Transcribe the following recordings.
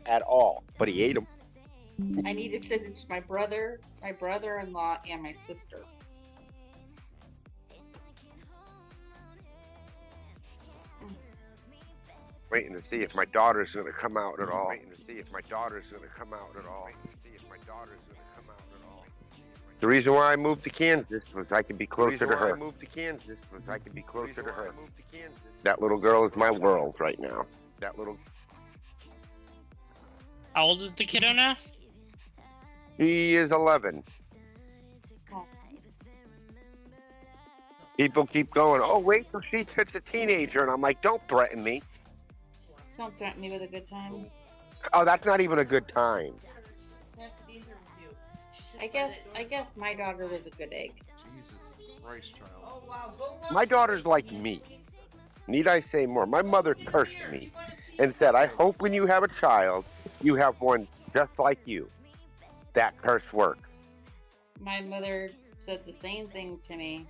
at all, but he ate them. I need to send it to my brother, my brother-in-law, and my sister. Waiting to see if my daughter's going to come out at all. Waiting to see if my daughter's going to come out at all. Waiting to see if my daughter's going to come out at all. The reason why I moved to Kansas was I could be closer to her. That little girl is my world right now. That little. How old is the kiddo now? He is 11. People keep going, oh, wait till she hits a teenager. And I'm like, don't threaten me. Don't threaten me with a good time. Oh, that's not even a good time. I guess my daughter was a good egg. Jesus Christ, child. Oh, wow. My daughter's like me. Need I say more? My mother cursed me and said, I hope when you have a child, you have one just like you. That curse works. My mother said the same thing to me.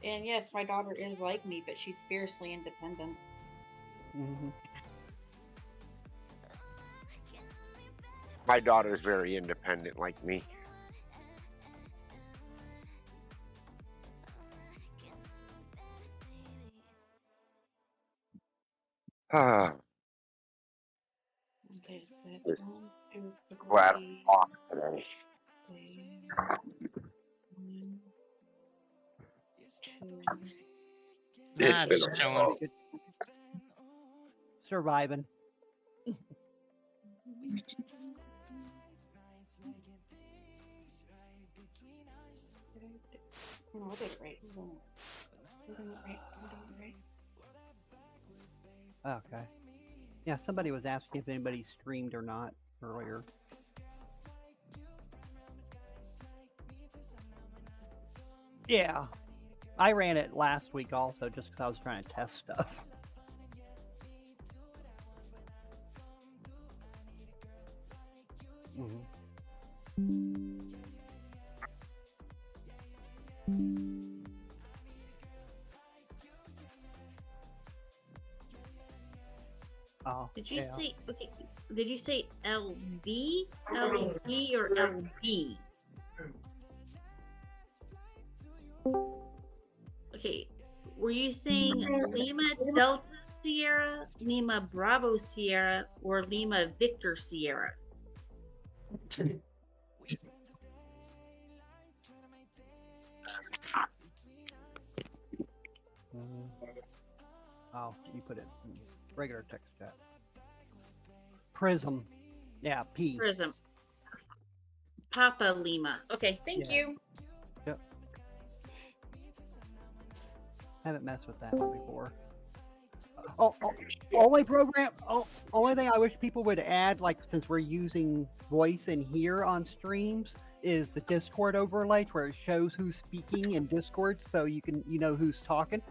And yes, my daughter is like me, but she's fiercely independent. Mm-hmm. My daughter's very independent like me. Ah, Okay, so that's 1, 2, glad 3, I'm off today. 1, 2. It's been That's a showing. long. Surviving. No, I did it right. We're doing it right. Okay. Yeah, somebody was asking if anybody streamed or not earlier. Yeah. I ran it last week also just because I was trying to test stuff. Oh, Did you yeah. say okay? Did you say LB, LB, or LB? Okay, were you saying Lima Delta Sierra, Lima Bravo Sierra, or Lima Victor Sierra? Oh, you put it in regular text chat. Prism. Yeah, P. Prism. Papa Lima. Okay, thank you. Yep. Haven't messed with that one before. Only thing I wish people would add, like since we're using voice in here on streams, is the Discord overlay where it shows who's speaking in Discord, so you know who's talking.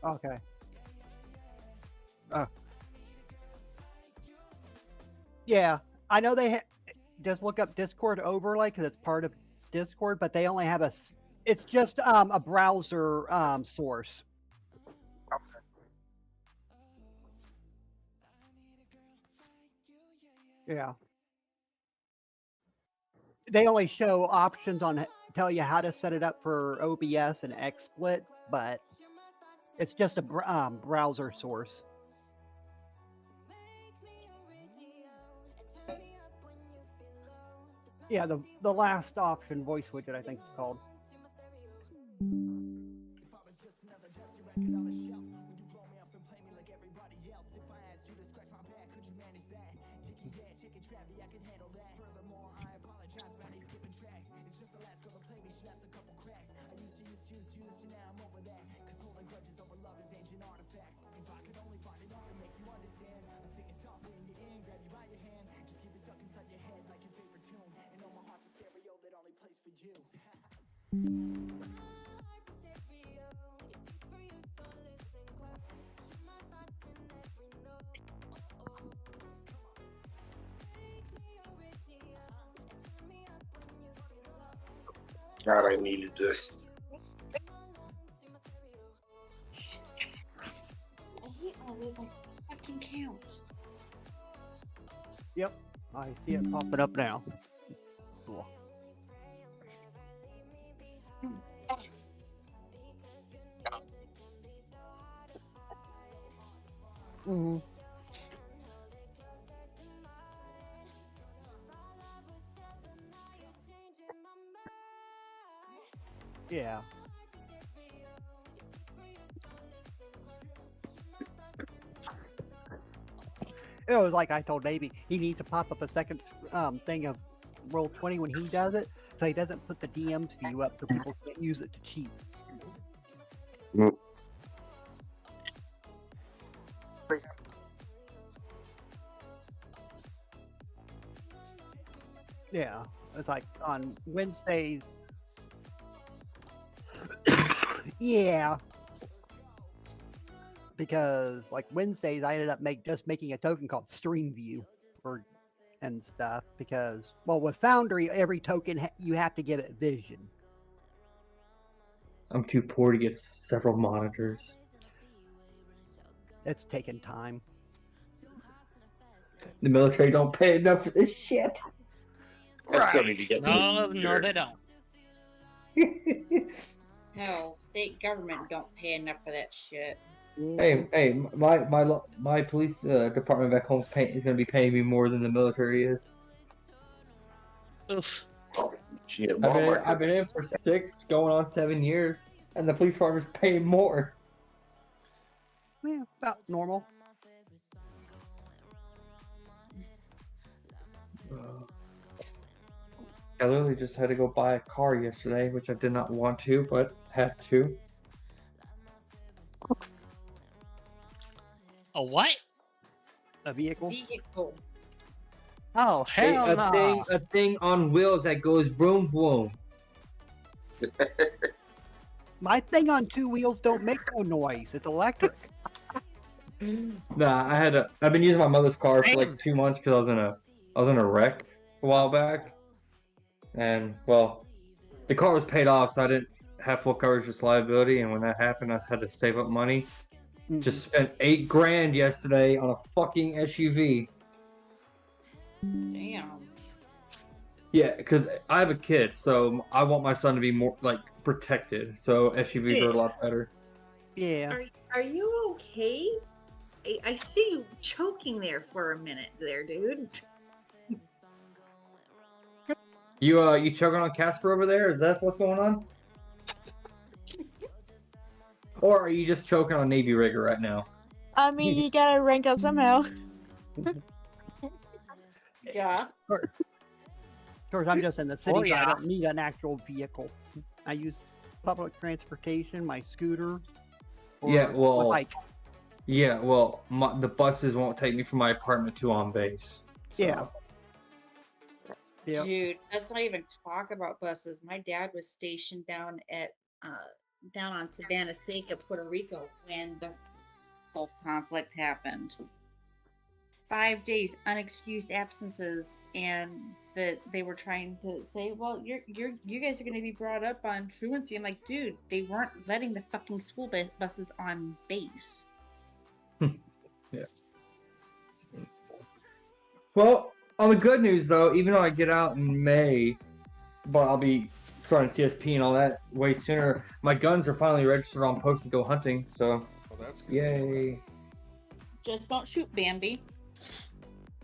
Okay. Yeah, I know they just look up Discord overlay because it's part of Discord, but they only have it's just a browser source. Yeah. They only show options on tell you how to set it up for OBS and XSplit, but it's just a browser source. Yeah, the last option, voice widget, I think it's called. God, I needed this. account. Yep, I see it popping up now. Cool. Mm-hmm. Yeah. It was like I told Davey, he needs to pop up a second thing of Roll20 when he does it, so he doesn't put the DMs view up so people can't use it to cheat. Mm. Yeah, it's like on Wednesdays. Yeah. Because like Wednesdays, I ended up just making a token called Stream View and stuff. Because well, with Foundry, every token you have to give it vision. I'm too poor to get several monitors. It's taking time. The military don't pay enough for this shit. I still need to get No, they don't. Hell, state government don't pay enough for that shit. Hey, my police department back home is gonna be paying me more than the military is. Oof. Shit, I've been in for 6, going on 7 years, and the police department's paying more. Yeah, about normal. I literally just had to go buy a car yesterday, which I did not want to, but had to. A what? A vehicle. Vehicle. Oh, hell no. A thing on wheels that goes vroom vroom. My thing on 2 wheels don't make no noise. It's electric. Nah, I've been using my mother's car for like 2 months because I was in a wreck a while back. And well, the car was paid off, so I didn't have full coverage, just liability. And when that happened, I had to save up money. Mm-hmm. Just spent $8,000 yesterday on a fucking SUV. Damn. Yeah, because I have a kid, so I want my son to be more like protected. So SUVs are a lot better. Yeah. Are you okay? I see you choking there for a minute there, dude. You choking on Casper over there? Is that what's going on? Or are you just choking on Navy Rigger right now? I mean, you gotta rank up somehow. Yeah. Of course, I'm just in the city, Oh, so I yeah. don't need an actual vehicle. I use public transportation, my scooter. or Yeah, well, like, Yeah, well, the buses won't take me from my apartment to on base. So. Yeah. Yep. Dude, let's not even talk about buses. My dad was stationed down on Savannah Seca, Puerto Rico, when the whole conflict happened. 5 days unexcused absences, and that they were trying to say, well, you guys are going to be brought up on truancy. I'm like, dude, they weren't letting the fucking school buses on base. Yeah. Well, on the good news though, even though I get out in May, but I'll be starting CSP and all that way sooner. My guns are finally registered on post to go hunting, so Well, that's good. yay! Just don't shoot Bambi.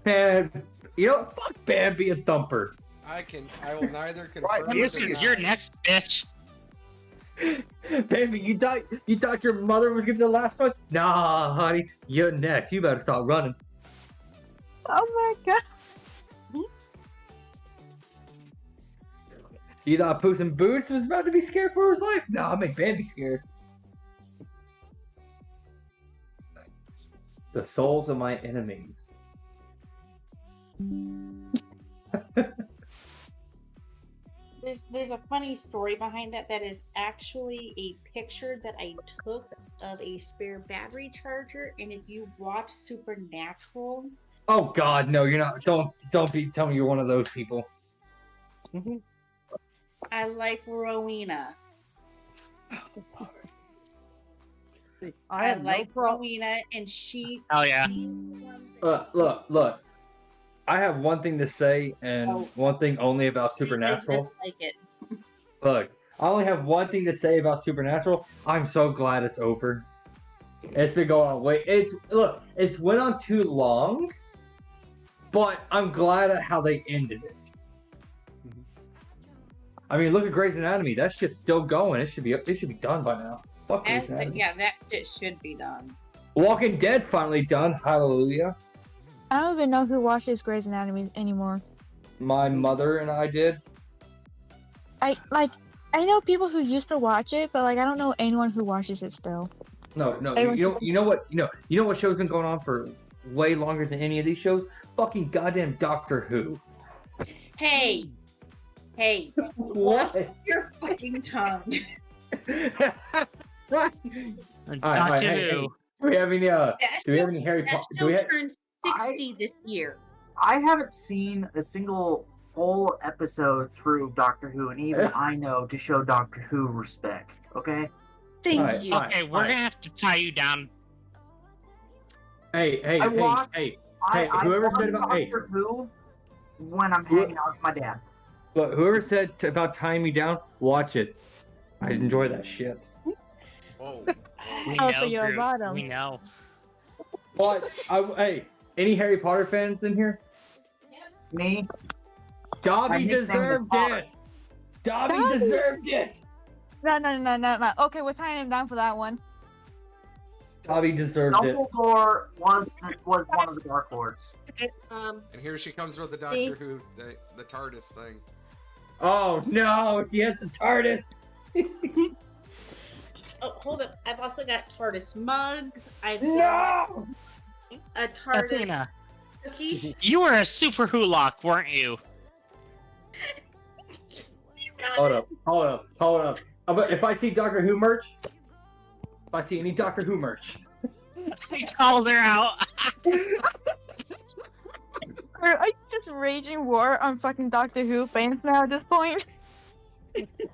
Man, you know, fuck Bambi a thumper. I will neither Right, confirm. This nor is your deny. next bitch. Bambi, you thought your mother was giving the last one? Nah, honey, you're next. You better start running. Oh my god. You thought Puss in Boots was about to be scared for his life? Nah, I make Bambi scared. The souls of my enemies. There's a funny story behind that. That is actually a picture that I took of a spare battery charger. And if you watch Supernatural, Oh God, no! You're not. Don't tell me you're one of those people. Mm-hmm. I like Rowena. I I have like no problem. Rowena, and she Oh yeah. came from Look. I have one thing to say and one thing only about Supernatural. I like it. Look, I only have one thing to say about Supernatural. I'm so glad it's over. It's been going on it's went on too long, but I'm glad at how they ended it. I mean, look at Grey's Anatomy. That shit's still going. It should be done by now. Fuck Grey's Anatomy. Yeah, that shit should be done. Walking Dead's finally done. Hallelujah. I don't even know who watches Grey's Anatomy anymore. My mother and I did. I know people who used to watch it, but like I don't know anyone who watches it still. No. You know what show's been going on for way longer than any of these shows? Fucking goddamn Doctor Who. Hey, watch your fucking tongue. What? Doctor Hey. Who. Do we have any Harry That Potter? show turns 60 this year. I haven't seen a single full episode through Doctor Who, and even I know to show Doctor Who respect. Okay. Thank you. Okay, we're gonna have to tie you down. Hey, I watch whoever said about Doctor Who when I'm hanging out with my dad. But whoever said about tying me down, watch it. I enjoy that shit. Whoa. We Oh, know, so you're a Groot. bottom. We know. But hey, any Harry Potter fans in here? Me? Dobby nickname is deserved Potter. it. Dobby deserved it. No. Okay, we're tying him down for that one. Dobby deserved it. Dumbledore was one of the Dark Lords. And here she comes with the Doctor Who, the TARDIS thing. Oh no, he has the TARDIS. Oh, hold up. I've also got TARDIS mugs. I've No. got a TARDIS Athena, cookie. you were a super Hulock, weren't you? Hold up. If I see Doctor Who merch, if I see any Doctor Who merch, I called her out. Are you just raging war on fucking Doctor Who fans now at this point?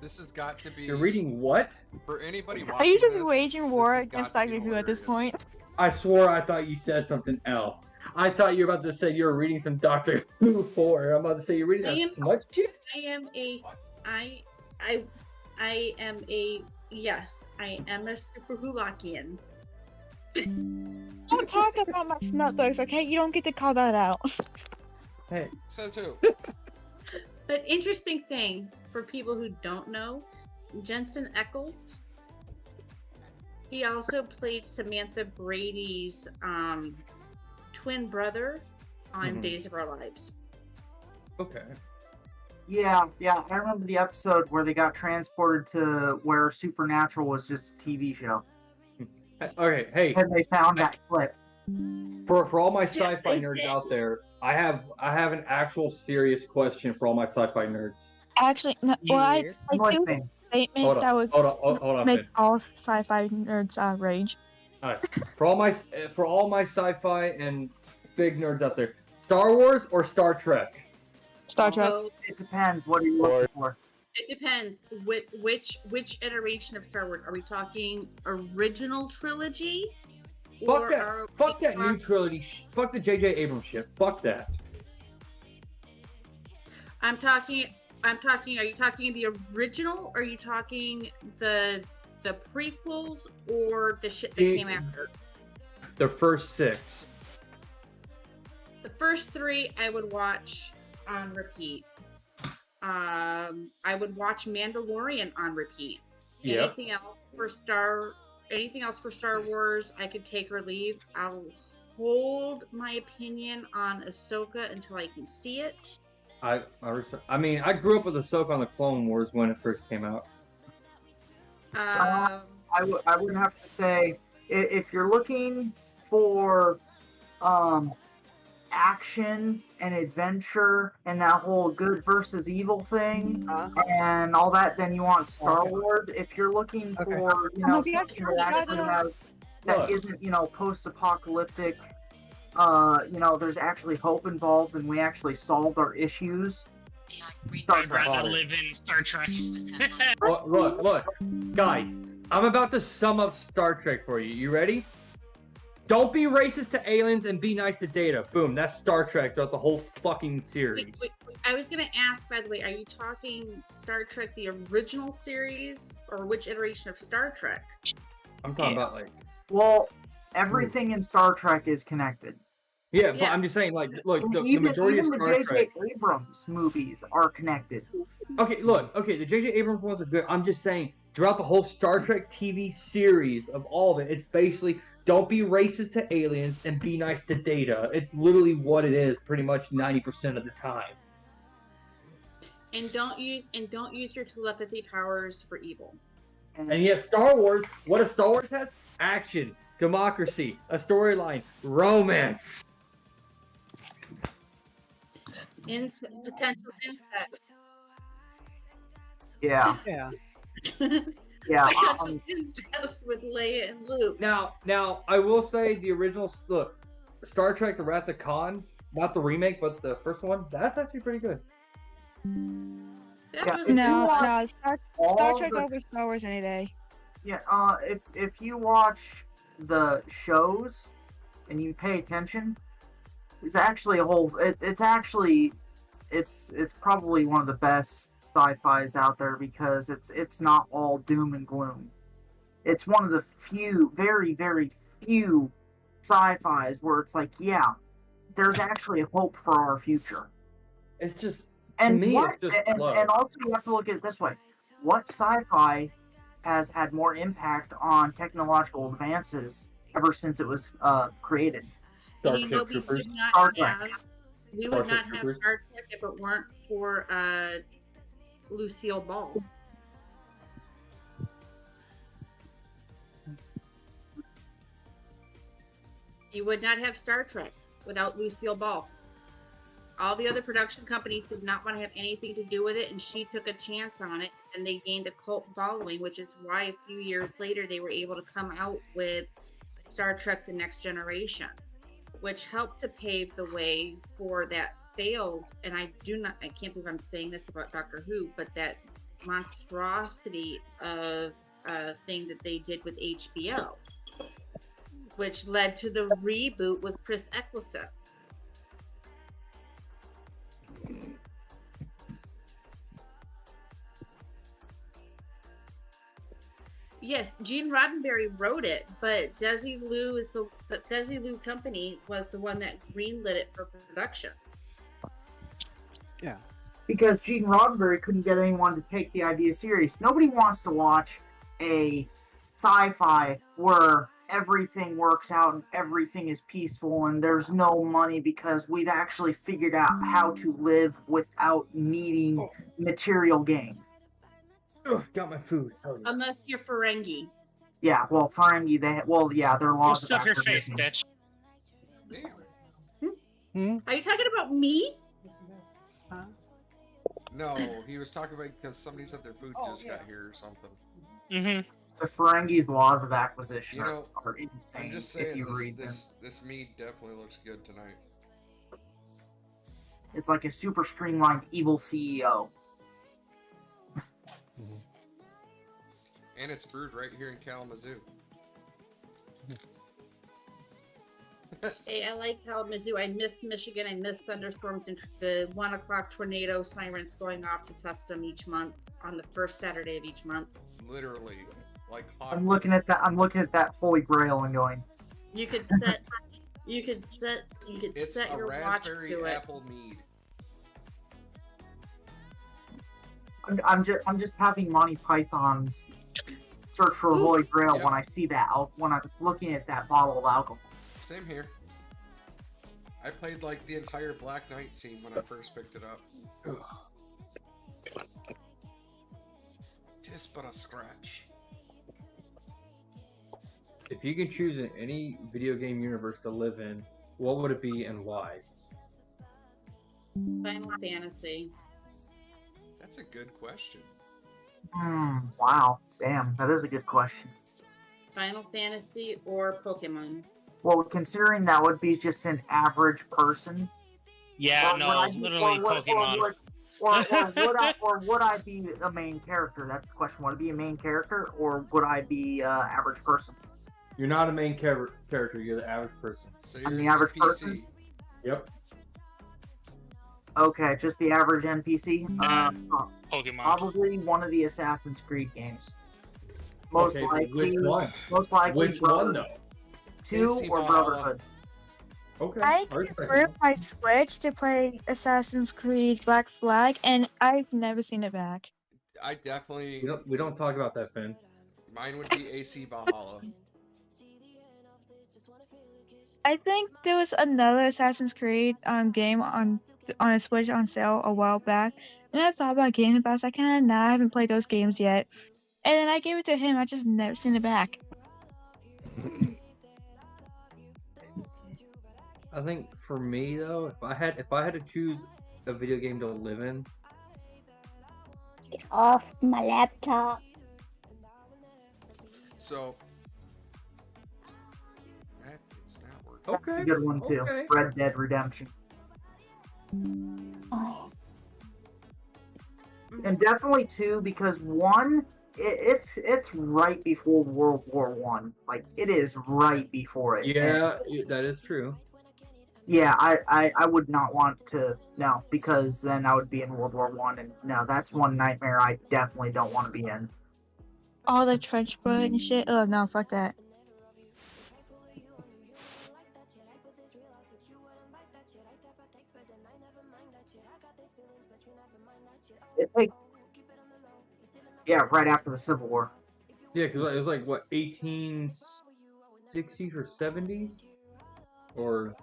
This has got to be. you're reading what? For anybody watching Are you just this, waging war this has against got to be Doctor Who at this hilarious. point? I swore I thought you said something else. I thought you were about to say you were reading some Doctor Who 4. I'm about to say you're reading that smut shit. I am a super Hulockian. Don't talk about my smut thugs, okay? You don't get to call that out. Hey, So too. But interesting thing for people who don't know, Jensen Ackles, he also played Samantha Brady's twin brother on Days of Our Lives. okay. Yeah, I remember the episode where they got transported to where Supernatural was just a TV show. Okay, hey, And they found that clip. for all my sci-fi nerds out there, I have an actual serious question for all my sci-fi nerds. Actually, no, well, I do Listening. a statement that would Hold on, make Finn. all sci-fi nerds rage. All right. For all my sci-fi and big nerds out there, Star Wars or Star Trek? Star Trek. Although, It depends. What are you looking for? it depends. Which iteration of Star Wars? Are we talking original trilogy? Fuck that! are Fuck we that new talking- trilogy! Fuck the J.J. Abrams shit! Fuck that! I'm talking. Are you talking the original? Or are you talking the prequels or the shit that came after? The first 6. The first 3 I would watch on repeat. I would watch Mandalorian on repeat. Yep. Anything else for Star Wars, I could take or leave. I'll hold my opinion on Ahsoka until I can see it. I mean, I grew up with Ahsoka on the Clone Wars when it first came out. I would have to say, if you're looking for action and adventure and that whole good versus evil thing and all that, then you want Star Wars. If you're looking for, something that isn't, post-apocalyptic, there's actually hope involved and we actually solved our issues. I'd rather live in Star Trek. Look, guys, I'm about to sum up Star Trek for you. You ready? Don't be racist to aliens and be nice to Data. Boom, that's Star Trek throughout the whole fucking series. Wait. I was gonna ask, by the way, are you talking Star Trek the original series or which iteration of Star Trek? I'm talking about like. Well, everything in Star Trek is connected. Yeah, but I'm just saying, like, look, the majority of Star Trek. J.J. Abrams movies are connected. Okay, look, the J.J. Abrams ones are good. I'm just saying, throughout the whole Star Trek TV series of all of it, it's basically don't be racist to aliens and be nice to Data. It's literally what it is, pretty much 90% of the time. And don't use your telepathy powers for evil. And yet, Star Wars, what does Star Wars has? Action, democracy, a storyline, romance. Potential incest. Yeah. Yeah. Yeah. Potential incest with Leia and Luke. Now, I will say the original, look, Star Trek: The Wrath of Khan, not the remake, but the first one, that's actually pretty good. No, Star Trek over Star Wars any day. Yeah, if you watch the shows and you pay attention, it's actually it's probably one of the best sci-fis out there because it's not all doom and gloom. It's one of the few, very, very few sci-fis where it's like, yeah, there's actually a hope for our future. It's just, and to me, what, it's just and also you have to look at it this way: what sci-fi has had more impact on technological advances ever since it was created? We would not have Star Trek if it weren't for Lucille Ball. You would not have Star Trek without Lucille Ball. All the other production companies did not want to have anything to do with it, and she took a chance on it, and they gained a cult following, which is why a few years later they were able to come out with Star Trek: The Next Generation, which helped to pave the way for that failed, and I can't believe I'm saying this about Doctor Who, but that monstrosity of thing that they did with HBO, which led to the reboot with Chris Eccleston. Yes, Gene Roddenberry wrote it, but Desilu the Desilu company was the one that greenlit it for production. Yeah. Because Gene Roddenberry couldn't get anyone to take the idea serious. Nobody wants to watch a sci-fi where everything works out and everything is peaceful and there's no money because we've actually figured out how to live without needing material gain. Ugh, got my food. Unless you're Ferengi. Yeah, well, Ferengi, their Go laws. stuff your face, bitch. Are you talking about me? No, he was talking about because somebody said their food just got here or something. Mm-hmm. The Ferengi's laws of acquisition You know, are insane. I'm just if saying you read them. this meat definitely looks good tonight. It's like a super streamlined evil CEO. And it's brewed right here in Kalamazoo. Hey, I like Kalamazoo. I missed Michigan. I missed thunderstorms and the 1 o'clock tornado sirens going off to test them each month on the first Saturday of each month. Literally, like hot. I'm looking at that Holy Grail and going. You could set It's set a your watch raspberry to it. apple mead. I'm just having Monty Python's search for Holy Grail when I see that. When I was looking at that bottle of alcohol. Same here. I played like the entire Black Knight scene when I first picked it up. Just but a scratch. If you can choose in any video game universe to live in, what would it be and why? Final Fantasy. That's a good question. Wow. Damn, that is a good question. Final Fantasy or Pokemon? Well, considering that would be just an average person. Yeah, no, literally Pokemon. Or would I be a main character? That's the question. Would I be a main character or would I be average person? You're not a main character. You're the average person. So I'm you're the an average NPC. person? Yep. Okay, just the average NPC. Pokemon. Probably one of the Assassin's Creed games. Most Okay, likely. which one? Most likely. Which one though? 2 AC or Valhalla. Brotherhood. Okay. I respect converted my Switch to play Assassin's Creed Black Flag, and I've never seen it back. I definitely. We don't talk about that, Finn. Mine would be AC Valhalla. I think there was another Assassin's Creed game on a Switch on sale a while back, and I thought about getting it, but I was like, nah, I haven't played those games yet. And then I gave it to him. I just never seen it back. I think for me though, if I had to choose a video game to live in, Get off my laptop. So that is not working. okay, That's a good one too. okay. Red Dead Redemption. Oh, And definitely 2 because 1, it's right before World War One. Like it is right before it. Yeah, that is true. Yeah, I would not want to because then I would be in World War One, and no, that's one nightmare I definitely don't want to be in. All the trench foot and shit. Oh no, fuck that. It takes right after the Civil War. Yeah, because it was like what 1860s or 70s, or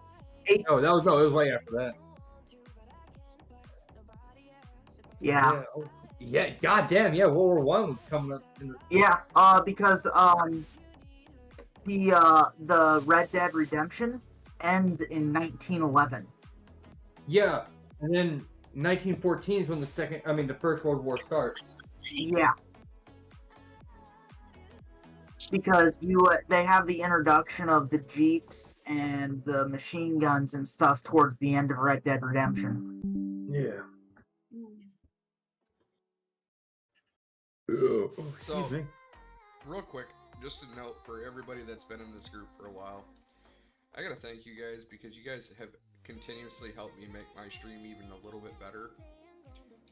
it was way after that. Yeah. Yeah, goddamn, yeah, World War One was coming up. Because the Red Dead Redemption ends in 1911. Yeah, and then 1914 is when the First World War starts. Yeah. Because they have the introduction of the Jeeps and the machine guns and stuff towards the end of Red Dead Redemption. Yeah. So, real quick, just a note for everybody that's been in this group for a while. I gotta thank you guys because you guys have continuously helped me make my stream even a little bit better.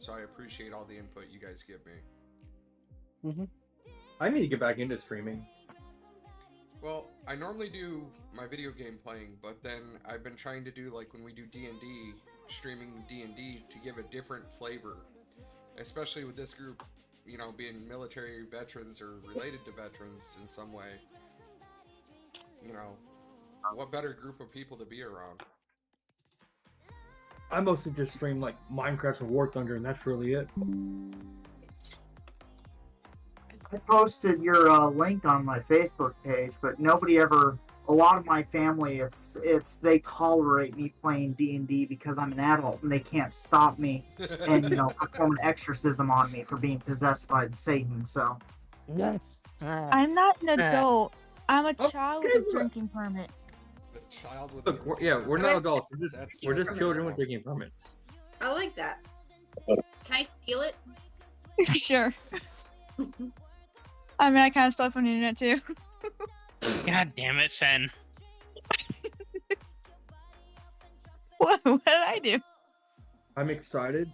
So I appreciate all the input you guys give me. I need to get back into streaming. Well, I normally do my video game playing, but then I've been trying to do like when we do D&D, streaming D&D to give a different flavor. Especially with this group, being military veterans or related to veterans in some way. What better group of people to be around? I mostly just stream like Minecraft and War Thunder, and that's really it. I posted your link on my Facebook page, but nobody ever. A lot of my family, they tolerate me playing D&D because I'm an adult and they can't stop me and perform an exorcism on me for being possessed by Satan. So. yes. I'm not an adult. I'm a child with a drinking permit. A child with Look, we're not adults. We're just children with drinking permits. I like that. Can I steal it? Sure. I mean, I kind of stole it from the internet too. God damn it, Fen. What did I do? I'm excited.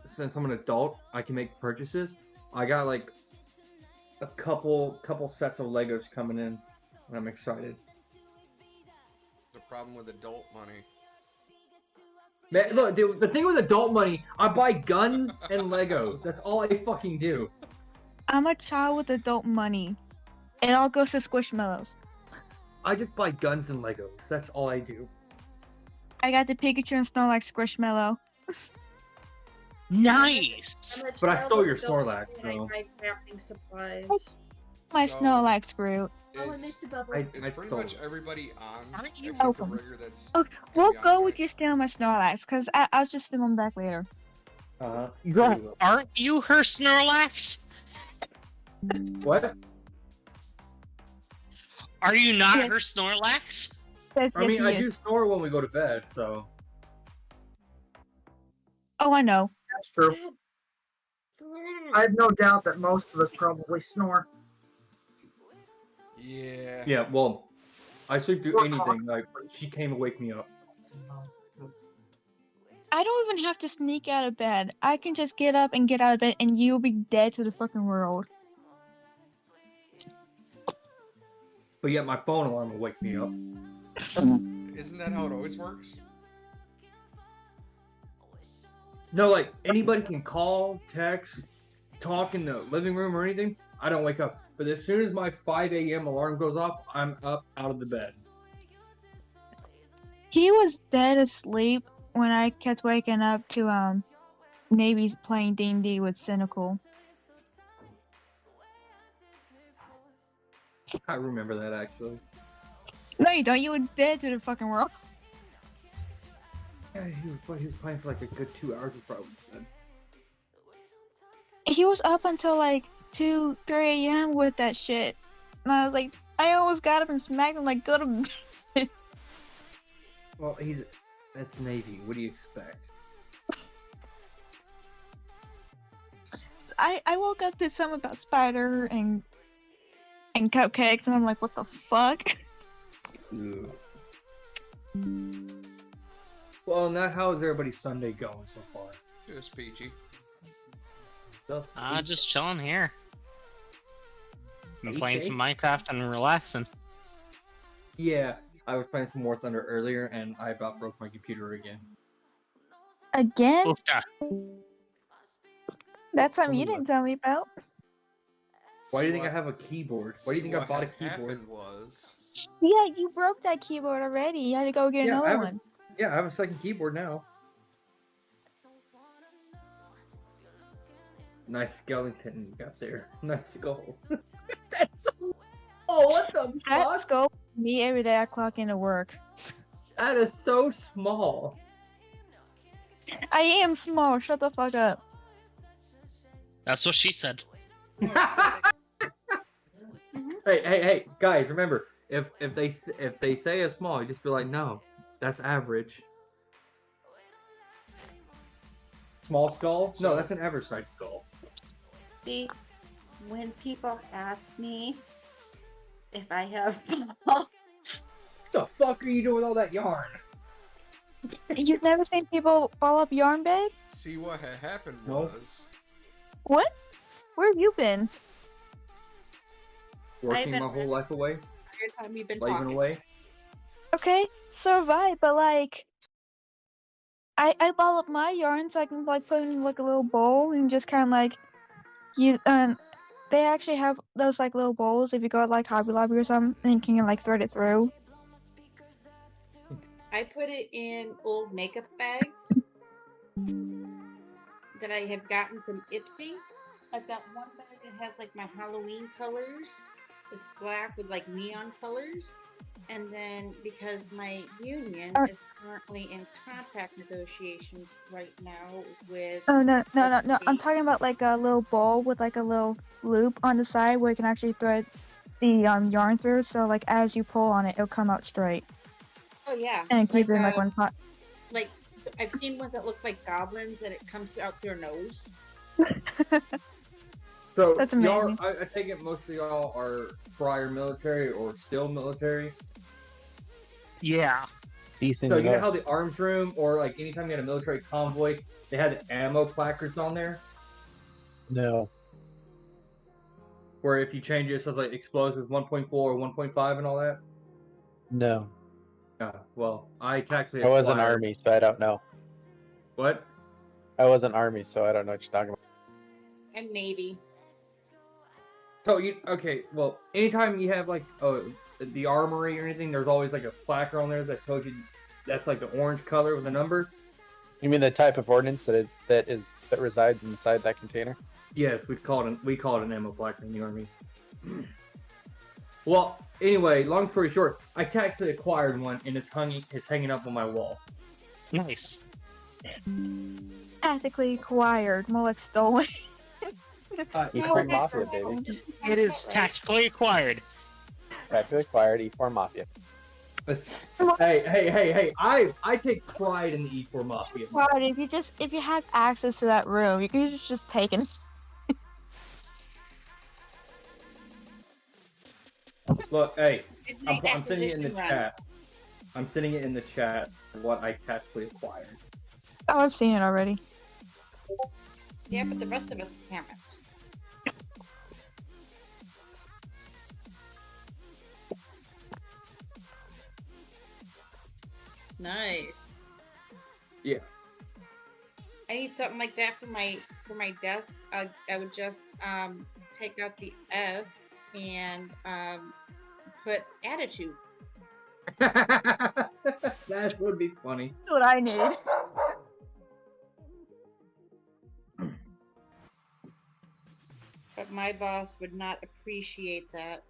Since I'm an adult, I can make purchases. I got like a couple sets of Legos coming in, and I'm excited. The problem with adult money. Man, look, the thing with adult money, I buy guns and Legos. That's all I fucking do. I'm a child with adult money. It all goes to Squishmallows. I just buy guns and Legos. That's all I do. I got the Pikachu and Snorlax Squishmallow. Nice. I'm a But I child stole with your adult Snorlax, and I so- buy crafting supplies. My So, Snorlax Groot. Oh, I Is, missed a bubble. I is pretty stole much it. everybody on Aren't you except for open? Rigger that's... Okay, gonna we'll be on go the with way. you stealing my Snorlax, because I'll just steal them back later. Bro, aren't you her Snorlax? What? Are you not Yeah. her Snorlax? Yes, I mean, he I is. do snore when we go to bed, so. Oh, I know. That's true. I have no doubt that most of us probably snore. Yeah. Yeah, well, I sleep through anything. Like, she came to wake me up. I don't even have to sneak out of bed. I can just get up and get out of bed, and you'll be dead to the fucking world. But yet my phone alarm will wake me up. Isn't that how it always works? No, like, anybody can call, text, talk in the living room or anything. I don't wake up. But as soon as my 5 a.m. alarm goes off, I'm up out of the bed. He was dead asleep when I kept waking up to Navy's playing D&D with Cynical. I remember that, actually. No, you don't. You were dead to the fucking world. Yeah, he was playing for like a good 2 hours before I was dead. He was up until like 2, 3 a.m. with that shit. And I was like, I almost got up and smacked him like, go to bed. Well, that's Navy. What do you expect? I woke up to something about Spider and cupcakes, and I'm like, what the fuck? Ugh. Well, now how is everybody's Sunday going so far? Just PG. Just chilling here. Been playing PG? some Minecraft and relaxing. Yeah, I was playing some War Thunder earlier, and I about broke my computer again. Again? Oofta. That's something you didn't tell me about. Why do you think I have a keyboard? Why do you think I bought a keyboard? Yeah, you broke that keyboard already. You had to go get another one. Yeah, I have a second keyboard now. Nice skeleton you got there. Nice skull. That's oh, what the That fuck? skull me every day I clock into work. That is so small. I am small. Shut the fuck up. That's what she said. Hey, guys! Remember, if they say it's small, you just be like, no, that's average. Small skull? No, that's an average size skull. See, when people ask me if I have balls, What the fuck are you doing with all that yarn? You've never seen people ball up yarn, babe? See, what had happened was... What? Where have you been? Working been- my whole life away, every time you've been slaving talking. away. Okay, so have I, but like... I ball up my yarn so I can like put it in like a little bowl and just kind of like... They actually have those like little bowls if you go to like Hobby Lobby or something and you can like thread it through. I put it in old makeup bags that I have gotten from Ipsy. I've got one bag that has like my Halloween colors. It's black with like neon colors. And then because my union is currently in contract negotiations right now with... Oh, no. I'm talking about like a little bowl with like a little loop on the side where you can actually thread the yarn through. So like as you pull on it, it'll come out straight. Oh, yeah. And keep it in like one pot. Like, I've seen ones that look like goblins that it comes out their nose. So That's y'all, amazing. I take it most of y'all are prior military or still military. Yeah. Decent. So you know how the arms room or like anytime you had a military convoy, they had the ammo placards on there No. where if you change it, it says like explosives 1.4 or 1.5 and all that. No. Well, I actually I was an acquired- army, so I don't know. What? I was an army, so I don't know what you're talking about. And Navy. So you okay? Well, anytime you have like the armory or anything, there's always like a placard on there that tells you that's like the orange color with a number. You mean the type of ordnance that resides inside that container? Yes, we call it an ammo placard in the army. Well, anyway, long story short, I actually acquired one and it's hanging up on my wall. Nice. Ethically acquired, more like stolen. E4 Mafia, baby. It is tactically acquired. Tactically acquired E4 Mafia. Hey! I take pride in the E4 Mafia. Right, if you have access to that room, you can just take it. Look, hey, Midnight I'm sending it in the acquisition run. chat. I'm sending it in the chat what I tactically acquired. Oh, I've seen it already. Yeah, but the rest of us haven't. Nice. Yeah. I need something like that for my desk. I would just take out the S and put attitude. That would be funny. That's what I need. But my boss would not appreciate that.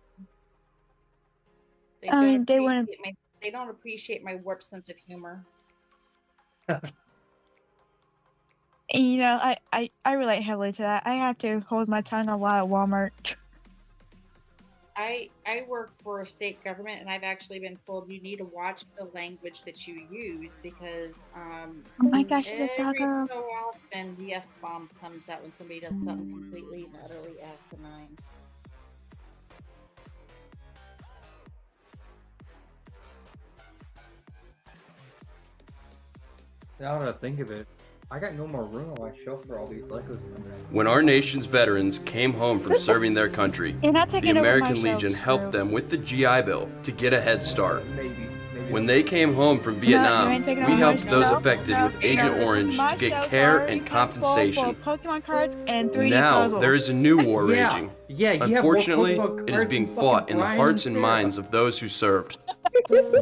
They I mean, they wouldn't. They don't appreciate my warped sense of humor. You know, I relate heavily to that. I have to hold my tongue a lot at Walmart. I work for a state government, and I've actually been told you need to watch the language that you use because Oh my gosh, the every doggo. so often the F-bomb comes out when somebody does something completely and utterly asinine. Now that I think of it, I got no more room on my shelf for all these Legos. When our nation's veterans came home from serving their country, You're not the taking over my American Legion shelves, helped bro. them with the GI Bill to get a head start. Maybe. When they came home from you Vietnam, ain't taking we over my helped shelf. those No, affected no, with Agent no. Orange My to get shelves care are and packed full compensation. of Pokemon cards and 3D Now puzzles. there is a new war raging. Yeah, you have more Unfortunately, Pokemon it is cards being than fought fucking in the Brian hearts and and Sarah. minds of those who served.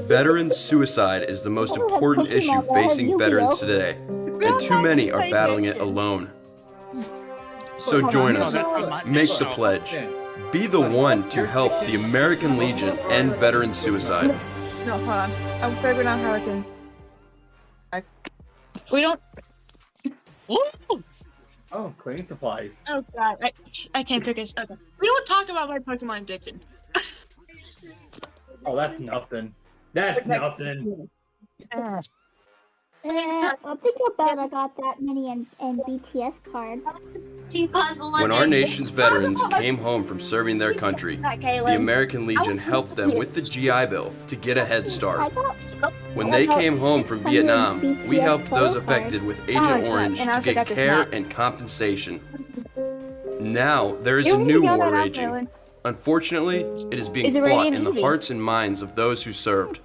Veteran suicide is the most important issue facing veterans today, and too many are battling it alone. So join us, make the pledge, be the one to help the American Legion end veteran suicide. No, hold on. I'm figuring out how I can. We don't. Oh, cleaning supplies. Oh god, I can't pick it. Okay. We don't talk about my Pokemon addiction. Oh, that's nothing. That's nothing. I think about I got that many in BTS cards. When our nation's veterans came home from serving their country, the American Legion helped them with the GI Bill to get a head start. When they came home from Vietnam, we helped those affected with Agent Orange to get care and compensation. Now there is a new war raging. Unfortunately, it is being fought in the hearts and minds of those who served.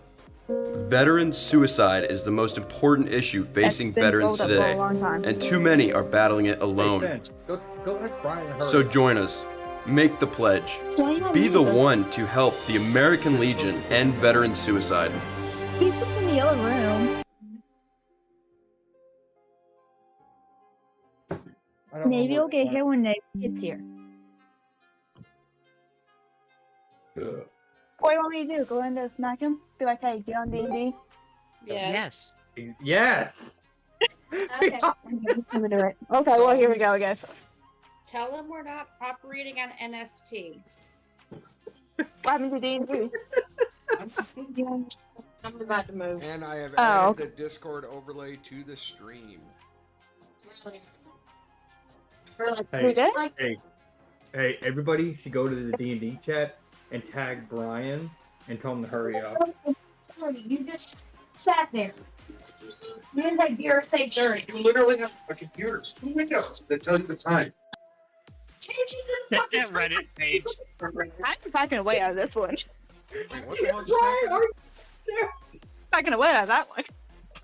Veteran suicide is the most important issue facing veterans today, and too many are battling it alone. Go ask Brian and So join us, make the pledge, be the one to help the American Legion end veteran suicide. He's just in the other room. Maybe he'll get here when Nate gets here. What do you want me to do? Go in there, smack him? Be like, hey, get on D&D? Yes. Yes. Okay. Okay, well, here we go, guys. Tell them we're not operating on NST. What happened to D&D? I'm about to move. And I have Oh, added okay. the Discord overlay to the stream. Hey, everybody should go to the D&D chat and tag Brian and tell him to hurry up. You just sat there. You didn't have your say dirty. You literally have a computer. Windows that tell you the time. That Reddit page. I'm backing away out of this one. Wait, what the hell just happened? Backing away out of that one.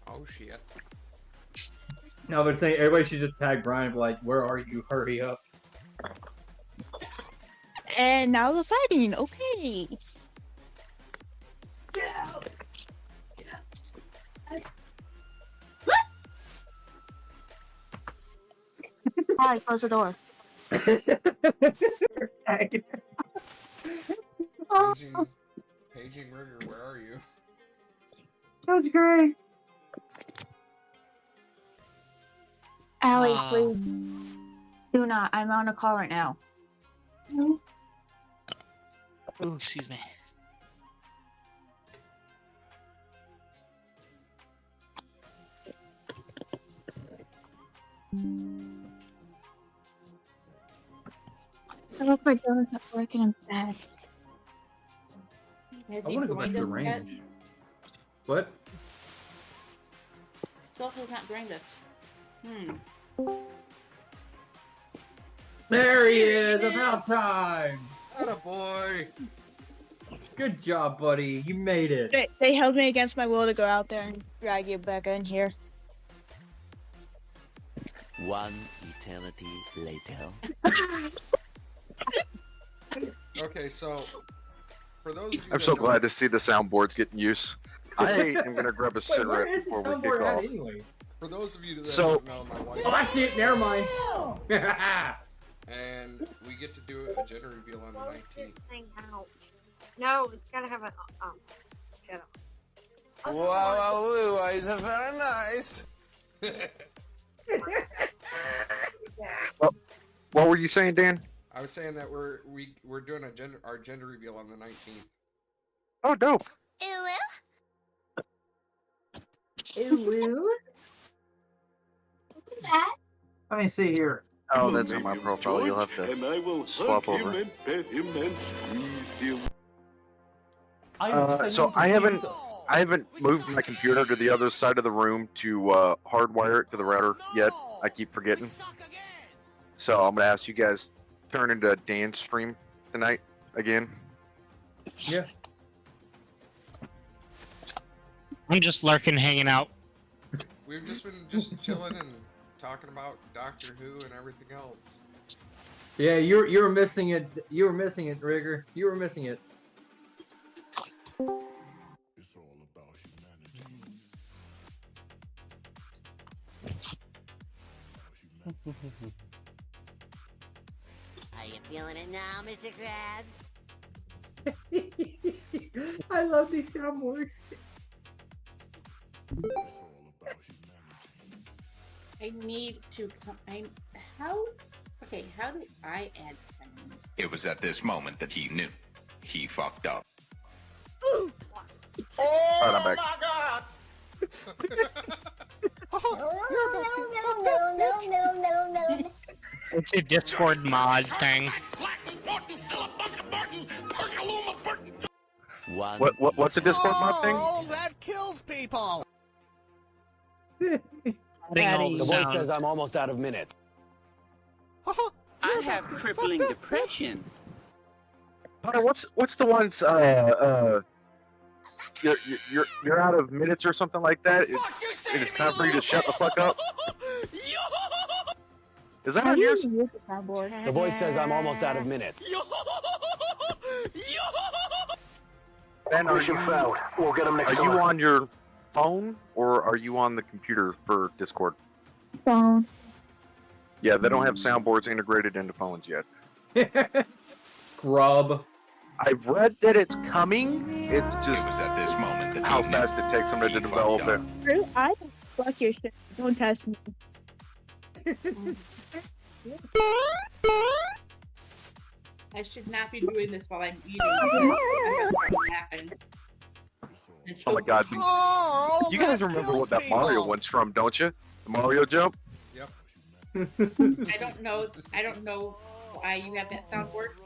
Oh shit. No, but saying everybody should just tag Brian and be like, where are you? Hurry up. And now the fighting. Okay. Alright, close the door. Paging Rigger, where are you? That was great. Allie, please. Do not. I'm on a call right now. Ooh, excuse me. I left my donuts at work and I'm bad. Has I he want to go back joined to the us yet? range. What? Still has not joined us. There he is! About time! Attaboy! Good job, buddy. You made it. They held me against my will to go out there and drag you back in here. One eternity later. Okay, so for those of you I'm that so don't- glad to see the soundboards getting use. I am gonna grab a cigarette before we kick off. For those of you that So- don't know, my wife. Oh, that's it. Never mind. And we get to do a gender reveal on the 19th. Thing out. No, it's gotta have a. Shut up. Wow, it's very nice. What were you saying, Dan? I was saying that we're doing our gender reveal on the 19th. Oh, dope. Ooh. Let me see here. Oh, that's on my profile. You'll have to swap over. So I haven't moved my computer to the other side of the room to hardwire it to the router yet. I keep forgetting. So I'm gonna ask you guys to turn into Dan's stream tonight again. Yeah. I'm just lurking, hanging out. We've just been chilling and talking about Doctor Who and everything else. Yeah, you were missing it. You were missing it, Rigger. You were missing it. Are you feeling it now, Mr. Krabs? I love these soundboards. I need to come. How do I add sound? It was at this moment that he knew. He fucked up. All right, I'm back. It's a Discord mod thing. What's a Discord mod thing? Oh, that kills people! Adding The all voice the says sounds. I'm almost out of minutes. I have crippling depression. What's the ones? You're out of minutes or something like that. It is time for you to shut the fuck up. Is that on yours? The voice says I'm almost out of minutes. Ben, are you on your phone or are you on the computer for Discord? Phone. Yeah, they don't have soundboards integrated into phones yet. Grub. I've read that it's coming. It's just at this moment that how fast it takes them to develop it. I fuck your shit. Don't test me. I should not be doing this while I'm eating. I have something happen. Oh my god. You guys remember what that Mario one's from, don't you? The Mario jump? Yep. I don't know why you have that soundboard.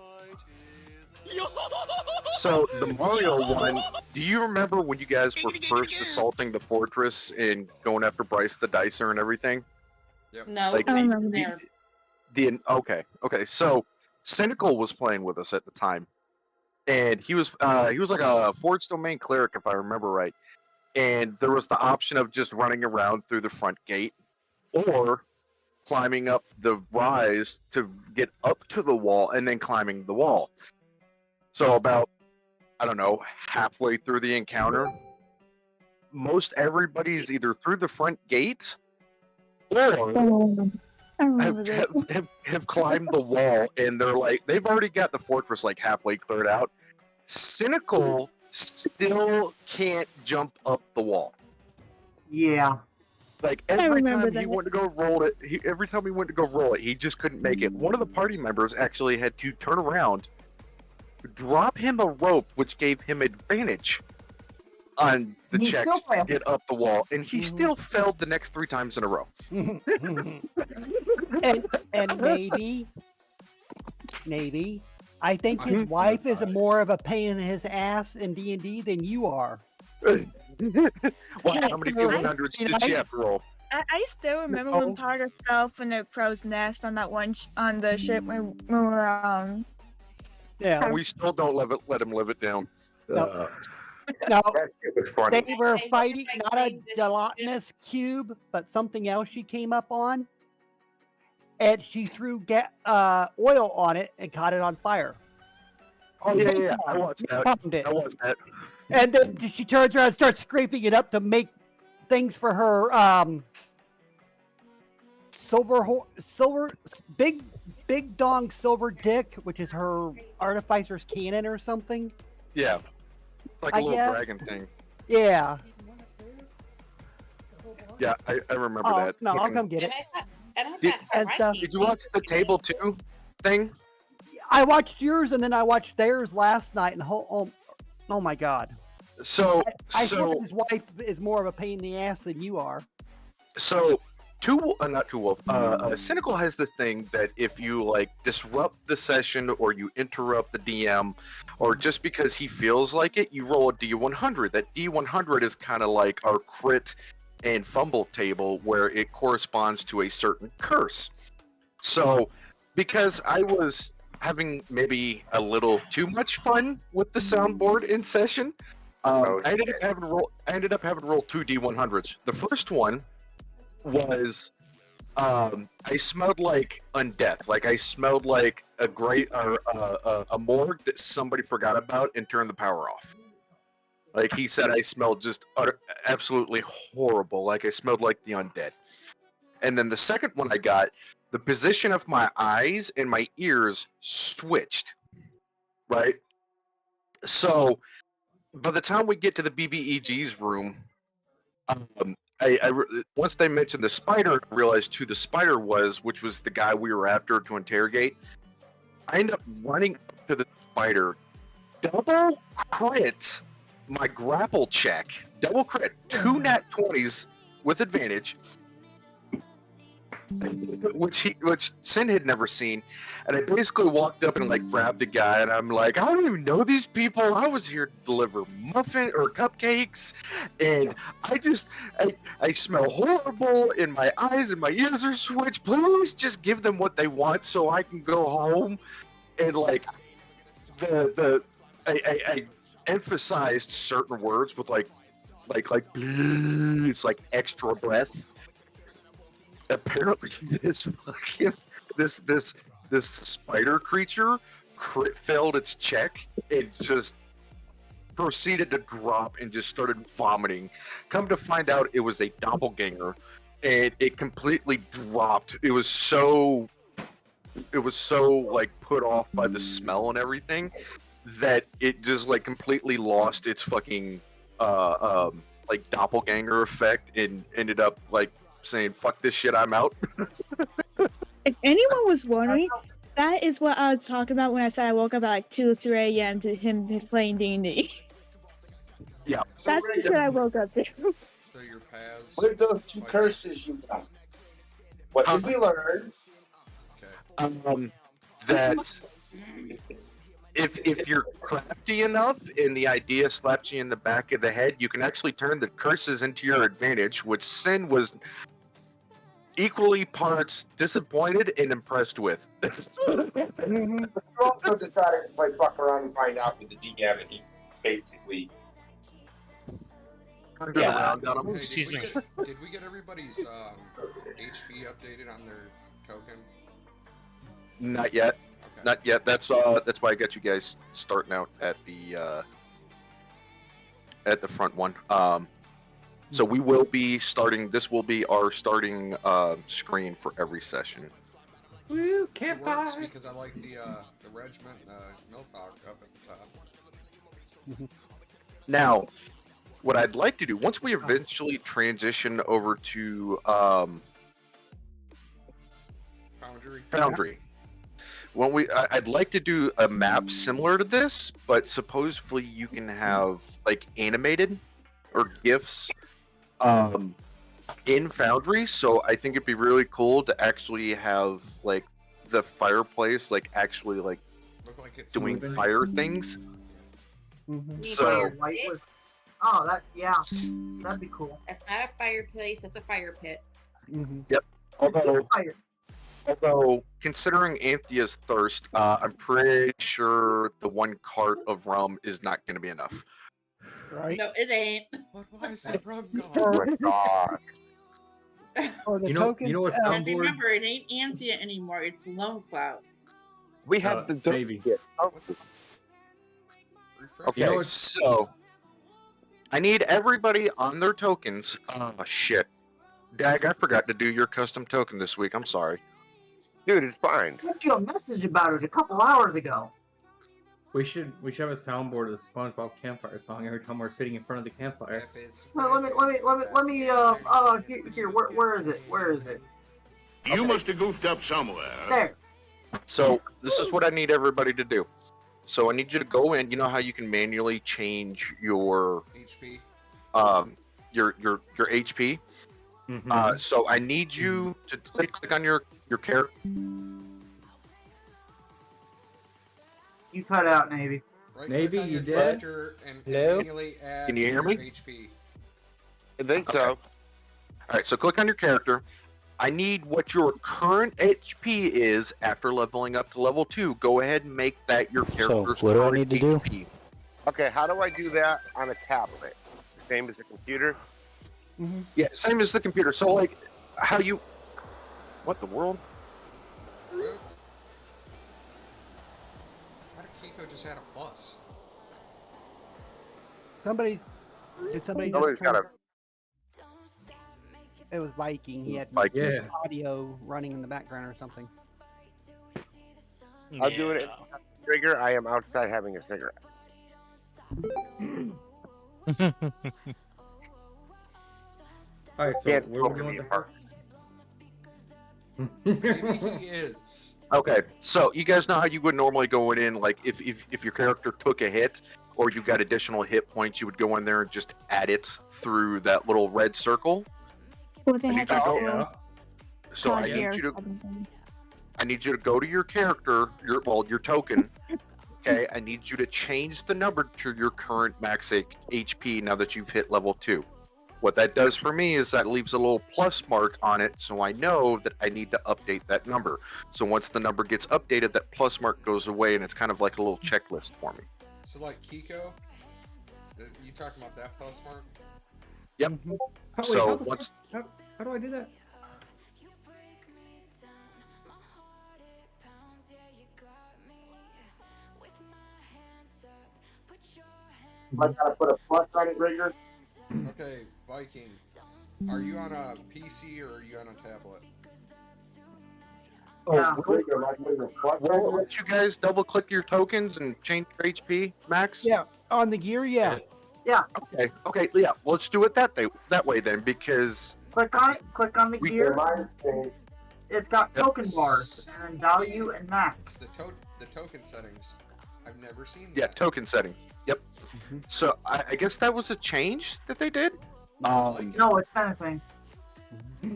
So, the Mario one, do you remember when you guys were first assaulting the fortress and going after Bryce the Dicer and everything? Yep. No, Like, I wasn't there. Okay, so Cynical was playing with us at the time, and he was like a Forge Domain cleric if I remember right, and there was the option of just running around through the front gate, or climbing up the rise to get up to the wall and then climbing the wall. So about, I don't know, halfway through the encounter, most everybody's either through the front gate or have climbed the wall, and they've already got the fortress like halfway cleared out. Cynical still can't jump up the wall. Yeah. Like every time he went to go roll it, he just couldn't make it. One of the party members actually had to turn around, drop him a rope, which gave him advantage on the He checks still to failed. get up the wall, and he still failed the next 3 times in a row. And maybe I think his wife is more of a pain in his ass in D&D than you are. Wow, how many D100s did she have to roll? I still remember when Potter fell from the crow's nest on that one on the ship when we were Yeah. We still don't let him live it down. No, was funny. they were fighting not a gelatinous cube, but something else she came up on, and she threw oil on it and caught it on fire. Oh yeah, I watched that. I watched that. And then she turns around and starts scraping it up to make things for her big dong silver dick, which is her artificer's cannon or something. Yeah, like a I little guess. dragon thing. Yeah. Yeah, I remember that. No, I'll come get it. Did you watch the table 2 thing? I watched yours and then I watched theirs last night, and oh my god. So I swear his wife is more of a pain in the ass than you are. So, Cynical has this thing that if you like disrupt the session or you interrupt the DM, or just because he feels like it, you roll a D100. That D100 is kind of like our crit and fumble table, where it corresponds to a certain curse. So, because I was having maybe a little too much fun with the soundboard in session, I ended up having to roll 2 D100s. The first one was I smelled like undeath. Like I smelled like a morgue that somebody forgot about and turned the power off. Like he said, I smelled just absolutely horrible. Like I smelled like the undead. And then the second one I got, the position of my eyes and my ears switched. Right? So by the time we get to the BBEG's room, once they mentioned the spider, I realized who the spider was, which was the guy we were after to interrogate. I ended up running up to the spider, double crit my grapple check, double crit 2 nat 20s with advantage, which Sin had never seen, and I basically walked up and like grabbed the guy, and I'm like, I don't even know these people. I was here to deliver muffin or cupcakes, and I smell horrible, and my eyes and my ears are switched. Please just give them what they want so I can go home. And like I emphasized certain words with like please, like extra breath. Apparently this spider creature failed its check and just proceeded to drop and just started vomiting. Come to find out, it was a doppelganger, and it completely dropped. It was so like put off by the smell and everything that it just like completely lost its fucking like doppelganger effect and ended up like saying, fuck this shit, I'm out. If anyone was wondering, that is what I was talking about when I said I woke up at like 2 or 3 a.m. to him playing D&D. Yeah. That's the shit I woke up to. So your paths. What are those 2 curses you got? What did we learn? That if you're crafty enough and the idea slaps you in the back of the head, you can actually turn the curses into your advantage, which Sin was equally parts disappointed and impressed with. You also decided to play fuck around and find out with the DM, and he basically around on him. Hey, Excuse me. Did we get everybody's HP updated on their token? Not yet. Okay. Not yet. That's why I got you guys starting out at the front one. So we will be starting. This will be our starting screen for every session. Woo, It campfire. works because I like the regiment Milthog up at the top. Now, what I'd like to do once we eventually transition over to Foundry. When I'd like to do a map similar to this, but supposedly you can have like animated or GIFs in Foundry. So I think it'd be really cool to actually have like the fireplace like actually like Look like it's doing moving. fire things. So light was. Oh, that'd be cool. That's not a fireplace. That's a fire pit. Yep. Although, Fire. although considering Anthea's thirst, I'm pretty sure the one cart of rum is not going to be enough. Right. No, it ain't. But why is the rum Oh gone? my god. Or the You know tokens. what And soundboard? remember, it ain't Anthea anymore. It's Lone Cloud. We have the maybe. Okay, You know what- so I need everybody on their tokens. Oh shit, Dag, I forgot to do your custom token this week. I'm sorry, dude. It's fine. I sent you a message about it a couple hours ago. We should have a soundboard of the SpongeBob campfire song every time we're sitting in front of the campfire. Well, let me here, where is it? Where is it? You must have goofed up somewhere. There. So this is what I need everybody to do. So I need you to go in. You know how you can manually change your HP. your HP. So I need you to click on your character. You cut out, Navy. Right Navy, click on you your did? character and Hello? manually add Can you hear your me? HP. I think so. All right, so click on your character. I need what your current HP is after leveling up to level 2. Go ahead and make that your character's what do I current need to do? HP. Okay, how do I do that on a tablet? The same as a computer? Yeah, same as the computer. So like, how you? What the world? How did Kiko just add a plus? Somebody. Did somebody? Somebody's got a. It was Viking. He had Viking. Yeah. audio running in the background or something. I'll do it. Trigger. I am outside having a cigarette. All right, so Can't where are we open going the with park. Maybe he is. Okay, so you guys know how you would normally go in, like if your character took a hit or you got additional hit points, you would go in there and just add it through that little red circle. Well, they I had need you to that go. little So I card need here you to. or something. I need you to go to your character, your token. Okay, I need you to change the number to your current max HP now that you've hit level 2. What that does for me is that leaves a little plus mark on it, so I know that I need to update that number. So once the number gets updated, that plus mark goes away, and it's kind of like a little checklist for me. So like Kiko, you talking about that plus mark? Yep. So once. How do I do that? I gotta put a plus on it, Rigger. Okay, Viking. Are you on a PC or are you on a tablet? Will let you guys double click your tokens and change your HP max? Yeah, on the gear, yeah. Yeah. Okay, yeah. Let's do it that way then, because Click on it. Click on the gear. Mine's It's got token bars and value and max. The token settings. I've never seen that. yeah, token settings. Yep. So I guess that was a change that they did. No, it's not a thing.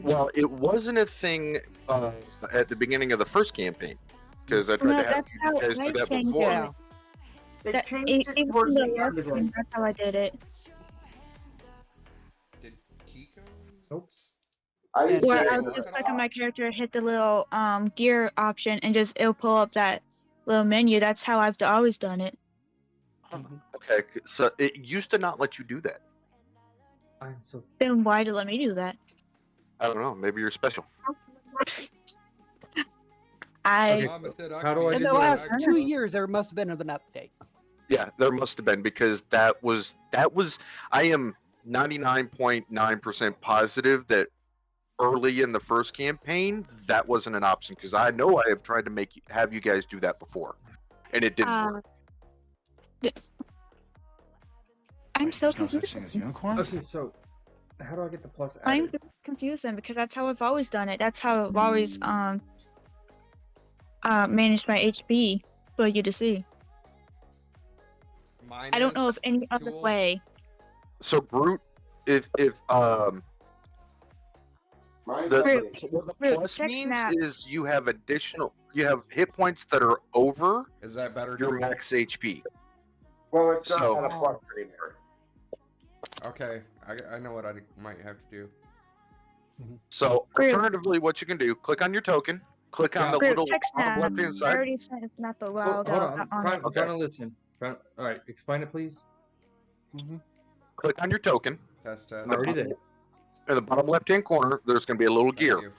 Well, it wasn't a thing at the beginning of the first campaign because I tried No, to have that's how you guys do I that changed before. it. They That, changed it, it it towards was the the end of it. that's how I did it. Did Kiko? Nope. Where I would just click on my character, hit the little gear option, and just it'll pull up that little menu. That's how I've always done it. Okay, so it used to not let you do that. Then why did it let me do that? I don't know. Maybe you're special. I How do I In do the last that? 2 years, there must have been an update. Yeah, there must have been because that was. I am 99.9% positive that early in the first campaign that wasn't an option because I know I have tried to have you guys do that before, and it didn't work. I'm so confused. Okay, so how do I get the plus I'm added? confusing because that's how I've always done it. That's how I've always managed my HP for you to see. I don't know of any other way. So Brute, if the Brute, plus text means map. is you have additional. you have hit points that are over Is that better? your to me? max HP. Well, it's not So- a plus anymore. Okay, I know what I might have to do. So alternatively, what you can do, click on your token, click on the Group little text on the now. left-hand I side. already sent it not a while Hold ago. on, I'm trying to listen. All right, explain it, please. Click on your token. Test. I'm already there. In the bottom left-hand corner, there's going to be a little gear.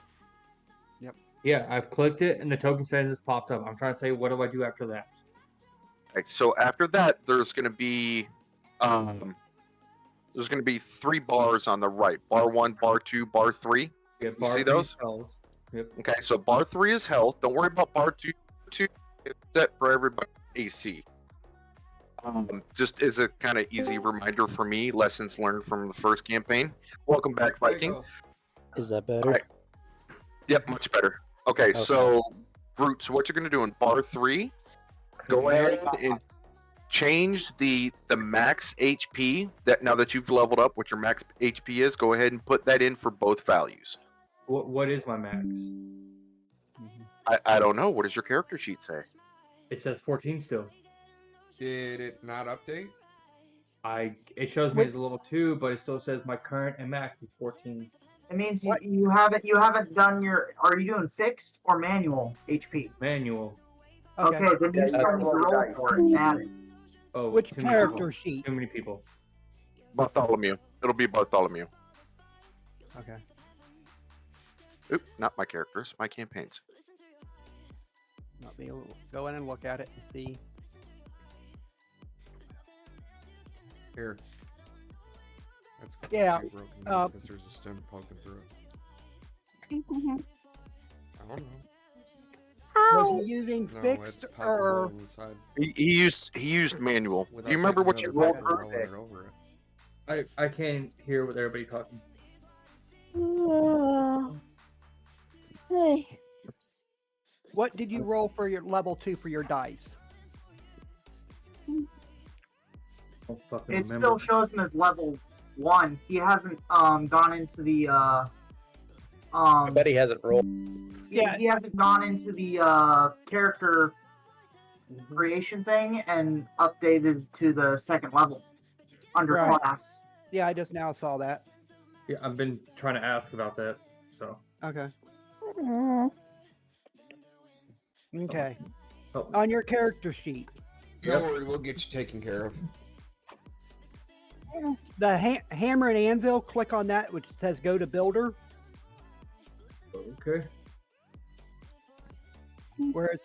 Yeah, I've clicked it, and the token says it's popped up. I'm trying to say, what do I do after that? Okay, so after that, there's going to be 3 bars on the right. Bar 1, bar 2, bar 3. Yeah, You bar see three those? spells. Yep. Okay, so bar 3 is health. Don't worry about bar 2. 2 is set for everybody AC. Just as a kind of easy reminder for me, lessons learned from the first campaign. Welcome back, Viking. Is that better? All right. Yep, much better. Okay, so Groot, so what you're going to do in bar 3, go ahead and change the max HP that now that you've leveled up, what your max HP is, go ahead and put that in for both values. What is my max? I don't know. What does your character sheet say? It says 14 still. Did it not update? It shows me as a level 2, but it still says my current and max is 14. It means you haven't done your. Are you doing fixed or manual HP? Manual. Okay, then you still need to roll for it and add it. Oh, Which too many character people. sheet? Too many people. Bartholomew. It'll be Bartholomew. Okay. Oop, not my characters, my campaigns. Let me go in and look at it and see. Here. That's Yeah, broken because there's a stem poking through it. I don't know. Was he using No, fixed it's popping a hole or? in the side. He used manual. Without Do you remember taking what you another rolled bite for? and rolling it over it. I can't hear what everybody talking. Hey. What did you roll for your level 2 for your dice? It still shows him as level 1. He hasn't gone into the I bet he hasn't rolled. Yeah, he hasn't gone into the character creation thing and updated to the second level under Right. class. Yeah, I just now saw that. Yeah, I've been trying to ask about that. So. Okay. Okay. Oh. On your character sheet, Don't worry, we'll get you taken care of. the hammer and anvil, click on that, which says go to builder. Okay. Where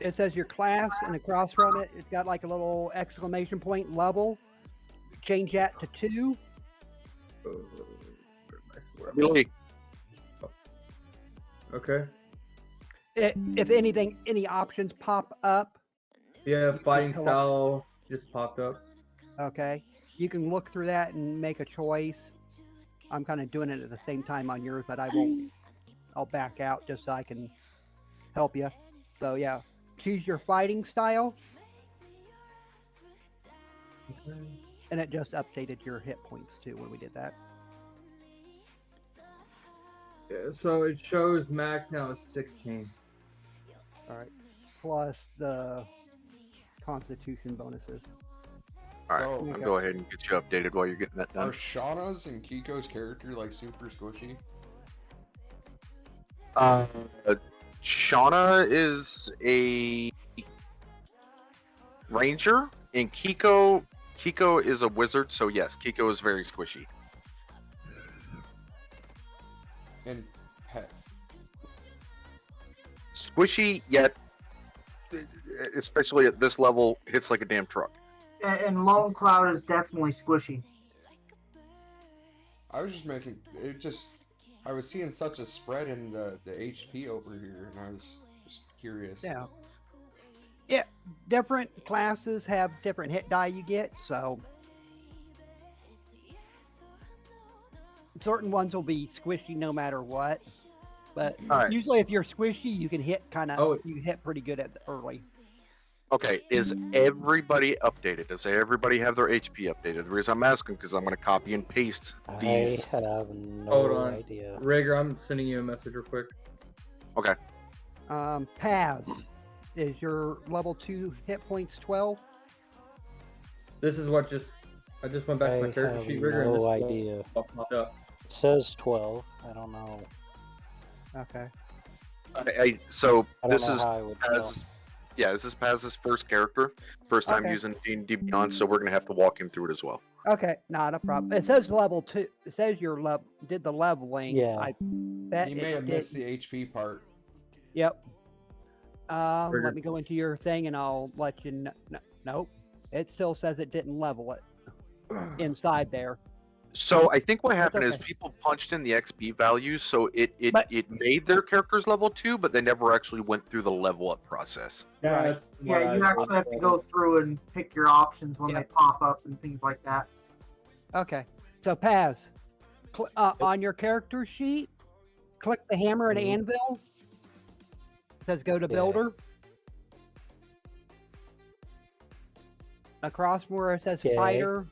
it says your class, and across from it, it's got like a little exclamation point level. Change that to 2. Really? Okay. If anything, any options pop up. Yeah, fighting select- style just popped up. Okay. You can look through that and make a choice. I'm kind of doing it at the same time on yours, but I won't. I'll back out just so I can help you. So yeah, choose your fighting style. Okay. And it just updated your hit points too when we did that. Yeah, so it shows max now is 16. All right. Plus the constitution bonuses. All right, So- I'll go ahead and get you updated while you're getting that Are done. Shauna's and Kiko's character like super squishy? Shauna is a ranger, and Kiko is a wizard. So yes, Kiko is very squishy. And Pet. Squishy, yet especially at this level, hits like a damn truck. And Lone Cloud is definitely squishy. I was just making it just. I was seeing such a spread in the HP over here, and I was just curious. Yeah. Yeah. Different classes have different hit die you get, so certain ones will be squishy no matter what. But Alright. usually if you're squishy, you can hit Oh. you hit pretty good at the early. Okay, is everybody updated? Does everybody have their HP updated? The reason I'm asking because I'm going to copy and paste these. I have no Hold on. idea. Rager, I'm sending you a message real quick. Okay. Paz, is your level 2 hit points 12? This is what I just went back to my character sheet rigger and this no is idea. what popped up. It says 12. I don't know. Okay. So I don't this know is how I would Paz. Yeah, this is Paz's first character, first time Okay. using D&D Beyond, so we're gonna have to walk him through it as well. Okay, not a problem. It says level 2. It says your did the leveling. Yeah. I bet You it may have missed didn't. the HP part. Yep. Let me go into your thing and I'll let you know. Nope. It still says it didn't level it inside there. So I think what happened is okay. people punched in the XP values, so it made their characters level 2, but they never actually went through the level up process. Right. Yeah, you actually have to go through and pick your options when they pop up and things like that. Okay. So Paz, on your character sheet, click the hammer and anvil. It says go to builder. Across where it says fighter,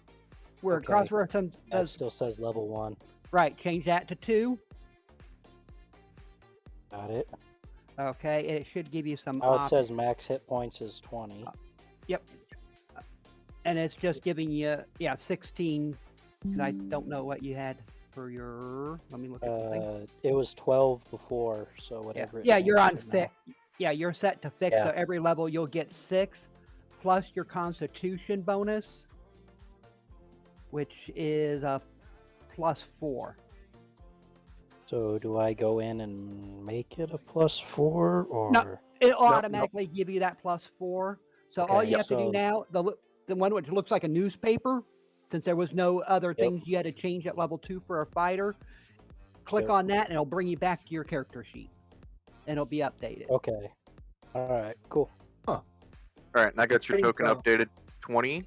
where across where it That says still says level 1. right, change that to 2. Got it. Okay, it should give you some. Now it says max hit points is 20. Yep. And it's just giving you 16. 'Cause I don't know what you had for your. Let me look at the thing. It was 12 before, so whatever. Yeah, it you're on is now. fix. Yeah, you're set to fix. Yeah. So every level you'll get 6, plus your Constitution bonus, which is a +4. So do I go in and make it a +4 or? No, it'll automatically give you that +4. So all Okay, you have to do so- now, the one which looks like a newspaper, since there was no other things you had to change at level 2 for a fighter, click Yep. on that and it'll bring you back to your character sheet, and it'll be updated. Okay. All right. Cool. All right, and I got your There you token go. updated. 20.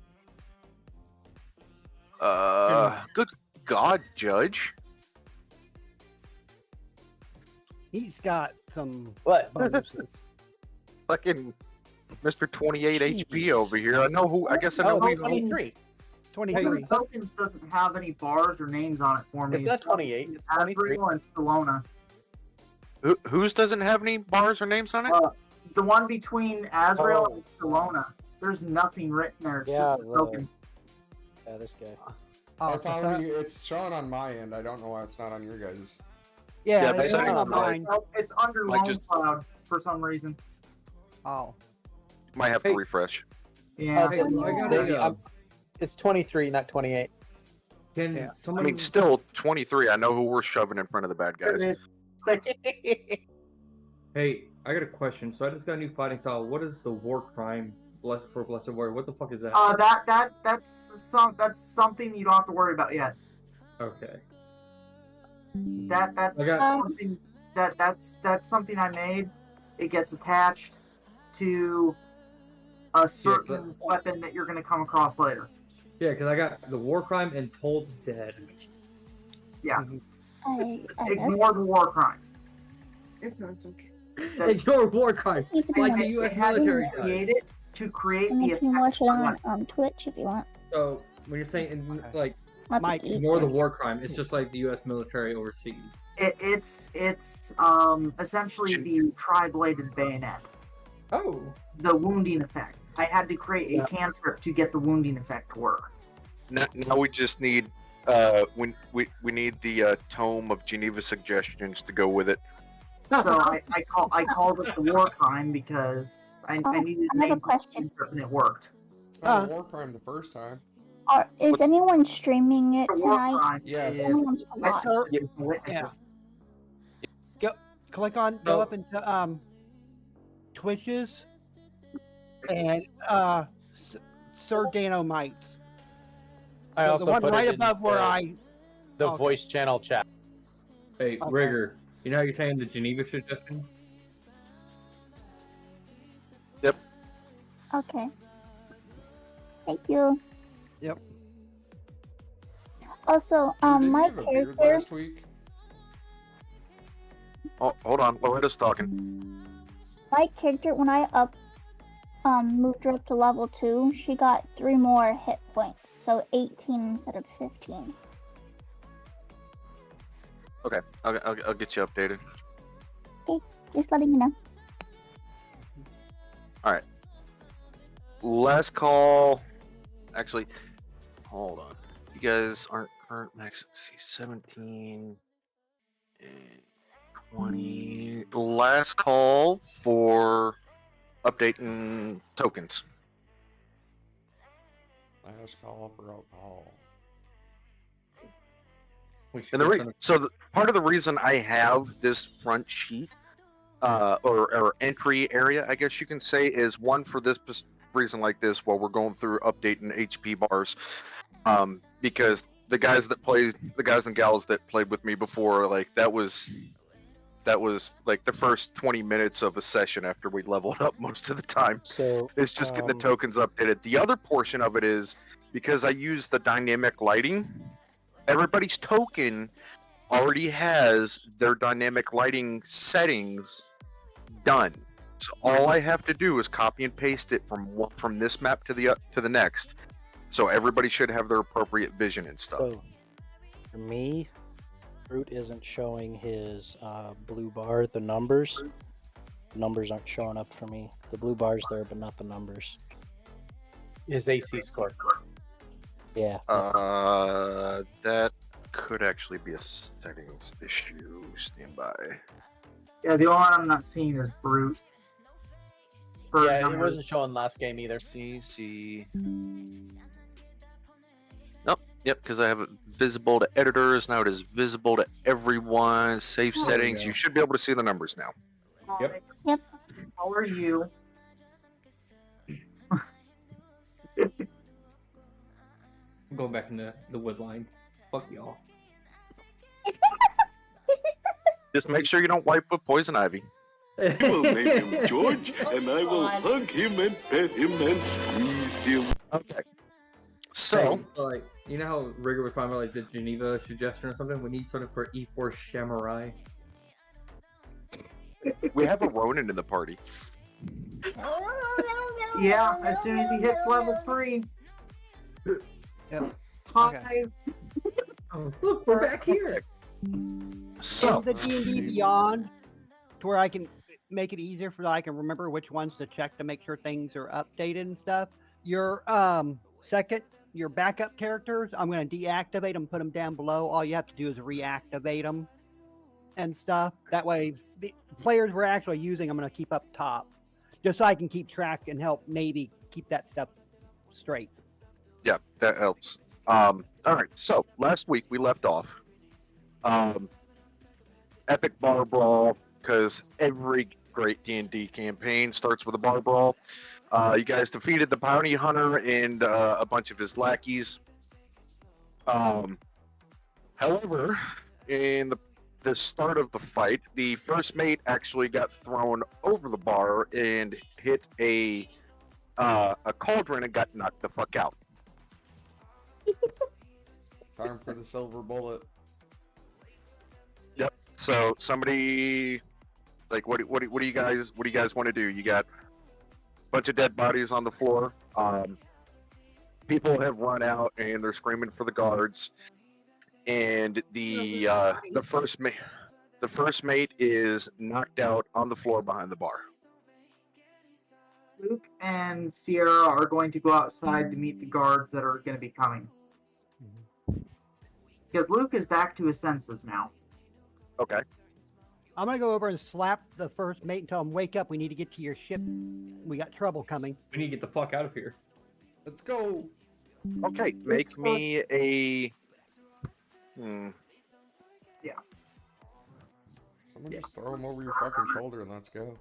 Good God, Judge. He's got some What? bonuses. Fucking Mr. 28 HP over here. I know who. I guess I know Oh, who. 23. 23. Tokens doesn't have any bars or names on it for me. It's not 28. It's 23. Azrael and Kelowna. Whose doesn't have any bars or names on it? The one between Azrael and Kelowna. There's nothing written there. It's just a token. Yeah, this guy. It's showing on my end. I don't know why it's not on your guys'. Yeah, the it's settings on mine. It's under Like Lone just- Cloud for some reason. Oh. Might have to refresh. Yeah. Okay, it's 23, not 28. Can I someone? mean, still 23. I know who we're shoving in front of the bad There guys. it is. Hey, I got a question. So I just got a new fighting style. What is the war crime for Blessed Warrior? What the fuck is that? That's something you don't have to worry about yet. Okay. That's something that's something I made. It gets attached to a certain weapon that you're going to come across later. Yeah, because I got the war crime and Told Dead. Yeah. I Ignore the war crime. Ignore war crime, like the U.S. military does. Created to create And the you can watch it on Twitch if you want. So when you're saying like, Mike, ignore the war crime, it's just like the U.S. military overseas. It's essentially the tri-bladed bayonet. Oh. The wounding effect. I had to create a cantrip to get the wounding effect to work. Now we just need we need the tome of Geneva suggestions to go with it. So I called it the war crime because I needed to I have a make question. and it worked. It's not a war crime the first time. Is anyone streaming it The war tonight? crime Yes. Anyone's I start Yeah. witnesses. Go up into Twitches and SirDanomite91's. I The also one put right it in above where the voice channel chat. Hey, Rigger, you know how you're saying the Geneva suggestion? Yep. Okay. Thank you. Yep. Also, my character. Last week. Oh, hold on. Loretta's talking. My character, when I moved her up to level 2, she got 3 more hit points, so 18 instead of 15. Okay, I'll get you updated. Okay, just letting you know. All right. Last call. Actually, hold on. You guys aren't current max. Let's see, 17 and 20. Last call for updating tokens. Last call for alcohol. And part of the reason I have this front sheet, or entry area, I guess you can say, is one for this reason like this, while we're going through updating HP bars, because the guys and gals that played with me before, like that was like the first 20 minutes of a session after we leveled up most of the time. So it's just getting the tokens updated. The other portion of it is because I use the dynamic lighting. Everybody's token already has their dynamic lighting settings done. So all I have to do is copy and paste it from this map to the next. So everybody should have their appropriate vision and stuff. So, for me, Brute isn't showing his blue bar, the numbers. The numbers aren't showing up for me. The blue bar's there, but not the numbers. His AC score. Yeah. That could actually be a settings issue. Stand by. Yeah, the only one I'm not seeing is Brute. Yeah, it wasn't showing last game either. CC. Nope. Yep, because I have it visible to editors. Now it is visible to everyone. Save settings. You should be able to see the numbers now. Yep. Yep. How are you? I'm going back in the wood line. Fuck y'all. Just make sure you don't wipe with poison ivy. I will name him George, and I will hug him and pet him and squeeze him. Okay. So, like, you know how Rigger was talking about like the Geneva suggestion or something? We need something for E4 Samurai. we have a Ronin in the party. Yeah, as soon as he hits level 3. Yep. Hi. Oh, look, we're back here. So, is the D&D Beyond to where I can make it easier for I can remember which ones to check to make sure things are updated and stuff. Your your backup characters, I'm going to deactivate them, put them down below. All you have to do is reactivate them and stuff. That way, the players we're actually using, I'm going to keep up top, just so I can keep track and help Navy keep that stuff straight. Yeah, that helps. All right, so last week we left off. Epic bar brawl, because every great D&D campaign starts with a bar brawl. You guys defeated the bounty hunter and a bunch of his lackeys. However, in the start of the fight, the first mate actually got thrown over the bar and hit a cauldron and got knocked the fuck out. Time for the silver bullet. Yep. So somebody, like, what do you guys want to do? You got a bunch of dead bodies on the floor. People have run out and they're screaming for the guards. And the first mate is knocked out on the floor behind the bar. Luke and Sierra are going to go outside to meet the guards that are going to be coming. Because Luke is back to his senses now. Okay. I'm going to go over and slap the first mate and tell him, wake up, we need to get to your ship. We got trouble coming. We need to get the fuck out of here. Let's go. Okay, make me a... Yeah. Someone just throw him over your fucking shoulder and let's go.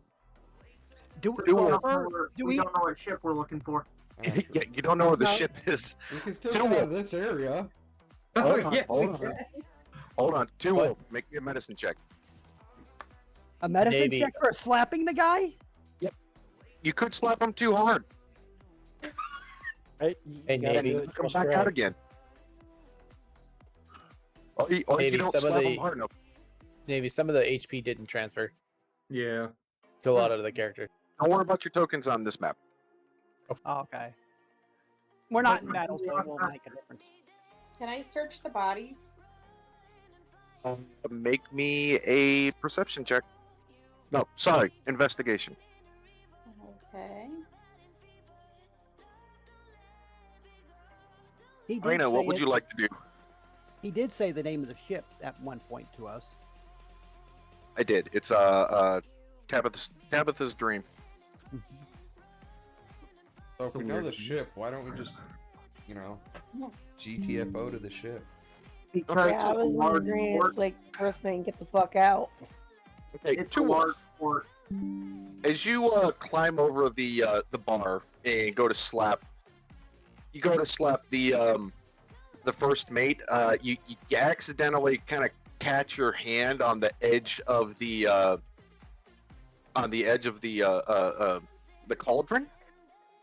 We don't know what ship we're looking for. Yeah, you don't know where the ship is. We can still get out of this area. Hold on. Two, make me a medicine check. A medicine check for slapping the guy? Yep. You could slap him too hard. Right? And Navy, come back out again. Or you don't slap him hard enough. Navy, some of the HP didn't transfer. Yeah. To a lot of the character. Don't worry about your tokens on this map. Oh, okay. We're not in battle, so it won't make a difference. Can I search the bodies? Make me a perception check. No, sorry, investigation. Okay. He did Elena, what say would it. you like to do? He did say the name of the ship at one point to us. I did. It's Tabitha's Dream. So if we know the ship, why don't we just, you know, GTFO to the ship? Because Yeah, I was in agreement. Like, first man, get the fuck out. Okay, it's a two large wolf. port. As you climb over the bar and go to slap, the first mate. You accidentally kind of catch your hand on the edge of the cauldron.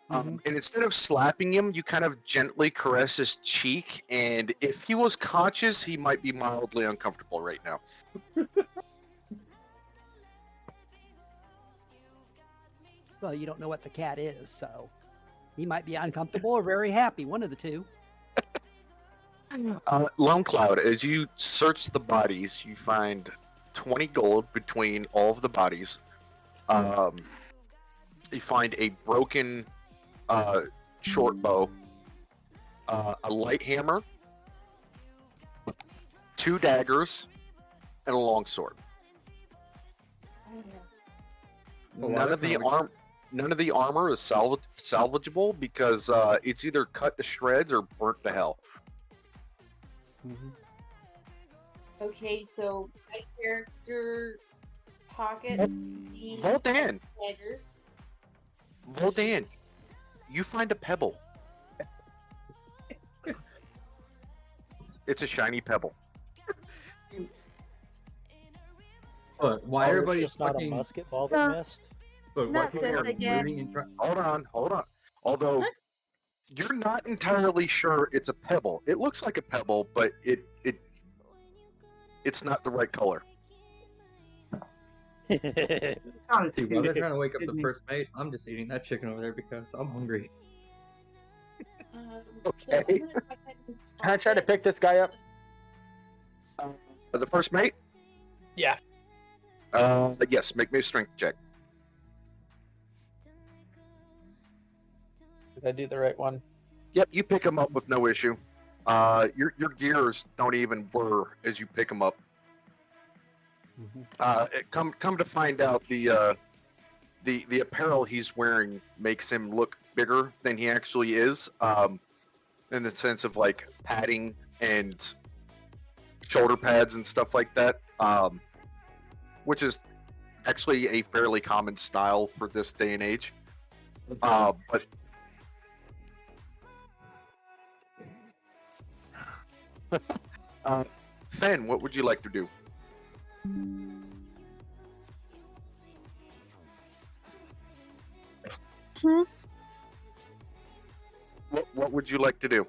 And instead of slapping him, you kind of gently caress his cheek, and if he was conscious, he might be mildly uncomfortable right now. Well, you don't know what the cat is, so he might be uncomfortable or very happy, one of the two. Lone Cloud, as you search the bodies, you find 20 gold between all of the bodies. You find a broken short bow, a light hammer, 2 daggers, and a long sword. None of the armor is salvageable because it's either cut to shreds or burnt to hell. Okay, so my character pockets the Voldan. daggers. Voldan, you find a pebble. It's a shiny pebble. But why Oh, it's everybody's just not a fucking... musket ball they missed? But why Not people this are again. looting and Hold on. Although you're not entirely sure it's a pebble. It looks like a pebble, but it's not the right color. Dude, while they're trying to wake up the first mate, I'm just eating that chicken over there because I'm hungry. Okay. Can I try to pick this guy up? The first mate? Yeah. Yes, make me a strength check. Did I do the right one? Yep, you pick him up with no issue. Your gears don't even blur as you pick him up. Come to find out, the apparel he's wearing makes him look bigger than he actually is. In the sense of like padding and shoulder pads and stuff like that. Which is actually a fairly common style for this day and age. But Fen, what would you like to do? What would you like to do?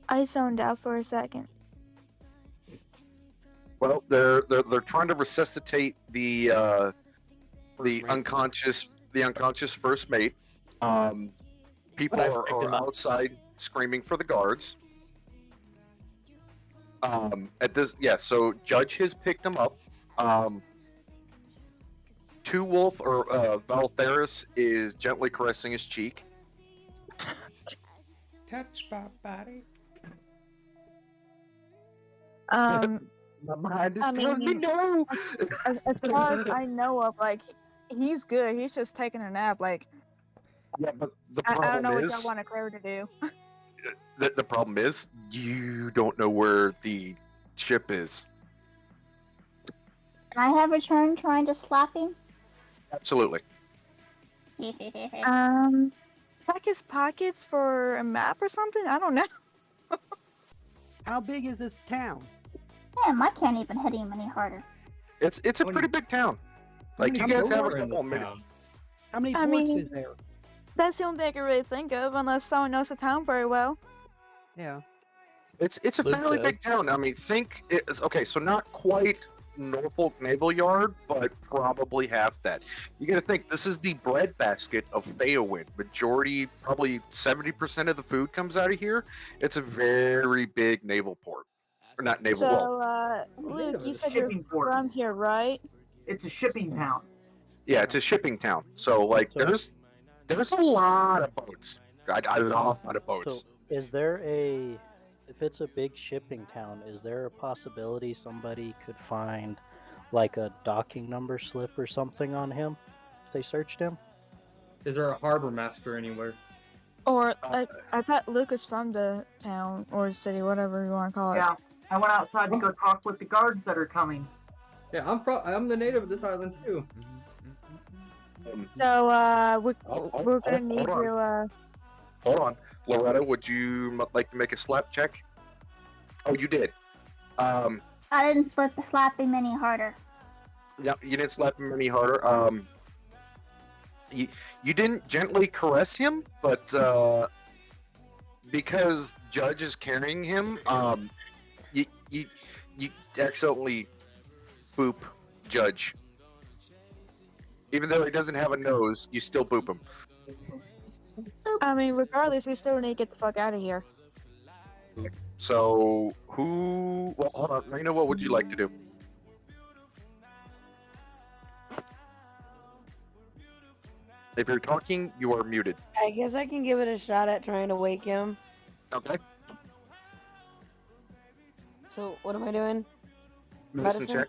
I zoned out for a second. Well, they're trying to resuscitate the unconscious first mate. People are outside screaming for the guards. So Judge has picked him up. Two Wolf or Valtheris is gently caressing his cheek. Touch my body. My mind is I telling me mean, no. as far as I know of, like, he's good. He's just taking a nap. Like, Yeah, but the I problem don't know what is, y'all want Claire to do. the problem is you don't know where the ship is. Can I have a turn trying to slap him? Absolutely. Check his pockets for a map or something. I don't know. How big is this town? Damn, I can't even hit him any harder. It's a pretty big town. Like, you guys have a couple of minutes. How many I ports mean- is there? That's the only thing I can really think of, unless someone knows the town very well. Yeah. It's a fairly big town. I mean, okay, so not quite Norfolk Naval Yard, but probably half that. You got to think this is the breadbasket of Theowind. Majority, probably 70% of the food comes out of here. It's a very big naval port, or not naval. So, Luke, you said you're from here, right? It's a shipping town. Yeah, it's a shipping town. So like, there's a lot of boats. I love fighter boats. So, is there a, if it's a big shipping town, is there a possibility somebody could find like a docking number slip or something on him if they searched him? Is there a harbor master anywhere? Or like, I thought Luke was from the town or city, whatever you want to call it. Yeah, I went outside to go talk with the guards that are coming. Yeah, I'm the native of this island too. So Oh, we're gonna need hold on. to. Hold on, Loretta, would you like to make a slap check? Oh, you did. I didn't slap him any harder. Yeah, you didn't slap him any harder. You didn't gently caress him, but because Judge is carrying him, you accidentally boop Judge. Even though he doesn't have a nose, you still boop him. I mean, regardless, we still need to get the fuck out of here. So who? Well, hold on. Marina, what would you like to do? If you're talking, you are muted. I guess I can give it a shot at trying to wake him. Okay. So what am I doing? Medicine check.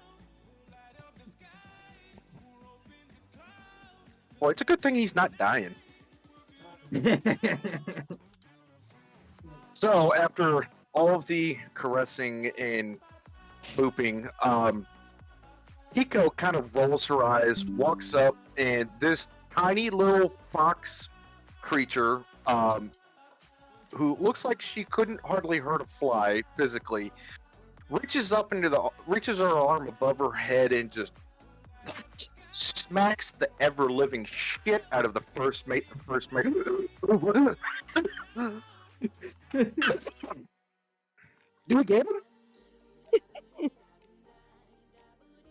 Well, it's a good thing he's not dying. So after all of the caressing and booping, Hiko kind of rolls her eyes, walks up, and this tiny little fox creature, who looks like she couldn't hardly hurt a fly physically, reaches her arm above her head and just smacks the ever-living shit out of the first mate. Do we get him?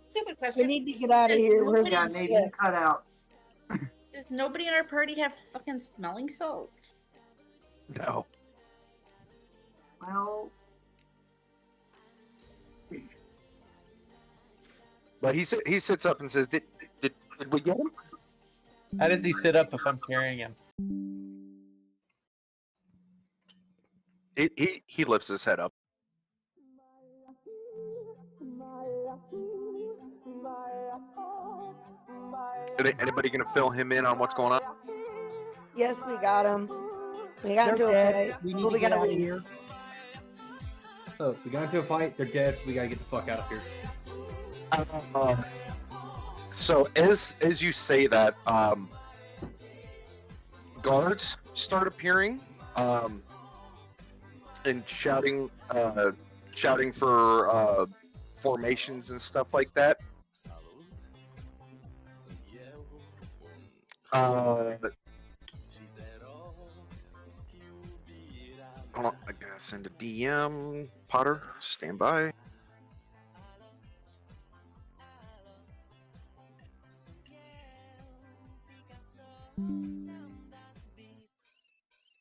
Stupid question. We need to get out of here. Where's Yeah, Nadine cut out. Does nobody in our party have fucking smelling salts? No. Well, but he sits up and says, "Did we get him?" How does he sit up if I'm carrying him? He lifts his head up. Anybody gonna fill him in on what's going on? Yes, we got him. We got into a fight. We need Well, to we get gotta out of leave. here. So we got into a fight. They're dead. We gotta get the fuck out of here. So as you say that, guards start appearing, and shouting for formations and stuff like that. Hold on, I gotta send a DM. Potter, stand by.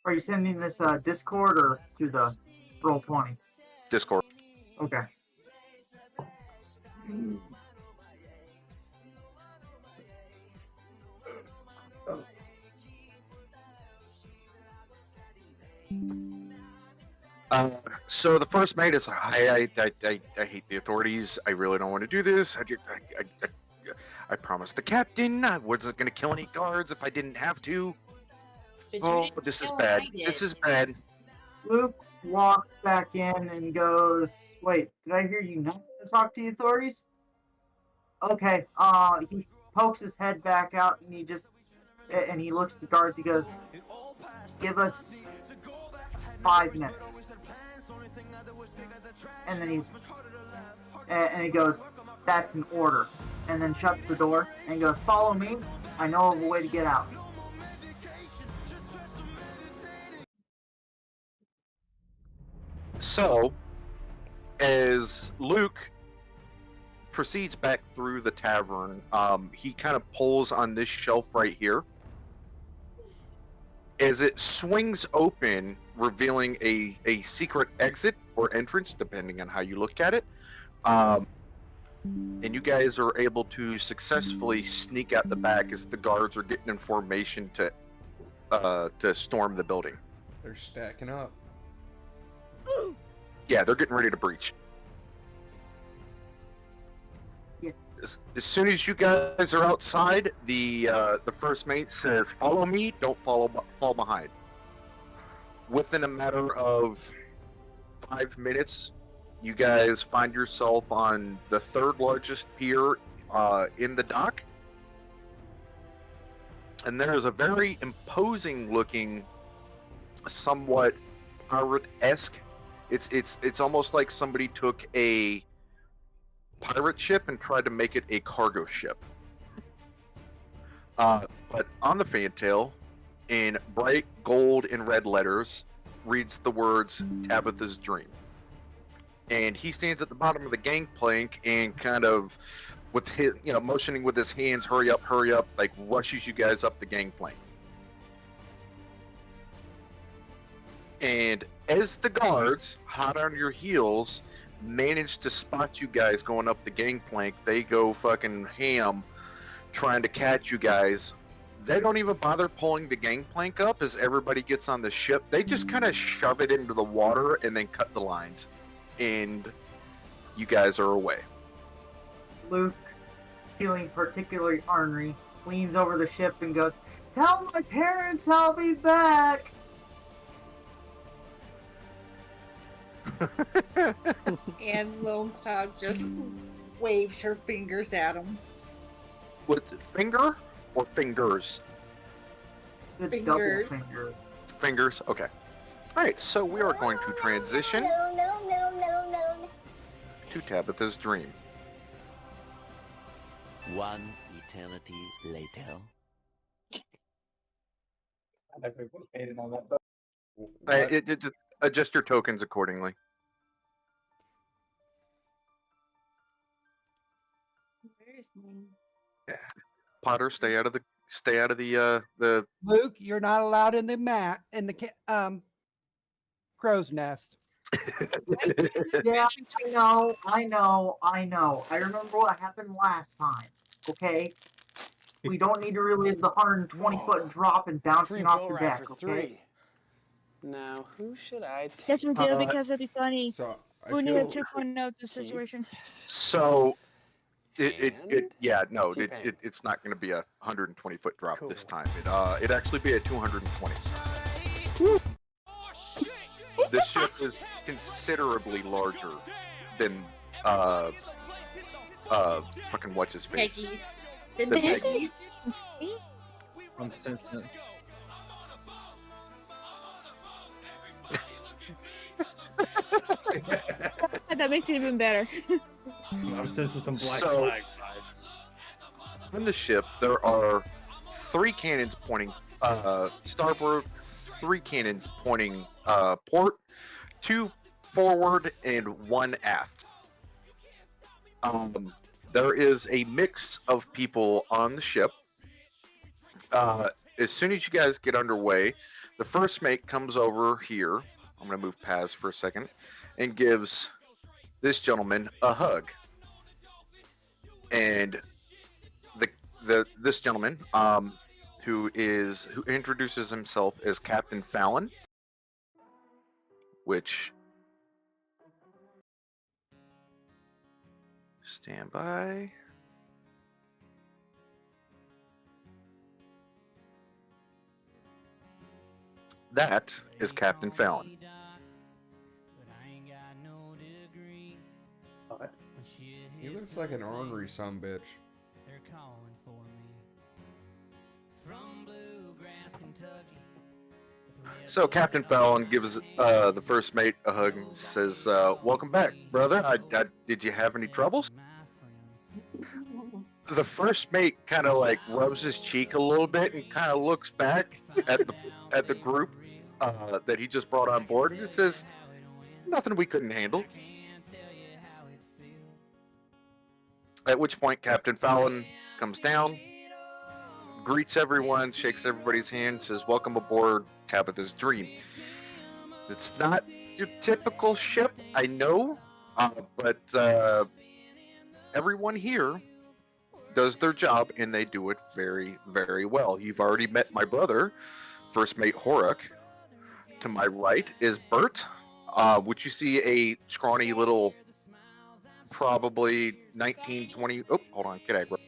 are you sending this Discord or to the Roll20? Discord. Okay. So the first mate is, I hate the authorities. I really don't want to do this. I promised the captain I wasn't going to kill any guards if I didn't have to. Oh, this is bad. This is bad. Luke walks back in and goes, "Wait, did I hear you not want to talk to the authorities?" Okay. He pokes his head back out and he looks at the guards. He goes, "Give us 5 minutes." And then he goes, "That's an order." And then shuts the door and goes, "Follow me. I know of a way to get out." So, as Luke proceeds back through the tavern, he kind of pulls on this shelf right here. As it swings open, revealing a secret exit or entrance, depending on how you look at it. And you guys are able to successfully sneak out the back as the guards are getting in formation to to storm the building. They're stacking up. Yeah, they're getting ready to breach. Yeah. As soon as you guys are outside, the first mate says, "Follow me. Don't fall behind." Within a matter of 5 minutes, you guys find yourself on the third largest pier in the dock, and there is a very imposing-looking, somewhat pirate-esque. It's almost like somebody took a pirate ship and tried to make it a cargo ship. But on the fantail, in bright gold and red letters, reads the words Tabitha's Dream. And he stands at the bottom of the gangplank and kind of, with his, motioning with his hands, hurry up, like rushes you guys up the gangplank. And as the guards, hot on your heels, manage to spot you guys going up the gangplank, they go fucking ham trying to catch you guys. They don't even bother pulling the gangplank up as everybody gets on the ship. They just kind of shove it into the water and then cut the lines. And you guys are away. Luke, feeling particularly ornery, leans over the ship and goes, "Tell my parents I'll be back." And Lone Cloud just waves her fingers at him. What's it, finger or fingers? The Fingers. double finger. Fingers, okay. Alright, so we are going to transition No. to Tabitha's Dream. One eternity later. Just adjust your tokens accordingly. Where's mine? Potter, stay out of the Luke, you're not allowed in the crow's nest. Yeah, I know. I remember what happened last time. Okay? We don't need to relive the 120-foot drop and bouncing off the deck, okay? Now, who should I take? Yes, we do, because it'd be funny. So, We need a 2.0 the situation. So it's not going to be a 120-foot drop this time. It'd actually be a 220. The ship is considerably larger than fucking what's his face. Peggy. The Peggy. I'm sensing. That makes it even better. I'm sensing some black flag vibes. On the ship, there are 3 cannons pointing starboard, 3 cannons pointing port, 2 forward, and 1 aft. There is a mix of people on the ship. As soon as you guys get underway, the first mate comes over here. I'm going to move past for a second, and gives this gentleman a hug. And this gentleman, who introduces himself as Captain Fallon, which, stand by. That is Captain Fallon. He looks like an ornery sumbitch. So Captain Fallon gives the first mate a hug and says, "Welcome back, brother. Did you have any troubles?" The first mate kind of like rubs his cheek a little bit and kind of looks back at the group that he just brought on board, and it says, "Nothing we couldn't handle." At which point, Captain Fallon comes down, greets everyone, shakes everybody's hand, says, "Welcome aboard Tabitha's Dream." It's not your typical ship, I know, but everyone here does their job, and they do it very, very well. You've already met my brother, First Mate Horuk. To my right is Bert, which you see a scrawny little, probably 19, 20. Oh, hold on, get aggro.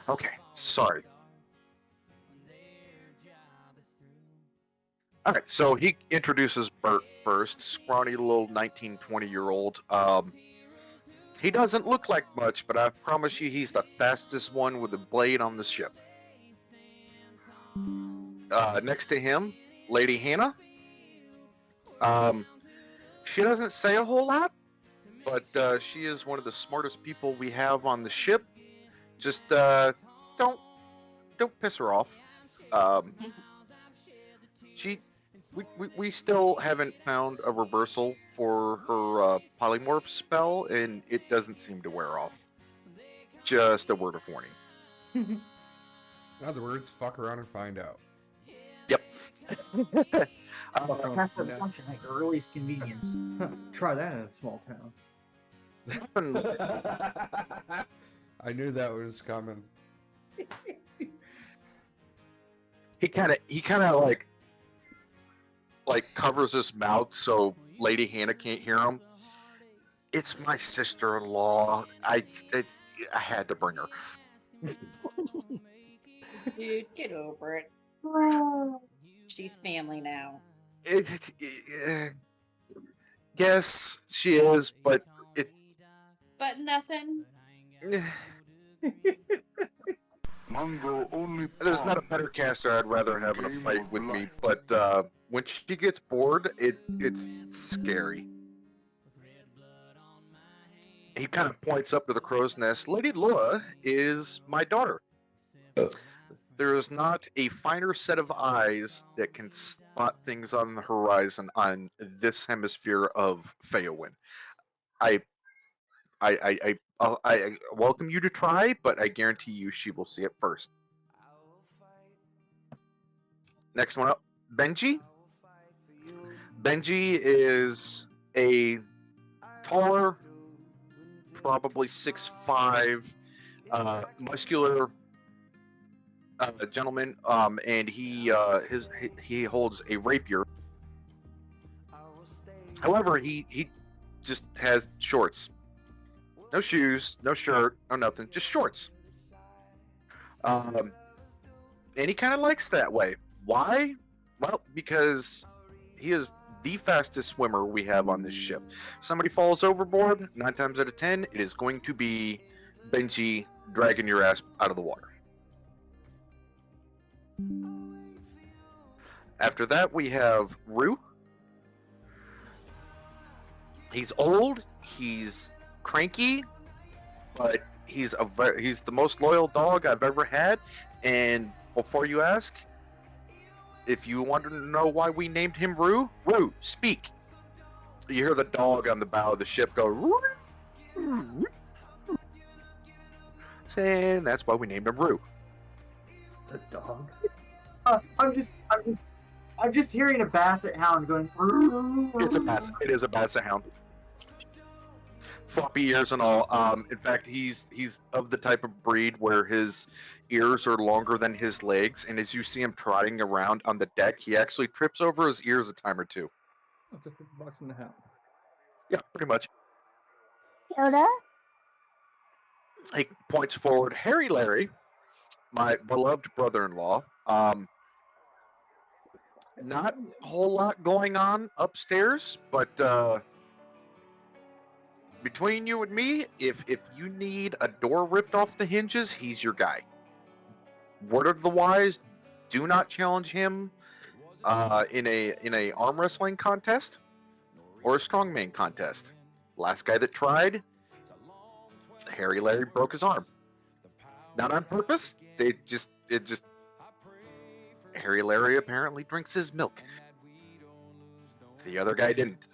Okay, sorry. Alright, so he introduces Bert first, scrawny little 19, 20-year-old. He doesn't look like much, but I promise you he's the fastest one with a blade on the ship. Next to him, Lady Hannah. She doesn't say a whole lot, but she is one of the smartest people we have on the ship. Just don't piss her off. We still haven't found a reversal for her polymorph spell, and it doesn't seem to wear off. Just a word of warning. In other words, fuck around and find out. Yep. That's the assumption at your earliest convenience. Try that in a small town. I knew that was coming. He kind of like covers his mouth so Lady Hannah can't hear him. It's my sister-in-law. I had to bring her. Dude, get over it. She's family now. Yes, she is, but it. But nothing. There's not a better caster I'd rather have in a fight with me, but when she gets bored, it's scary. He kind of points up to the crow's nest. Lady Lua is my daughter. There is not a finer set of eyes that can spot things on the horizon on this hemisphere of Feowin. I welcome you to try, but I guarantee you she will see it first. Next one up, Benji. Benji is a taller, probably 6'5", muscular gentleman, and he holds a rapier. However, he just has shorts. No shoes, no shirt, no nothing, just shorts. And he kind of likes that way. Why? Well, because he is the fastest swimmer we have on this ship. If somebody falls overboard, 9 times out of 10, it is going to be Benji dragging your ass out of the water. After that, we have Rue. He's old, he's cranky, but he's the most loyal dog I've ever had. And before you ask, if you want to know why we named him Rue, Rue, speak. You hear the dog on the bow of the ship go, Rue. And that's why we named him Rue. It's a dog. I'm just hearing a basset hound going. It's a basset. It is a basset hound. Floppy ears and all. In fact, he's of the type of breed where his ears are longer than his legs, and as you see him trotting around on the deck, he actually trips over his ears a time or two. Oh, just $50 in the house. Yeah, pretty much. Yoda? He points forward. Harry Larry, my beloved brother-in-law. Not a whole lot going on upstairs, but between you and me, if you need a door ripped off the hinges, he's your guy. Word of the wise, do not challenge him in a arm wrestling contest or a strongman contest. Last guy that tried Harry Larry broke his arm. Not on purpose. Harry Larry apparently drinks his milk. The other guy didn't.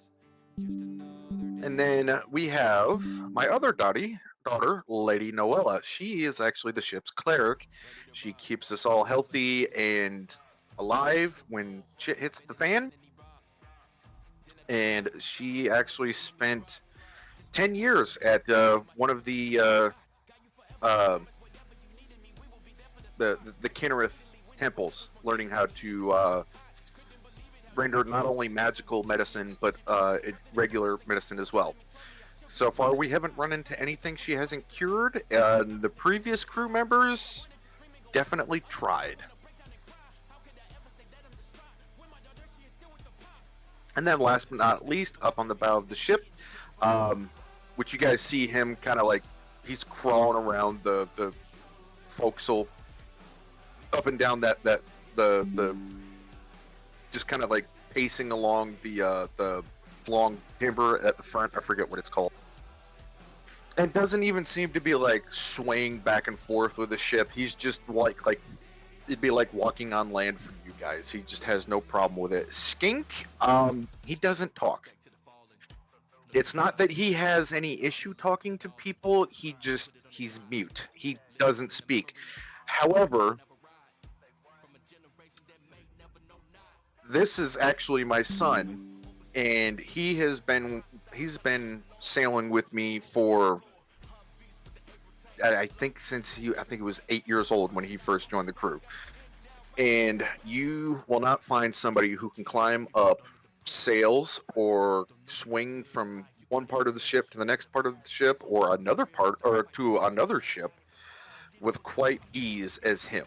And then we have my other daughter, Lady Noella. She is actually the ship's cleric. She keeps us all healthy and alive when shit hits the fan. And she actually spent 10 years at one of the Kinnereth temples, learning how to render not only magical medicine, but regular medicine as well. So far, we haven't run into anything she hasn't cured. The previous crew members definitely tried. And then last but not least, up on the bow of the ship, which you guys see him kind of like, he's crawling around the forecastle, up and down the just kind of like pacing along the long timber at the front. I forget what it's called. And doesn't even seem to be like swaying back and forth with the ship. He's just like it'd be like walking on land for you guys. He just has no problem with it. Skink, he doesn't talk. It's not that he has any issue talking to people. He's mute. He doesn't speak. However, this is actually my son, and he's been sailing with me for I think he was 8 years old when he first joined the crew. And you will not find somebody who can climb up sails or swing from one part of the ship to the next part of the ship or another part or to another ship with quite ease as him.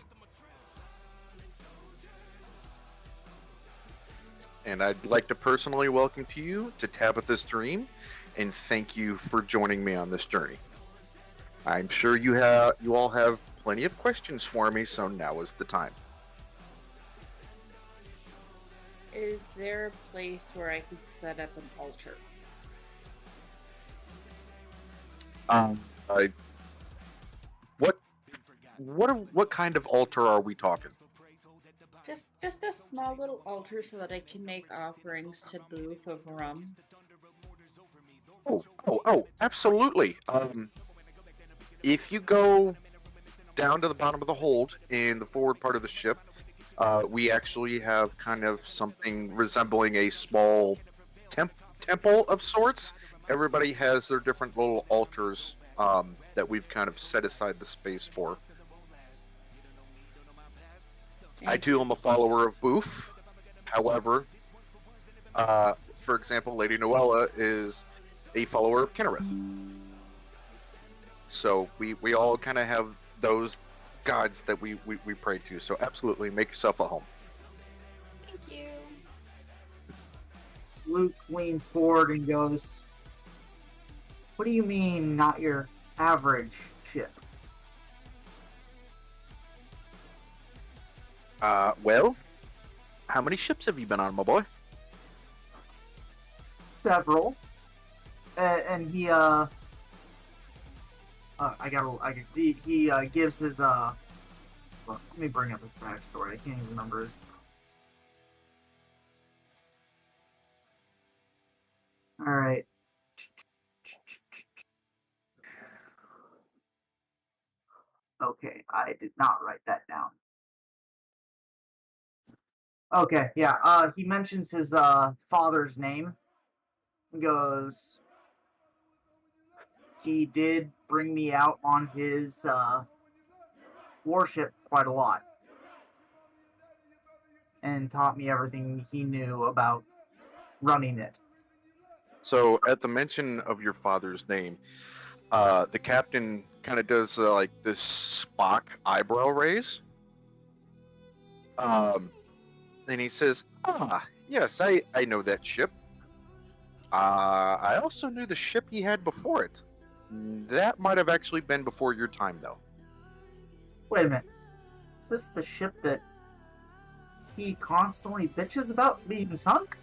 And I'd like to personally welcome to you to Tabitha's Dream, and thank you for joining me on this journey. I'm sure you all have plenty of questions for me, so now is the time. Is there a place where I could set up an altar? What kind of altar are we talking? Just a small little altar so that I can make offerings to Booth of rum. Oh, absolutely. If you go down to the bottom of the hold in the forward part of the ship, we actually have kind of something resembling a small temple of sorts. Everybody has their different little altars that we've kind of set aside the space for. I too am a follower of Booth. However, for example, Lady Noella is a follower of Kinnereth. So we all kind of have those gods that we pray to. So absolutely, make yourself at home. Thank you. Luke leans forward and goes, "What do you mean, not your average ship?" Well, how many ships have you been on, my boy? Several. And he he gives his well, let me bring up his backstory. I can't even remember his. All right. Okay, I did not write that down. Okay, yeah. He mentions his father's name. He goes, he did bring me out on his warship quite a lot, and taught me everything he knew about running it. So, at the mention of your father's name, the captain kind of does like this Spock eyebrow raise. And he says, yes, I know that ship. I also knew the ship he had before it. That might have actually been before your time, though. Wait a minute. Is this the ship that he constantly bitches about being sunk?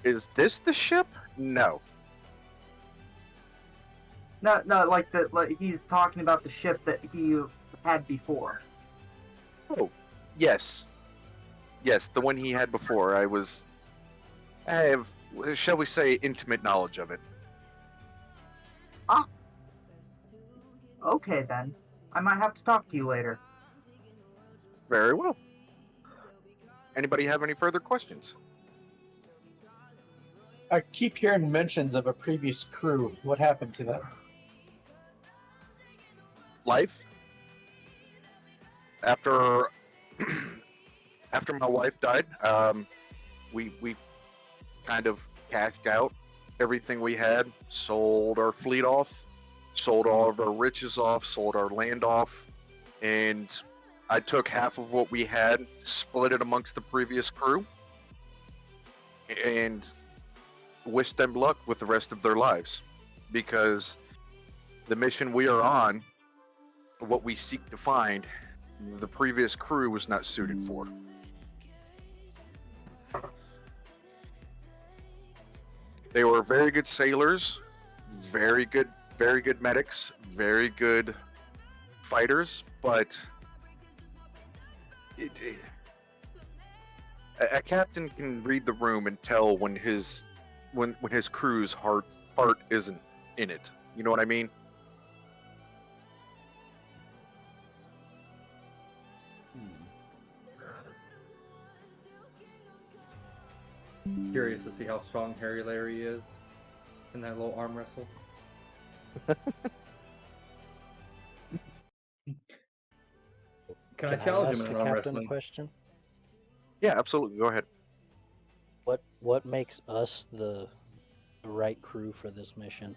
Is this the ship? No. No, like he's talking about the ship that he had before. Oh, yes. Yes, the one he had before. I have, shall we say, intimate knowledge of it. Ah. Okay then. I might have to talk to you later. Very well. Anybody have any further questions? I keep hearing mentions of a previous crew. What happened to them? Life. After after my wife died, we kind of cashed out everything we had, sold our fleet off, sold all of our riches off, sold our land off, and I took half of what we had, split it amongst the previous crew, and wished them luck with the rest of their lives, because the mission we are on, what we seek to find, the previous crew was not suited for. They were very good sailors, very good medics, very good fighters, but a captain can read the room and tell when his crew's heart isn't in it. You know what I mean? Curious to see how strong Harry Larry is in that little arm wrestle. Can I challenge him ask in the an arm captain wrestling? a question? Yeah, absolutely. Go ahead. What makes us the right crew for this mission?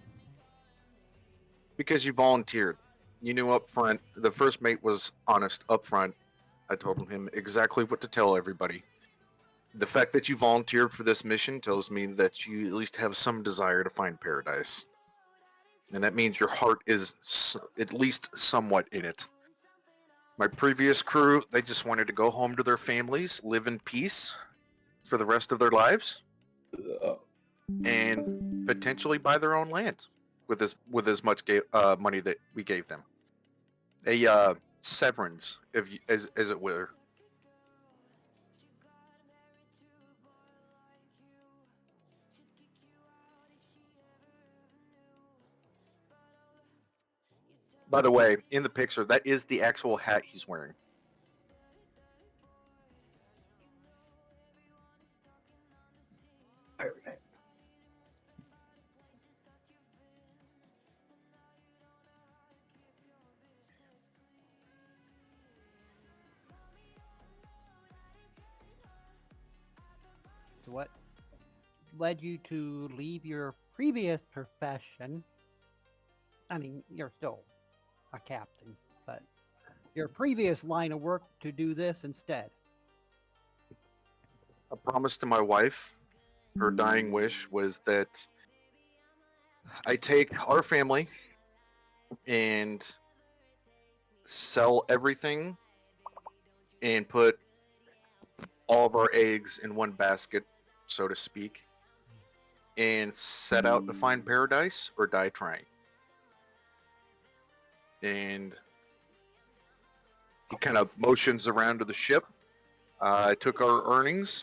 Because you volunteered. You knew up front. The first mate was honest up front. I told him exactly what to tell everybody. The fact that you volunteered for this mission tells me that you at least have some desire to find paradise. And that means your heart is at least somewhat in it. My previous crew, they just wanted to go home to their families, live in peace for the rest of their lives, and potentially buy their own land with as much money that we gave them. A severance, as it were. By the way, in the picture, that is the actual hat he's wearing. So what led you to leave your previous profession? I mean, you're still a captain, but your previous line of work to do this instead? A promise to my wife, her dying wish was that I take our family and sell everything and put all of our eggs in one basket, so to speak, and set out to find paradise or die trying. And he kind of motions around to the ship. I took our earnings,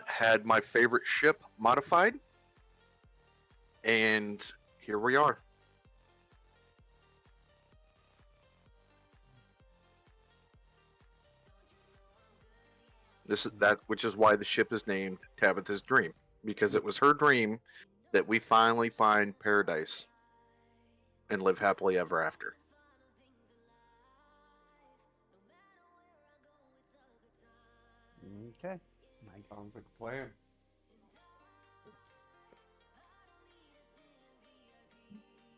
had my favorite ship modified, and here we are. Which is why the ship is named Tabitha's Dream, because it was her dream that we finally find paradise and live happily ever after. Okay. Sounds like a plan.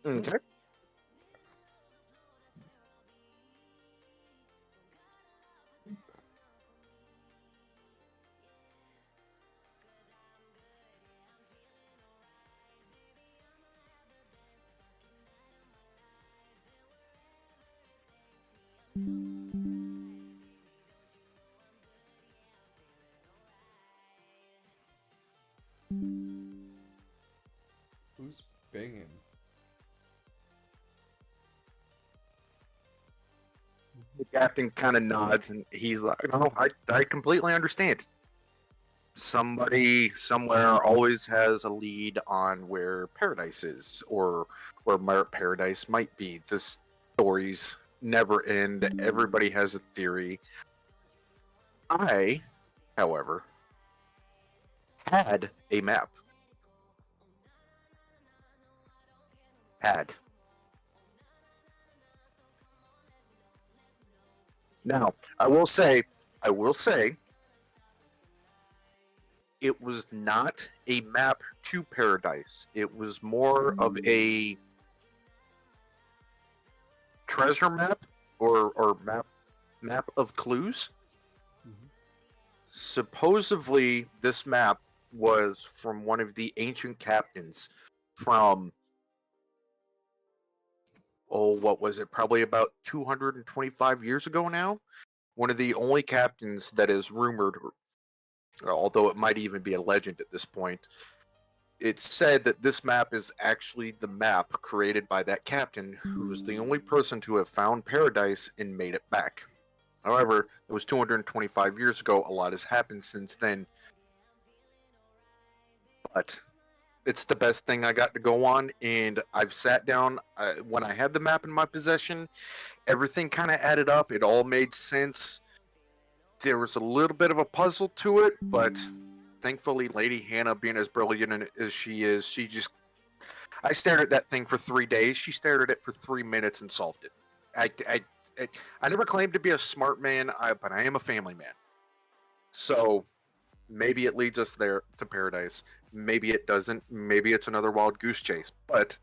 Okay. Who's banging? The captain kind of nods, and he's like, "No, I completely understand. Somebody somewhere always has a lead on where paradise is, or where paradise might be. The stories never end. Everybody has a theory. I, however, had a map. Had. Now, I will say, it was not a map to paradise. It was more of a treasure map or map of clues. Supposedly, this map was from one of the ancient captains from, what was it? Probably about 225 years ago now. One of the only captains that is rumored, although it might even be a legend at this point. It's said that this map is actually the map created by that captain, who was the only person to have found paradise and made it back. However, it was 225 years ago. A lot has happened since then. But it's the best thing I got to go on, and I've sat down. When I had the map in my possession, everything kind of added up. It all made sense. There was a little bit of a puzzle to it, but thankfully, Lady Hannah, being as brilliant as she is, I stared at that thing for 3 days. She stared at it for 3 minutes and solved it. I never claimed to be a smart man, but I am a family man. So maybe it leads us there to paradise. Maybe it doesn't. Maybe it's another wild goose chase. But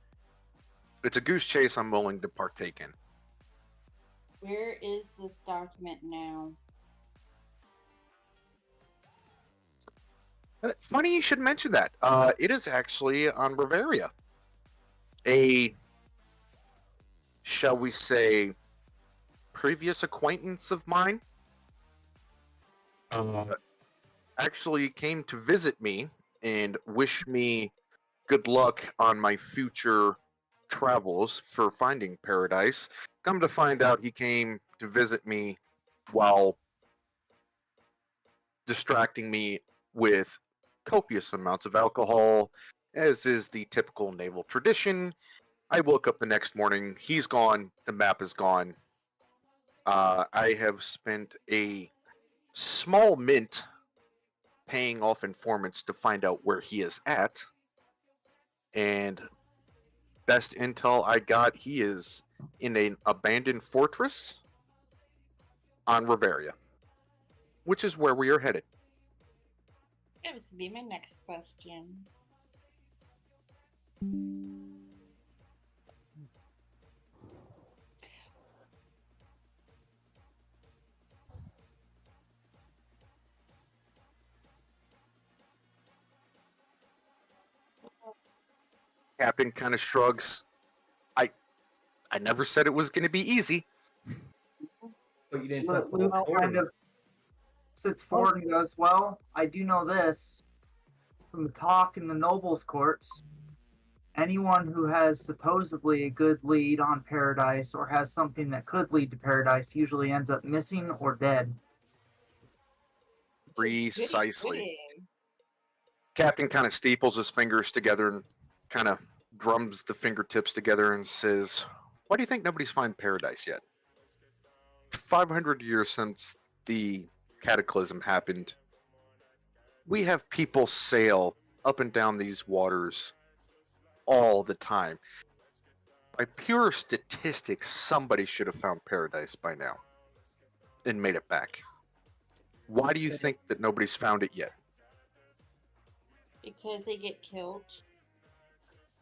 it's a goose chase I'm willing to partake in. Where is this document now? Funny you should mention that. It is actually on Bavaria. A, shall we say, previous acquaintance of mine actually came to visit me and wish me good luck on my future travels for finding paradise. Come to find out, he came to visit me while distracting me with copious amounts of alcohol, as is the typical naval tradition. I woke up the next morning, he's gone, the map is gone. I have spent a small mint paying off informants to find out where he is at, and best intel I got, he is in an abandoned fortress on Bavaria, which is where we are headed. That was to be my next question. Captain kind of shrugs. I never said it was going to be easy. But you didn't Luke kind of sits forward and goes, "Well, I do know this from the talk in the nobles' courts. Anyone who has supposedly a good lead on paradise or has something that could lead to paradise usually ends up missing or dead." Precisely. Captain kind of steeples his fingers together and kind of drums the fingertips together and says, "Why do you think nobody's found paradise yet? 500 years since the cataclysm happened, we have people sail up and down these waters all the time. By pure statistics, somebody should have found paradise by now and made it back. Why do you think that nobody's found it yet?" Because they get killed.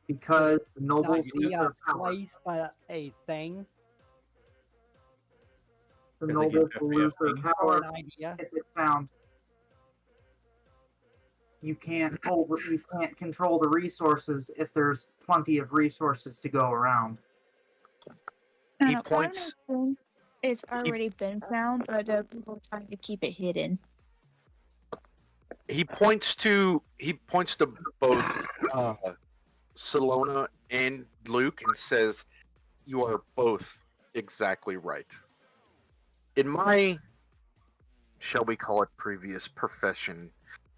Because the nobles Not lose be their power. placed by a thing. The Because they nobles get will lose their FBO. power Or an idea. if it's found. You can't control the resources if there's plenty of resources to go around. He Part of points. me thinks it's already been found, but the people trying to keep it hidden. He points to both Salona and Luke and says, "You are both exactly right. in my, shall we call it, previous profession,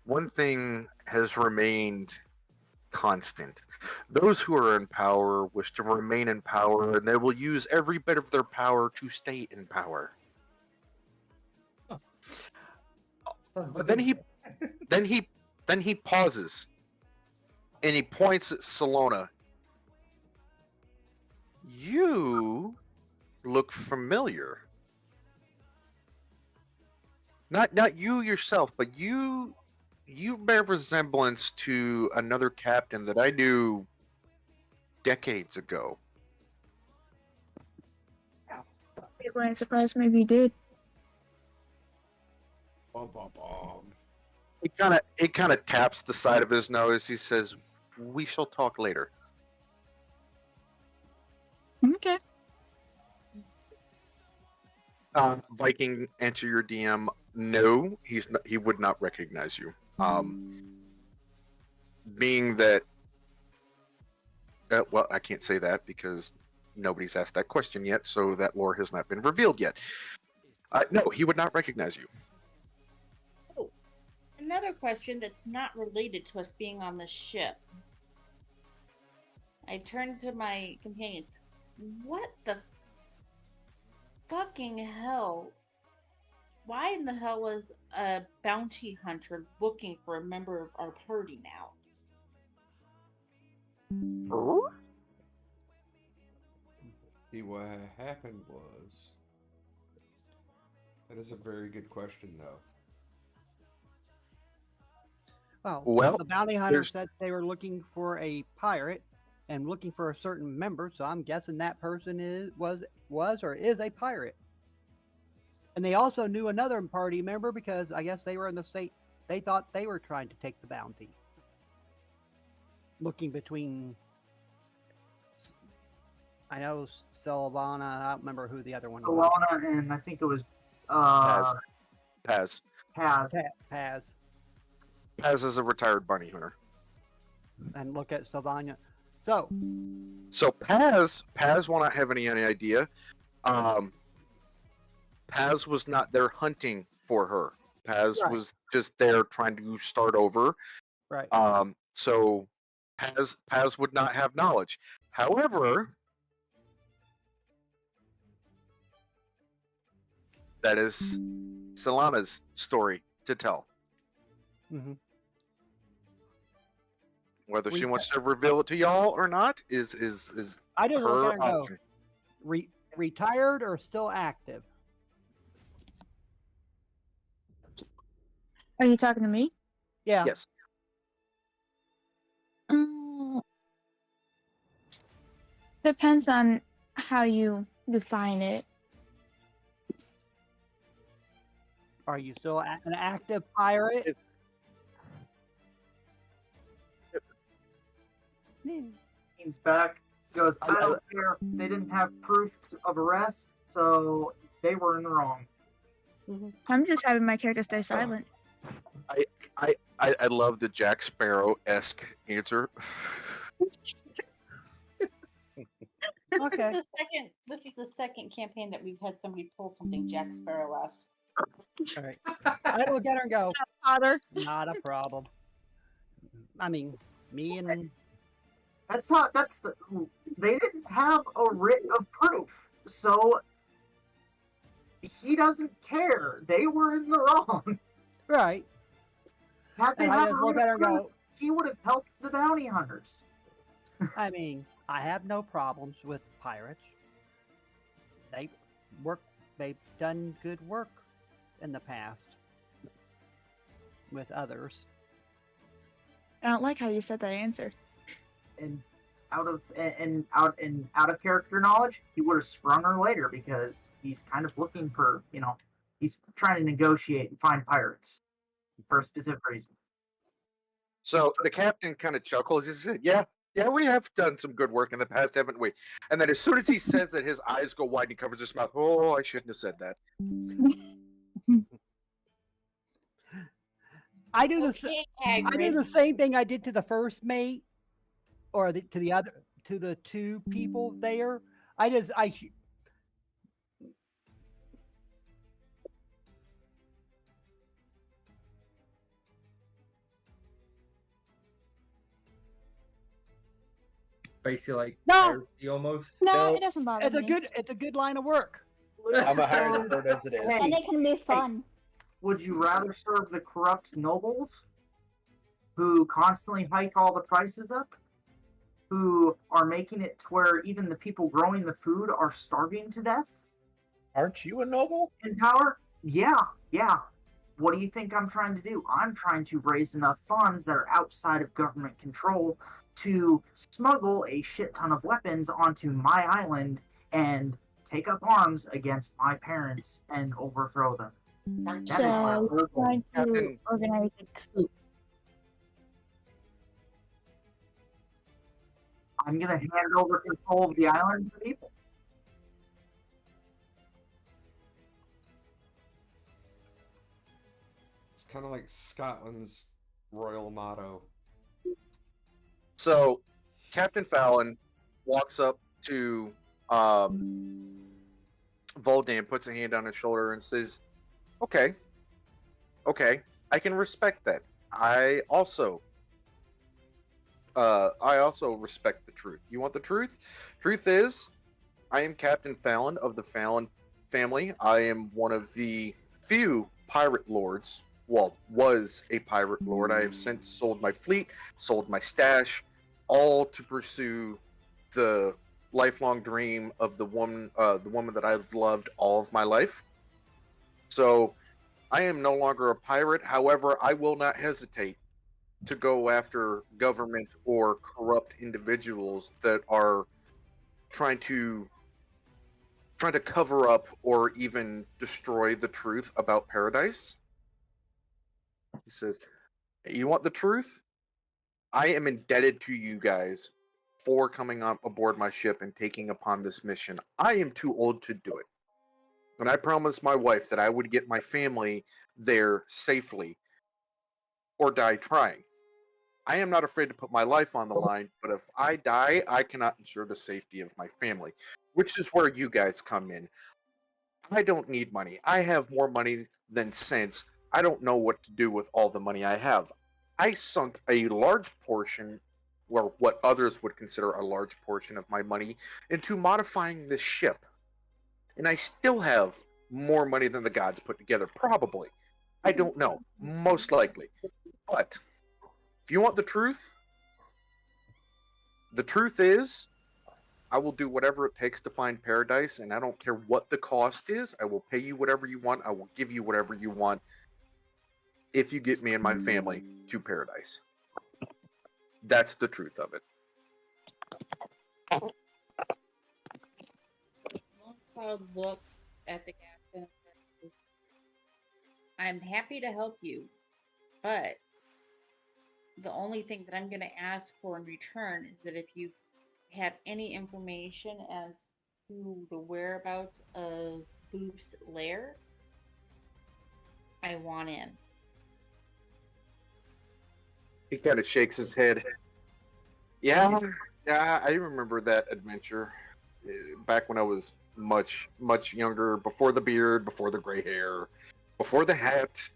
one thing has remained constant. Those who are in power wish to remain in power, and they will use every bit of their power to stay in power. But then he pauses, and he points at Salona. You look familiar. Not you yourself, but you bear resemblance to another captain that I knew decades ago. It wouldn't surprise me if you did. It kind of taps the side of his nose. He says, "We shall talk later." Okay. Viking, answer your DM. No, he would not recognize you. Being that, well, I can't say that because nobody's asked that question yet, so that lore has not been revealed yet. No, he would not recognize you. Oh, another question that's not related to us being on the ship. I turned to my companions. What the fucking hell? Why in the hell was a bounty hunter looking for a member of our party now? See, what happened was... That is a very good question, though. Well, the bounty hunter said they were looking for a pirate and looking for a certain member, so I'm guessing that person was or is a pirate. And they also knew another party member because I guess they were in the state. They thought they were trying to take the bounty. Looking between, I know Sylvana. I don't remember who the other one was. Sylvana and I think it was Paz. Paz. Paz is a retired bounty hunter. And look at Sylvana. So Paz will not have any idea. Paz was not there hunting for her. Paz was just there trying to start over. Right. So Paz would not have knowledge. However, that is Salana's story to tell. Mm-hmm. Whether she wants to reveal it to y'all or not is I just look her at her and option. go, retired or still active? Are you talking to me? Yeah. Yes. Depends on how you define it. Are you still an active pirate? He's back. Goes, I don't care. They didn't have proof of arrest, so they were in the wrong. I'm just having my character stay silent. I love the Jack Sparrow-esque answer. Okay. This is the second campaign that we've had somebody pull something Jack Sparrow-esque. All right. I look at her and go, Potter. Not a problem. I mean, me and they didn't have a writ of proof, so he doesn't care. They were in the wrong. Right. Had they And I had a just look writ at her of and proof, go, he would have helped the bounty hunters. I mean, I have no problems with pirates. They've done good work in the past with others. I don't like how you said that answer. And out of character knowledge, he would have sprung her later because he's kind of looking for, he's trying to negotiate and find pirates for a specific reason. So the captain kind of chuckles. He said, yeah, we have done some good work in the past, haven't we? And then as soon as he says that, his eyes go wide and he covers his mouth. Oh, I shouldn't have said that. I do the same thing I did to the first mate, or to the two people there. basically like No! piracy almost. No, it doesn't bother It's a me. good line of work. I'm a higher bird as it is. And it can be fun. Would you rather serve the corrupt nobles who constantly hike all the prices up, who are making it to where even the people growing the food are starving to death? Aren't you a noble? In power? Yeah. What do you think I'm trying to do? I'm trying to raise enough funds that are outside of government control to smuggle a shit ton of weapons onto my island and take up arms against my parents and overthrow them. That is my So, whole goal. trying to organize a coup. I'm gonna hand over control of the island to people. It's kind of like Scotland's royal motto. So, Captain Fallon walks up to Voldan, puts a hand on his shoulder, and says, "Okay, I can respect that. I also respect the truth. You want the truth? Truth is, I am Captain Fallon of the Fallon family. I am one of the few pirate lords. Well, was a pirate lord. I have since sold my fleet, sold my stash, all to pursue the lifelong dream of the woman that I've loved all of my life. So, I am no longer a pirate. However, I will not hesitate to go after government or corrupt individuals that are trying to cover up or even destroy the truth about paradise." He says, "You want the truth? I am indebted to you guys for coming on aboard my ship and taking upon this mission. I am too old to do it. And I promised my wife that I would get my family there safely or die trying. I am not afraid to put my life on the line, but if I die, I cannot ensure the safety of my family, which is where you guys come in. I don't need money. I have more money than sense. I don't know what to do with all the money I have. I sunk a large portion, or what others would consider a large portion of my money, into modifying this ship. And I still have more money than the gods put together, probably. I don't know. Most likely. But if you want the truth is, I will do whatever it takes to find paradise, and I don't care what the cost is. I will pay you whatever you want. I will give you whatever you want if you get me and my family to paradise. That's the truth of it." Cloud looks at the captain and says, "I'm happy to help you, but the only thing that I'm going to ask for in return is that if you have any information as to the whereabouts of Boof's lair, I want in." He kind of shakes his head. Yeah, I remember that adventure back when I was much younger, before the beard, before the gray hair, before the hat.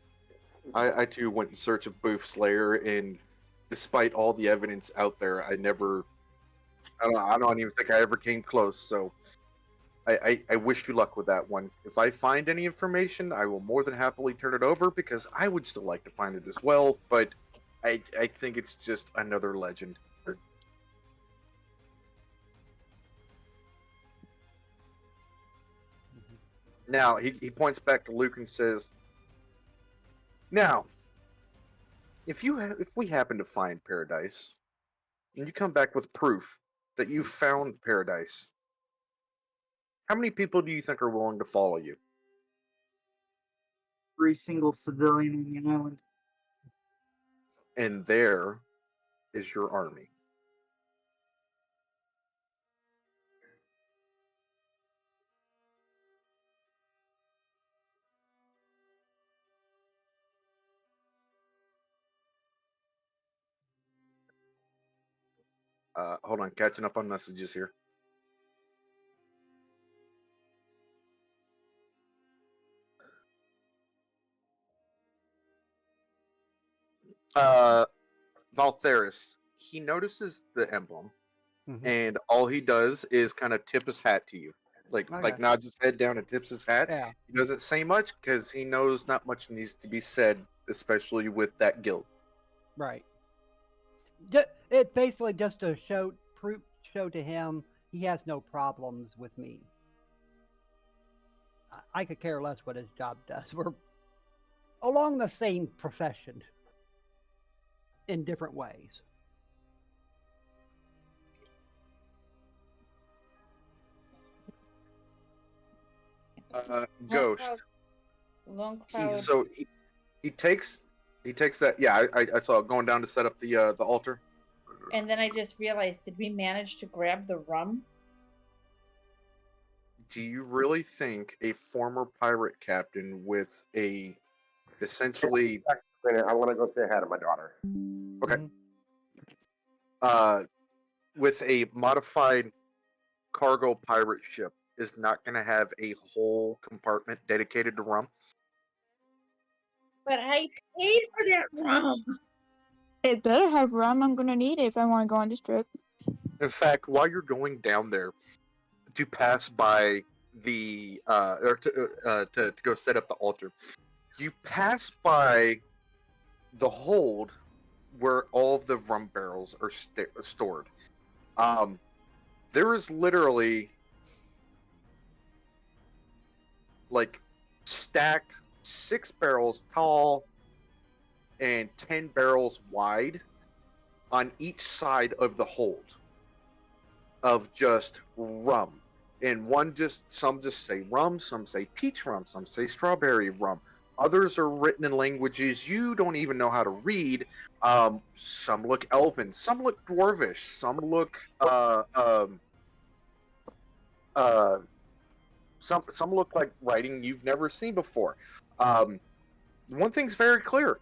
I too went in search of Boof's lair, and despite all the evidence out there, I don't even think I ever came close. So I wish you luck with that one. If I find any information, I will more than happily turn it over, because I would still like to find it as well, but I think it's just another legend. Now, he points back to Luke and says, "Now, if we happen to find paradise, and you come back with proof that you found paradise, how many people do you think are willing to follow you?" Every single civilian on the island. And there is your army. Hold on, catching up on messages here. Valtheris, he notices the emblem, and all he does is kind of tip his hat to you, like nods his head down and tips his hat. Yeah. He doesn't say much because he knows not much needs to be said, especially with that guild. Right. It basically just to show to him he has no problems with me. I could care less what his job does. We're along the same profession in different ways. Ghost. Long Cloud. So he takes that. Yeah, I saw it going down to set up the altar. And then I just realized, did we manage to grab the rum? Do you really think a former pirate captain with a essentially? I want to go say hi to my daughter. Okay. With a modified cargo pirate ship is not going to have a whole compartment dedicated to rum? But I paid for that rum. It better have rum. I'm gonna need it if I want to go on this trip. In fact, while you're going down there to pass by the to go set up the altar, you pass by the hold where all of the rum barrels are stored. There is literally like stacked 6 barrels tall and 10 barrels wide on each side of the hold of just rum. And some just say rum, some say peach rum, some say strawberry rum. Others are written in languages you don't even know how to read. Some look elven, some look dwarvish, some look some look like writing you've never seen before. One thing's very clear.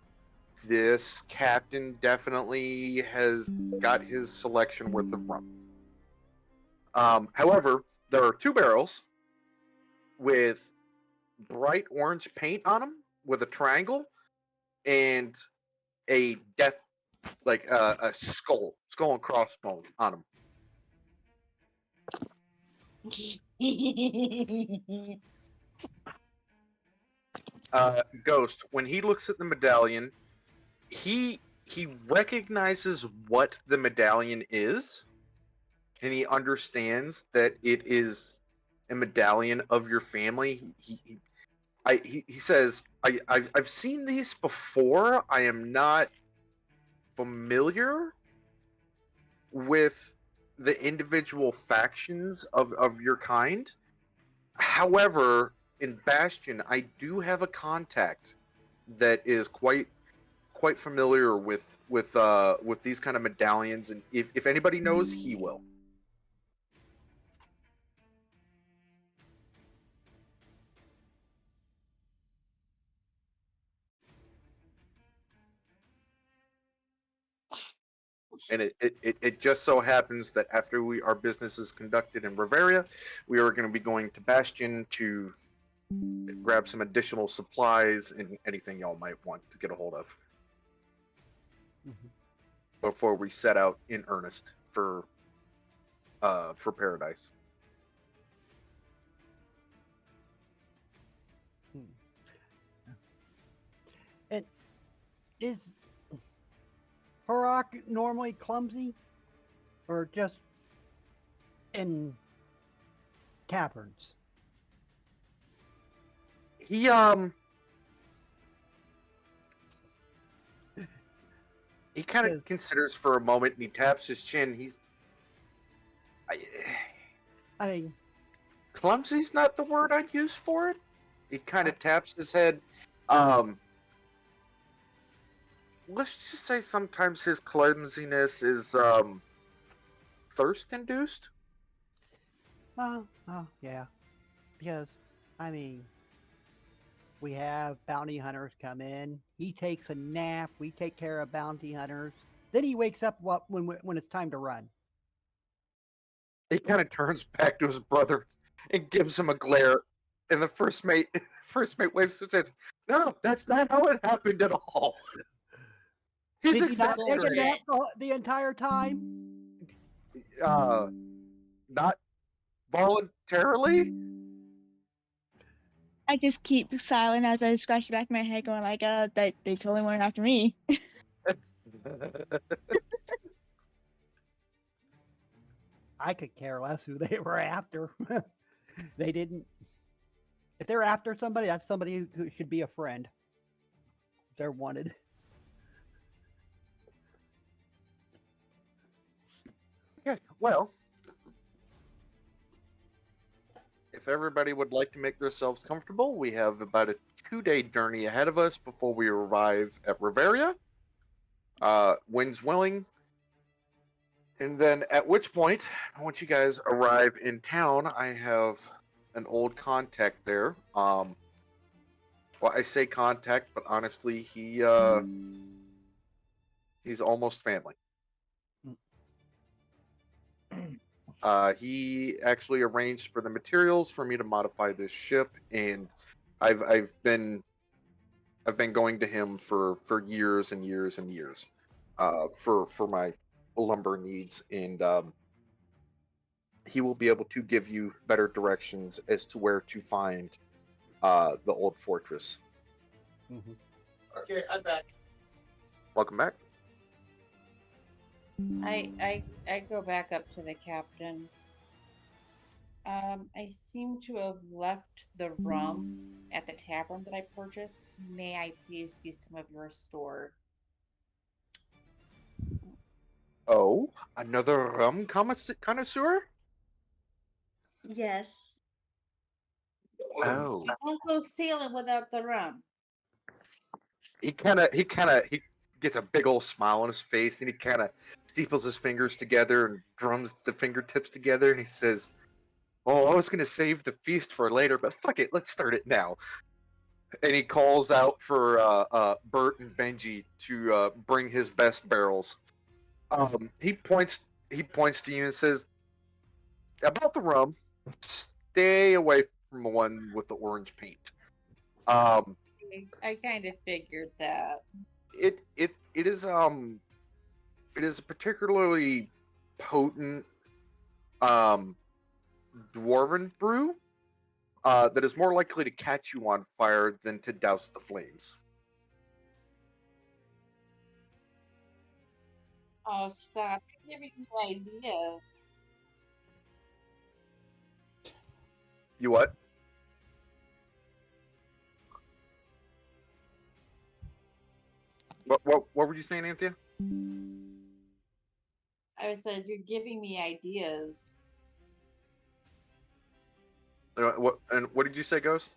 This captain definitely has got his selection worth of rum. However, there are 2 barrels with bright orange paint on them with a triangle and a death, like a skull and crossbone on them. Ghost, when he looks at the medallion, he recognizes what the medallion is, and he understands that it is a medallion of your family. He says, I've seen these before. I am not familiar with the individual factions of your kind. However, in Bastion, I do have a contact that is quite familiar with these kind of medallions, and if anybody knows, he will. And it just so happens that after our business is conducted in Bavaria, we are going to be going to Bastion to grab some additional supplies and anything y'all might want to get a hold of before we set out in earnest for Paradise. And is Horak normally clumsy, or just in taverns? He kind of considers for a moment, and he taps his chin. I mean, clumsy's not the word I'd use for it. He kind of taps his head. Let's just say sometimes his clumsiness is thirst-induced. Oh, yeah. Because, I mean, we have bounty hunters come in. He takes a nap. We take care of bounty hunters. Then he wakes up when it's time to run. He kind of turns back to his brother and gives him a glare. And the first mate waves his hands. No, that's not how it happened at all. He's Did he not take a exaggerating. nap the entire time? not voluntarily. I just keep silent as I scratch the back of my head, going like, they totally weren't after me. I could care less who they were after. They didn't. If they're after somebody, that's somebody who should be a friend. If they're wanted. Okay, well, if everybody would like to make themselves comfortable, we have about a 2-day journey ahead of us before we arrive at Riveria. Winds willing. And then at which point, once you guys arrive in town, I have an old contact there. Well, I say contact, but honestly, he's almost family. He actually arranged for the materials for me to modify this ship, and I've been going to him for years and years and years, for my lumber needs, and he will be able to give you better directions as to where to find the old fortress. Mm-hmm. Okay, I'm back. Welcome back. I go back up to the captain. I seem to have left the rum at the tavern that I purchased. May I please use some of your store? Oh, another rum connoisseur? Yes. Oh. I won't go sailing without the rum. He gets a big old smile on his face, and he kind of steeples his fingers together and drums the fingertips together, and he says, "Oh, I was gonna save the feast for later, but fuck it, let's start it now." And he calls out for Bert and Benji to bring his best barrels. He points to you and says, "About the rum, stay away from the one with the orange paint." I kind of figured that. It is a particularly potent dwarven brew that is more likely to catch you on fire than to douse the flames. Oh, stop. You're giving me ideas. You what? What were you saying, Anthea? I said, you're giving me ideas. What did you say, Ghost?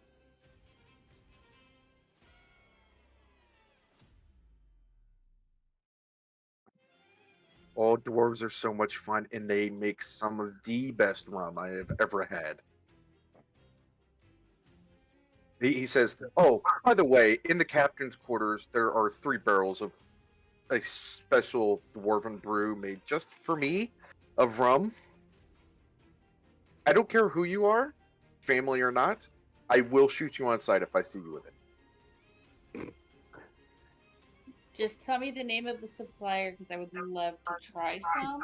Oh, dwarves are so much fun, and they make some of the best rum I have ever had. He says, "Oh, by the way, in the captain's quarters, there are 3 barrels of a special dwarven brew made just for me of rum. I don't care who you are, family or not. I will shoot you on sight if I see you with it." Just tell me the name of the supplier because I would love to try some,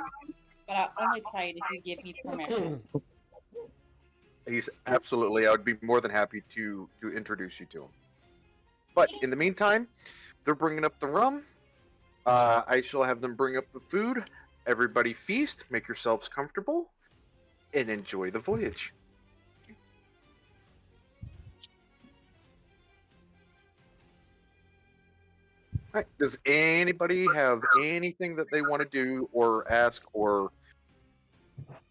but I'll only try it if you give me permission. He's absolutely. I would be more than happy to introduce you to him. But in the meantime, they're bringing up the rum. I shall have them bring up the food. Everybody feast, make yourselves comfortable, and enjoy the voyage. All right. Does anybody have anything that they want to do or ask or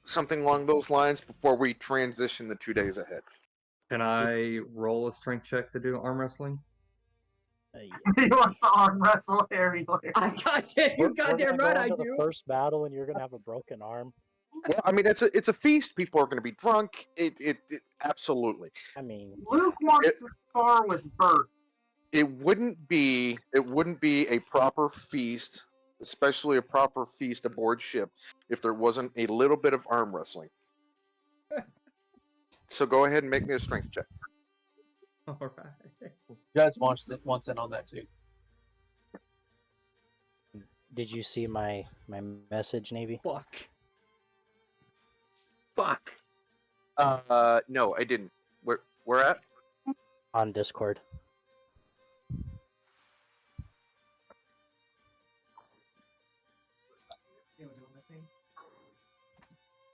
something along those lines before we transition the 2 days ahead? Can I roll a strength check to do arm wrestling? He wants to arm wrestle Harry. I got it. You goddamn right, I do. The first battle, and you're gonna have a broken arm. Well, I mean, it's a feast. People are going to be drunk. It absolutely. I mean, Luke wants to spar with Bert. It wouldn't be a proper feast, especially a proper feast aboard ship, if there wasn't a little bit of arm wrestling. So go ahead and make me a strength check. All right. Judge wants in on that too. did you see my message, Navy? Fuck. Fuck. No, I didn't. Where at? On Discord.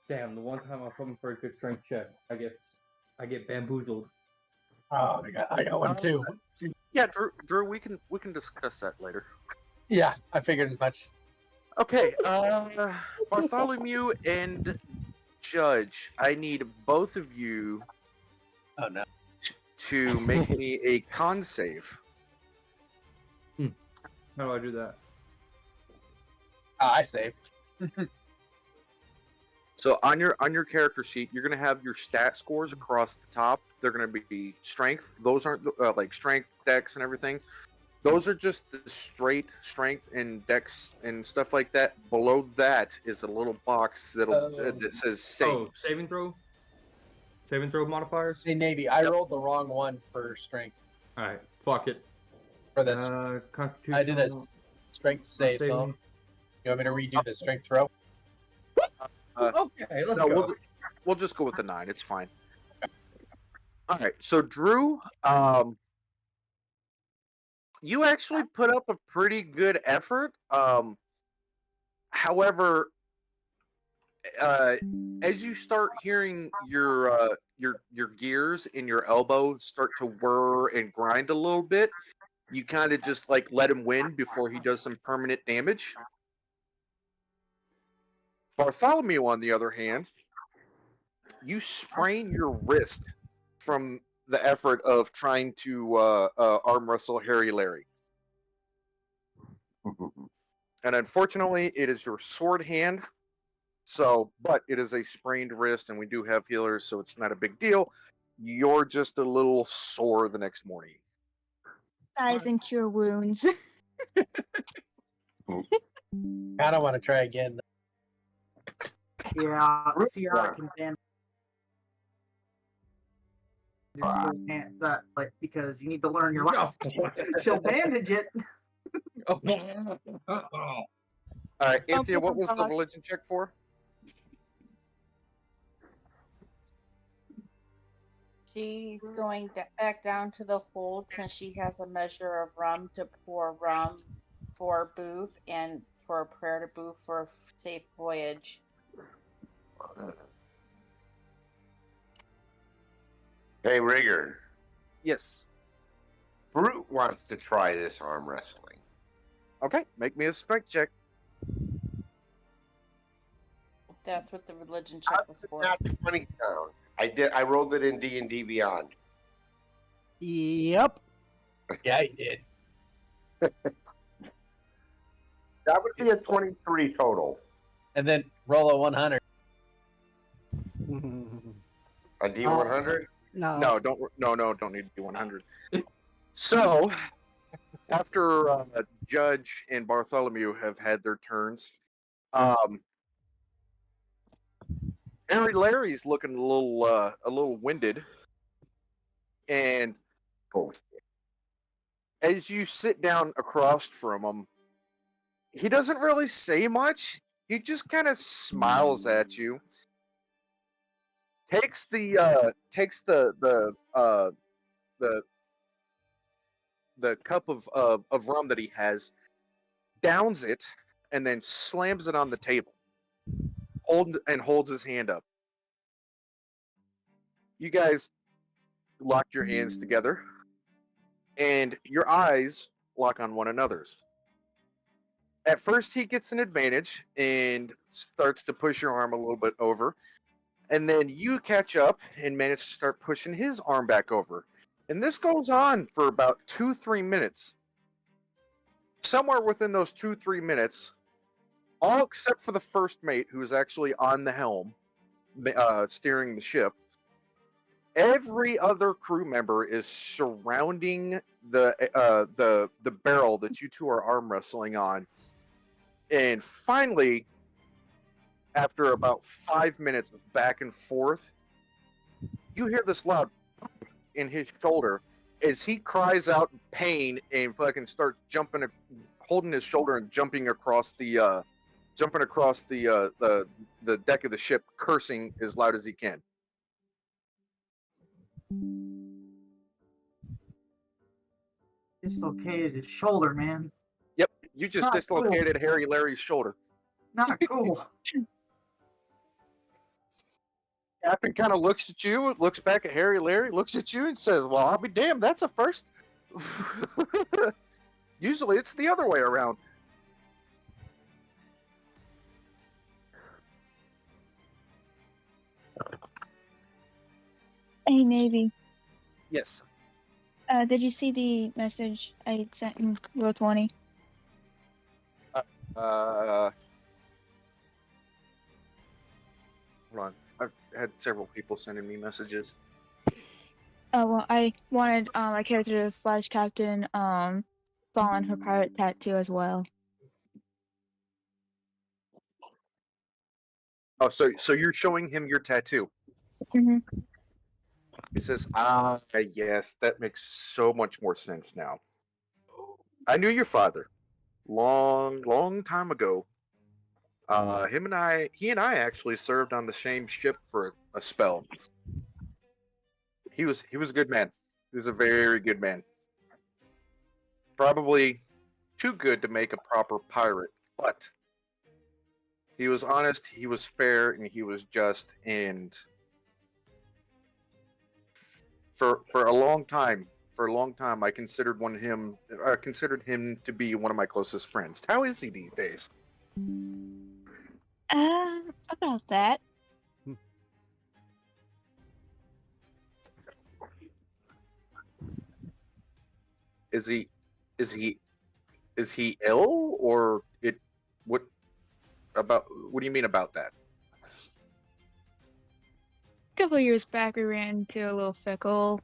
Damn, the one time I was hoping for a good strength check, I get bamboozled. Oh, I got one too. Yeah, Drew, we can discuss that later. Yeah, I figured as much. Okay, Bartholomew and Judge, I need both of you. Oh no. To make me a con save. How do I do that? I saved. So on your character sheet, you're gonna have your stat scores across the top. They're gonna be strength. Those aren't like strength, dex, and everything. Those are just the straight strength and dex and stuff like that. Below that is a little box that says save. Oh, saving throw. Saving throw modifiers. Hey Navy, I rolled the wrong one for strength. All right, fuck it. For this, Constitution. I did a strength save. So you want me to redo the strength throw? Okay, let's go. We'll just go with the 9. It's fine. All right. So Drew, you actually put up a pretty good effort. However, as you start hearing your gears in your elbow start to whir and grind a little bit, you kind of just like let him win before he does some permanent damage. Bartholomew, on the other hand, you sprain your wrist from the effort of trying to arm wrestle Harry Larry. And unfortunately, it is your sword hand. So, but it is a sprained wrist, and we do have healers, so it's not a big deal. You're just a little sore the next morning. Guys and cure wounds. I don't want to try again. Yeah, Sierra can ban that, like, because you need to learn your lesson. She'll bandage it. All right, Anthea, what was the religion check for? She's going back down to the hold since she has a measure of rum to pour rum for Booth and for a prayer to Booth for a safe voyage. Hey, Rigger. Yes. Brute wants to try this arm wrestling. Okay, make me a strength check. That's what the religion check was for. Not 20 sound. I rolled it in D&D Beyond. Yep. Yeah, you did. That would be a 23 total. And then roll a 100. A D100? No. Don't need to do 100. So, after Judge and Bartholomew have had their turns, Harry Larry's looking a little winded, and as you sit down across from him, he doesn't really say much. He just kind of smiles at you. Takes the cup of rum that he has, downs it, and then slams it on the table. Holds his hand up. You guys lock your hands together, and your eyes lock on one another's. At first, he gets an advantage and starts to push your arm a little bit over, and then you catch up and manage to start pushing his arm back over. And this goes on for about 2-3 minutes. Somewhere within those 2-3 minutes, all except for the first mate, who is actually on the helm, steering the ship, every other crew member is surrounding the barrel that you two are arm wrestling on. And finally, after about 5 minutes of back and forth, you hear this loud in his shoulder as he cries out in pain and fucking starts jumping, holding his shoulder and jumping across the jumping across the deck of the ship, cursing as loud as he can. Dislocated his shoulder, man. Yep, you just Not dislocated Harry Larry's shoulder. Not cool. Captain kind of looks at you, looks back at Harry Larry, looks at you, and says, "Well, I'll be damned. That's a first." Usually, it's the other way around. Hey, Navy. Yes. Did you see the message I sent in Row 20? Hold on. I've had several people sending me messages. Oh, well, I wanted my character to Flash Captain fall on her pirate tattoo as well. Oh, so you're showing him your tattoo. Mm-hmm. He says, yes, that makes so much more sense now. I knew your father. Long time ago. He and I actually served on the same ship for a spell. He was a good man. He was a very good man. Probably too good to make a proper pirate, but he was honest, he was fair, and he was just. And for a long time, I considered him to be one of my closest friends. How is he these days? About that. Is he ill, or what do you mean about that? A couple years back, we ran into a little fickle.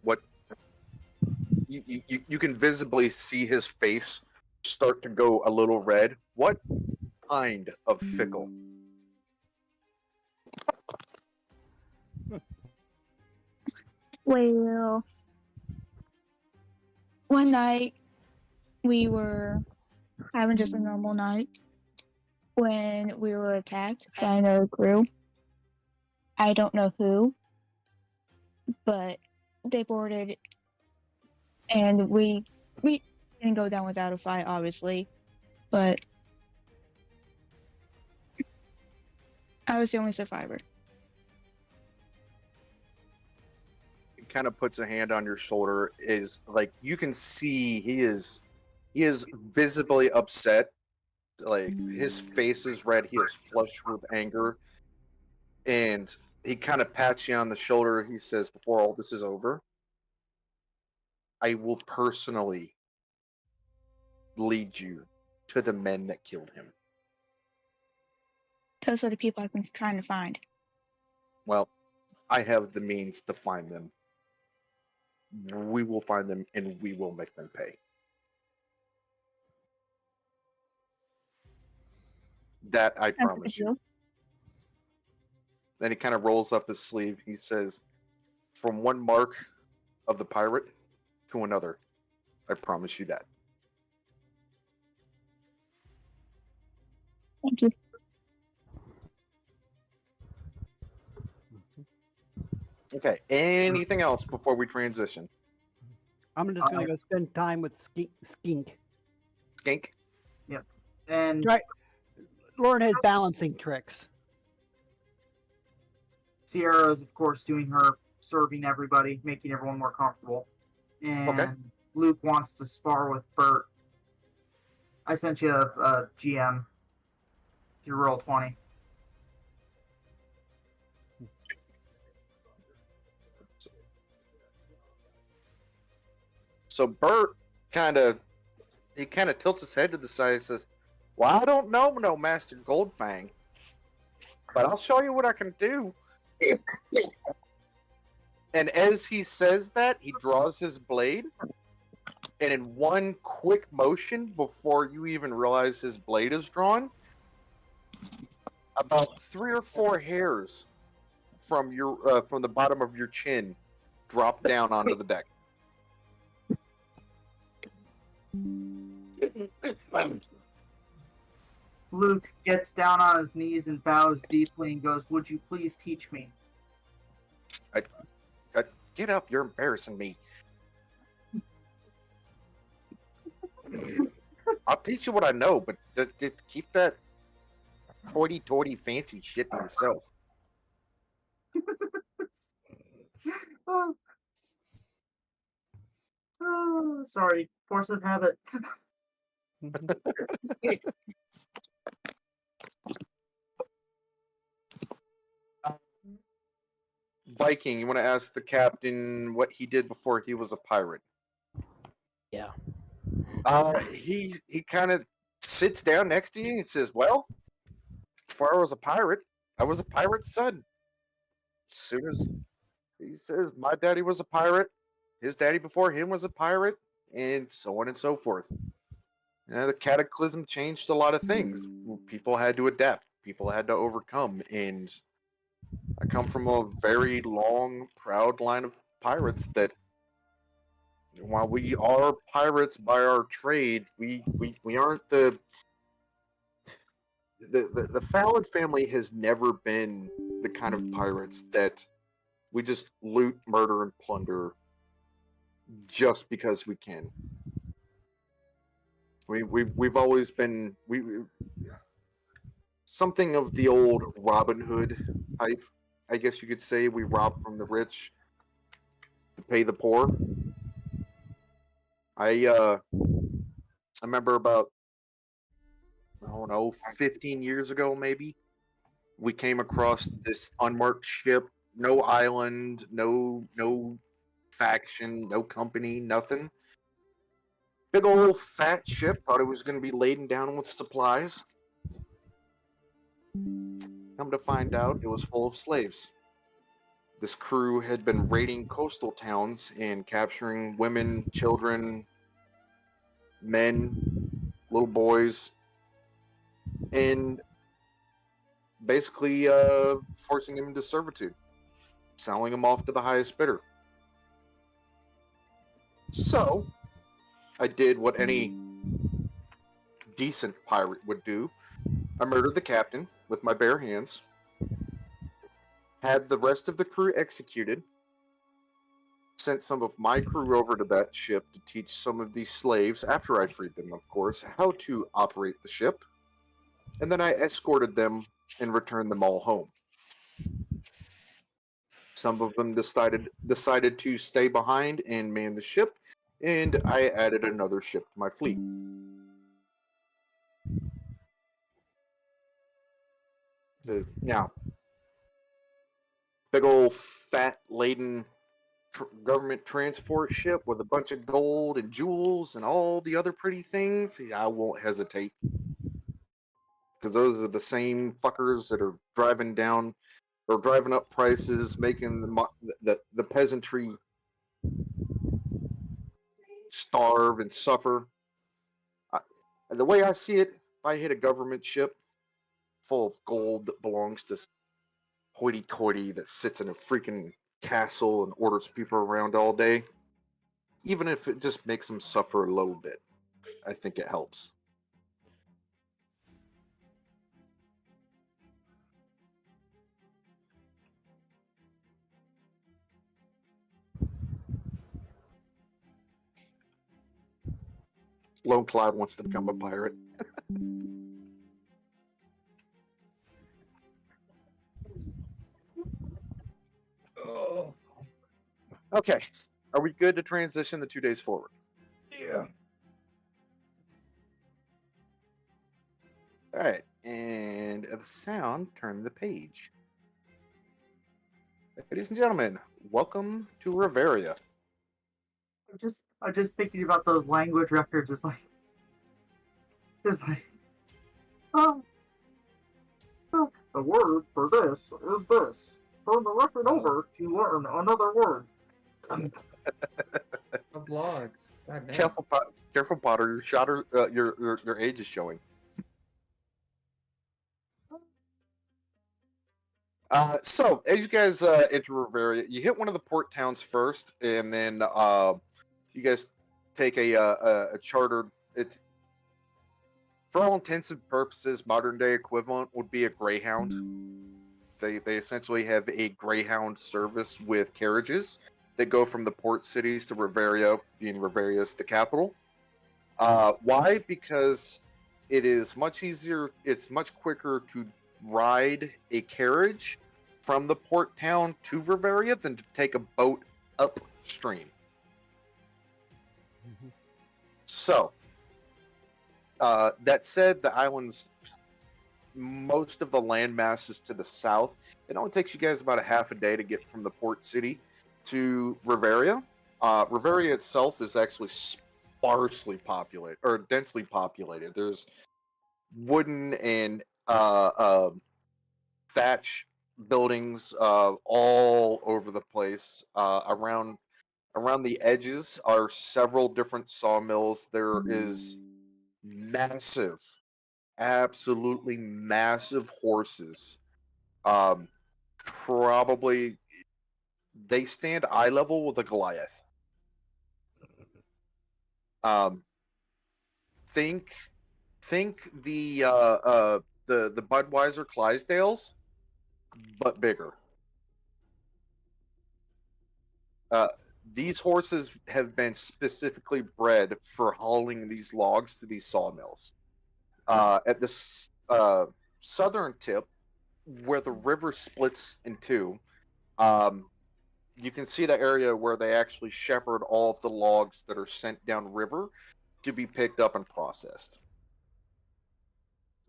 What you can visibly see his face start to go a little red. What kind of fickle? Well, one night we were having just a normal night when we were attacked by another crew. I don't know who, but they boarded, and we didn't go down without a fight, obviously, but I was the only survivor. He kind of puts a hand on your shoulder. Is like you can see he is visibly upset. Like his face is red. He is flushed with anger, and he kind of pats you on the shoulder. He says, "Before all this is over, I will personally lead you to the men that killed him." Those are the people I've been trying to find. Well, I have the means to find them. We will find them, and we will make them pay. That I promise you. Then he kind of rolls up his sleeve. He says, "From one mark of the pirate to another, I promise you that." Thank you. Okay. Anything else before we transition? I'm just gonna go spend time with Skink. Skink? Yep. And right, Lauren has balancing tricks. Sierra is, of course, doing her serving everybody, making everyone more comfortable. And Luke wants to spar with Bert. I sent you a GM. You roll 20. So Bert kind of tilts his head to the side and says, "Well, I don't know, no Master Goldfang, but I'll show you what I can do." And as he says that, he draws his blade, and in one quick motion, before you even realize his blade is drawn, about 3 or 4 hairs from the bottom of your chin drop down onto the deck. Luke gets down on his knees and bows deeply and goes, "Would you please teach me?" Get up, you're embarrassing me. I'll teach you what I know, but keep that hoity-toity fancy shit to yourself. Oh, sorry, force of habit. Viking, you want to ask the captain what he did before he was a pirate? Yeah. He kind of sits down next to you and says, "Well, before I was a pirate, I was a pirate's son." As soon as he says, "My daddy was a pirate, his daddy before him was a pirate," and so on and so forth. The cataclysm changed a lot of things. People had to adapt. People had to overcome, and I come from a very long, proud line of pirates that, while we are pirates by our trade, we aren't the Fallon family has never been the kind of pirates that we just loot, murder, and plunder just because we can. We've always been something of the old Robin Hood type, I guess you could say. We rob from the rich to pay the poor. I remember about, I don't know, 15 years ago maybe, we came across this unmarked ship, no island, no faction, no company, nothing. Big old fat ship, thought it was going to be laden down with supplies. Come to find out, it was full of slaves. This crew had been raiding coastal towns and capturing women, children, men, little boys, and basically forcing them into servitude, selling them off to the highest bidder. So, I did what any decent pirate would do. I murdered the captain with my bare hands, had the rest of the crew executed, sent some of my crew over to that ship to teach some of these slaves, after I freed them, of course, how to operate the ship, and then I escorted them and returned them all home. Some of them decided to stay behind and man the ship, and I added another ship to my fleet. Now, big old fat laden government transport ship with a bunch of gold and jewels and all the other pretty things. I won't hesitate, because those are the same fuckers that are driving down or driving up prices, making the peasantry starve and suffer. The way I see it, if I hit a government ship full of gold that belongs to hoity-toity that sits in a freaking castle and orders people around all day, even if it just makes them suffer a little bit, I think it helps. Lone Cloud wants to become a pirate. Oh. Okay, are we good to transition the 2 days forward? Yeah. All right, and the sound, turn the page. Ladies and gentlemen, welcome to Riveria. I'm just thinking about those language records, just like, oh, the word for this is this. Turn the record over to learn another word. Blogs. Careful, Potter. Your age is showing. So, as you guys enter Riveria, you hit one of the port towns first, and then you guys take a chartered. It's for all intents and purposes, modern day equivalent would be a Greyhound. They essentially have a Greyhound service with carriages that go from the port cities to Riveria, being Riveria's the capital. Why? Because it is much easier. It's much quicker to ride a carriage from the port town to Riveria than to take a boat upstream. So, that said, the island's most of the land masses to the south. It only takes you guys about a half a day to get from the port city to Riveria. Riveria itself is actually sparsely populated, or densely populated. There's wooden and thatch buildings all over the place. Around the edges are several different sawmills. There is massive, absolutely massive horses. Probably they stand eye level with a Goliath. Think the Budweiser Clydesdales, but bigger. These horses have been specifically bred for hauling these logs to these sawmills. At the southern tip, where the river splits in two, you can see the area where they actually shepherd all of the logs that are sent downriver to be picked up and processed.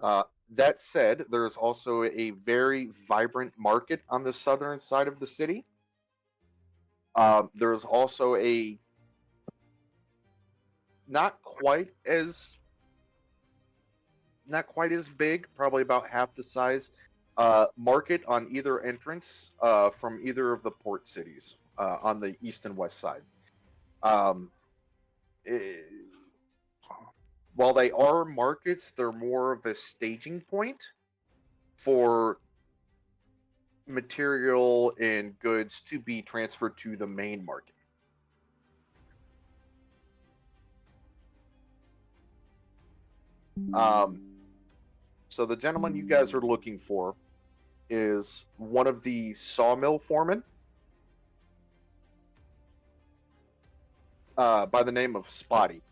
That said, there's also a very vibrant market on the southern side of the city. There's also a not quite as big, probably about half the size, market on either entrance from either of the port cities on the east and west side. While they are markets, they're more of a staging point for material and goods to be transferred to the main market. So the gentleman you guys are looking for is one of the sawmill foremen by the name of Spotty.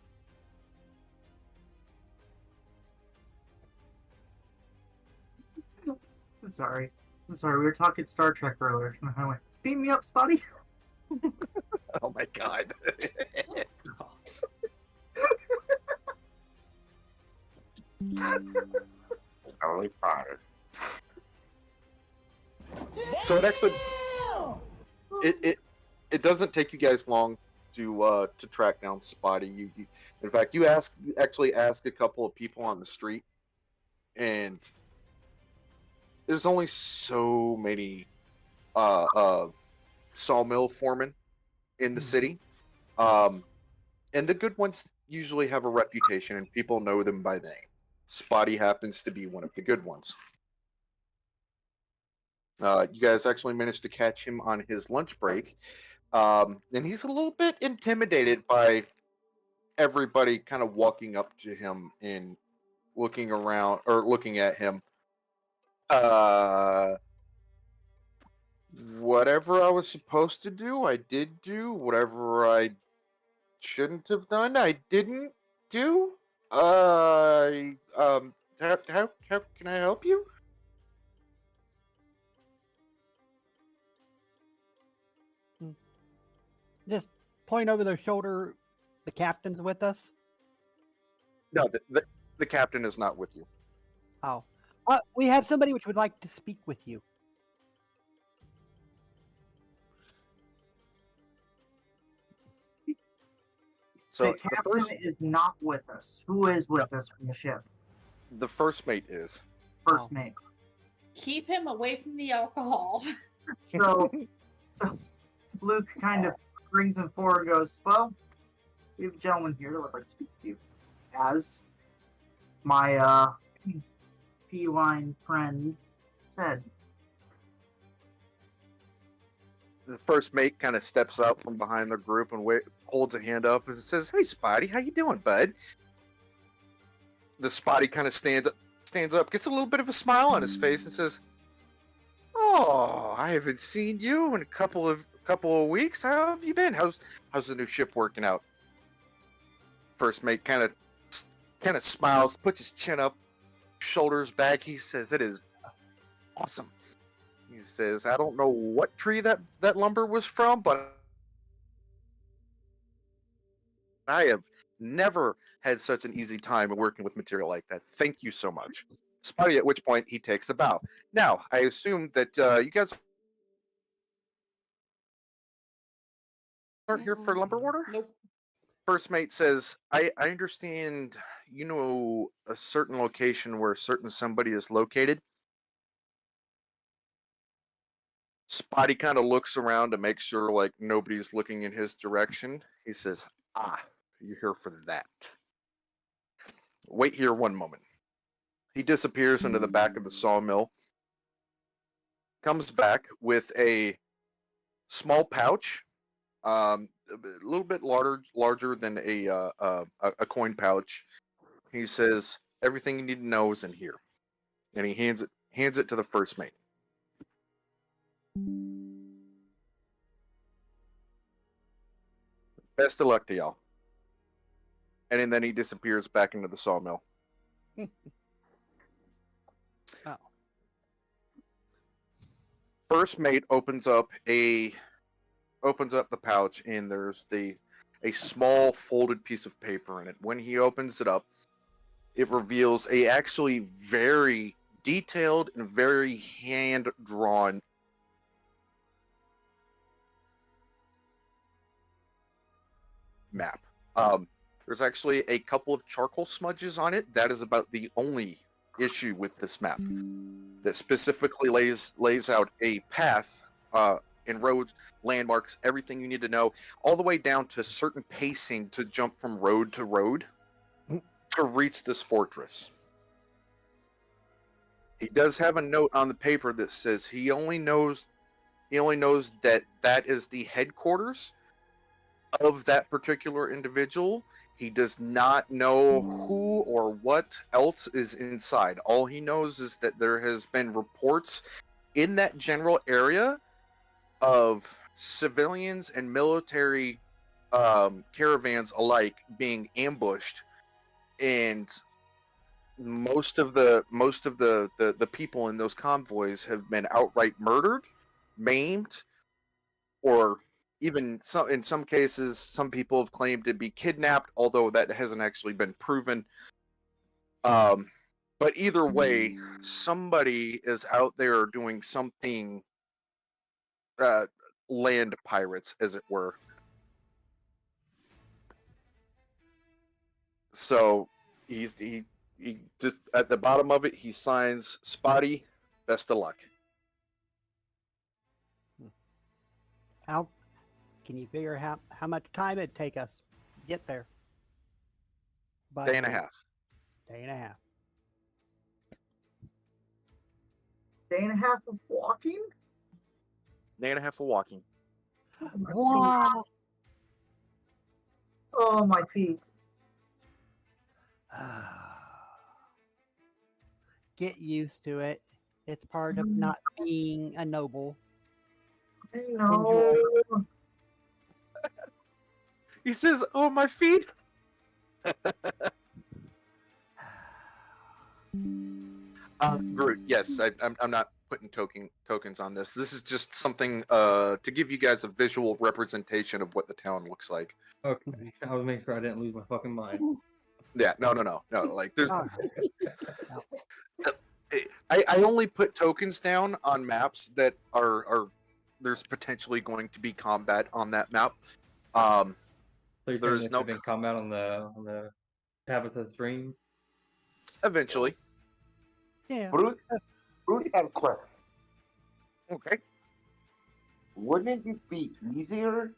I'm sorry. We were talking Star Trek earlier. And I went, beam me up, Spotty. Oh my god. Only Potter. So it actually it doesn't take you guys long to track down Spotty. You in fact you actually ask a couple of people on the street, and there's only so many sawmill foremen in the city, and the good ones usually have a reputation and people know them by name. Spotty happens to be one of the good ones. You guys actually managed to catch him on his lunch break, and he's a little bit intimidated by everybody kind of walking up to him and looking around or looking at him. Whatever I was supposed to do, I did do. Whatever I shouldn't have done, I didn't do. How can I help you? Just point over their shoulder. The captain's with us. No, the captain is not with you. Oh, we have somebody which would like to speak with you. So the captain is not with us. Who is with us from the ship? The first mate is. First mate. Keep him away from the alcohol. So Luke kind of brings him forward and goes, well, we have a gentleman here that would like to speak to you. As my feline friend said. the first mate kind of steps out from behind the group and holds a hand up and says, "Hey, Spotty, how you doing, bud?" The Spotty kind of stands up, gets a little bit of a smile on his face, and says, "Oh, I haven't seen you in a couple of weeks. How have you been? How's the new ship working out?" First mate kind of smiles, puts his chin up, shoulders back. He says, "It is awesome." He says, "I don't know what tree that lumber was from, but I have never had such an easy time working with material like that. Thank you so much." Spotty, at which point he takes a bow. Now, I assume that you guys aren't here for lumber order? Nope. First mate says, I understand you know a certain location where certain somebody is located. Spotty kind of looks around to make sure like nobody's looking in his direction. He says, you're here for that. Wait here one moment. He disappears into the back of the sawmill. Comes back with a small pouch, a little bit larger than a coin pouch. He says, "Everything you need to know is in here," and he hands it to the first mate. Best of luck to y'all. And then he disappears back into the sawmill. Oh. First mate opens up the pouch, and there's a small folded piece of paper in it. When he opens it up, it reveals a actually very detailed and very hand-drawn map. There's actually a couple of charcoal smudges on it. That is about the only issue with this map. That specifically lays out a path and roads, landmarks, everything you need to know, all the way down to certain pacing to jump from road to road to reach this fortress. He does have a note on the paper that says he only knows that is the headquarters of that particular individual. He does not know who or what else is inside. All he knows is that there has been reports in that general area of civilians and military caravans alike being ambushed, and most of the people in those convoys have been outright murdered, maimed, or even in some cases, some people have claimed to be kidnapped, although that hasn't actually been proven. But either way, somebody is out there doing something land pirates, as it were. So he just at the bottom of it, he signs, "Spotty, best of luck." How can you figure how much time it'd take us to get there? Day and a half. Day and a half. Day and a half of walking? Day and a half of walking. Wow. Oh, my feet. Get used to it. It's part of not being a noble. I know. He says, "Oh, my feet." Groot, yes, I'm not putting tokens on this. This is just something to give you guys a visual representation of what the town looks like. Okay, I was making sure I didn't lose my fucking mind. Yeah, no. Like there's, I only put tokens down on maps that are there's potentially going to be combat on that map. So you're saying There's no been combat on the Tabitha stream? Eventually. Yeah. Brute have a question. Okay. Wouldn't it be easier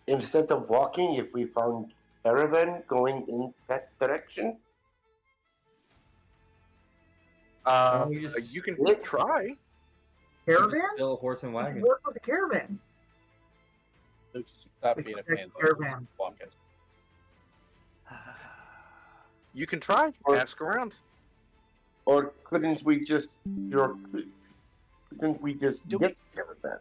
instead of walking if we found caravan going in that direction? You can try. Caravan? Still a horse and We can wagon. work with the caravan. Stop being a pain. Caravan. Walk it. You can try. Ask around. Or couldn't we just couldn't we just Do get caravan?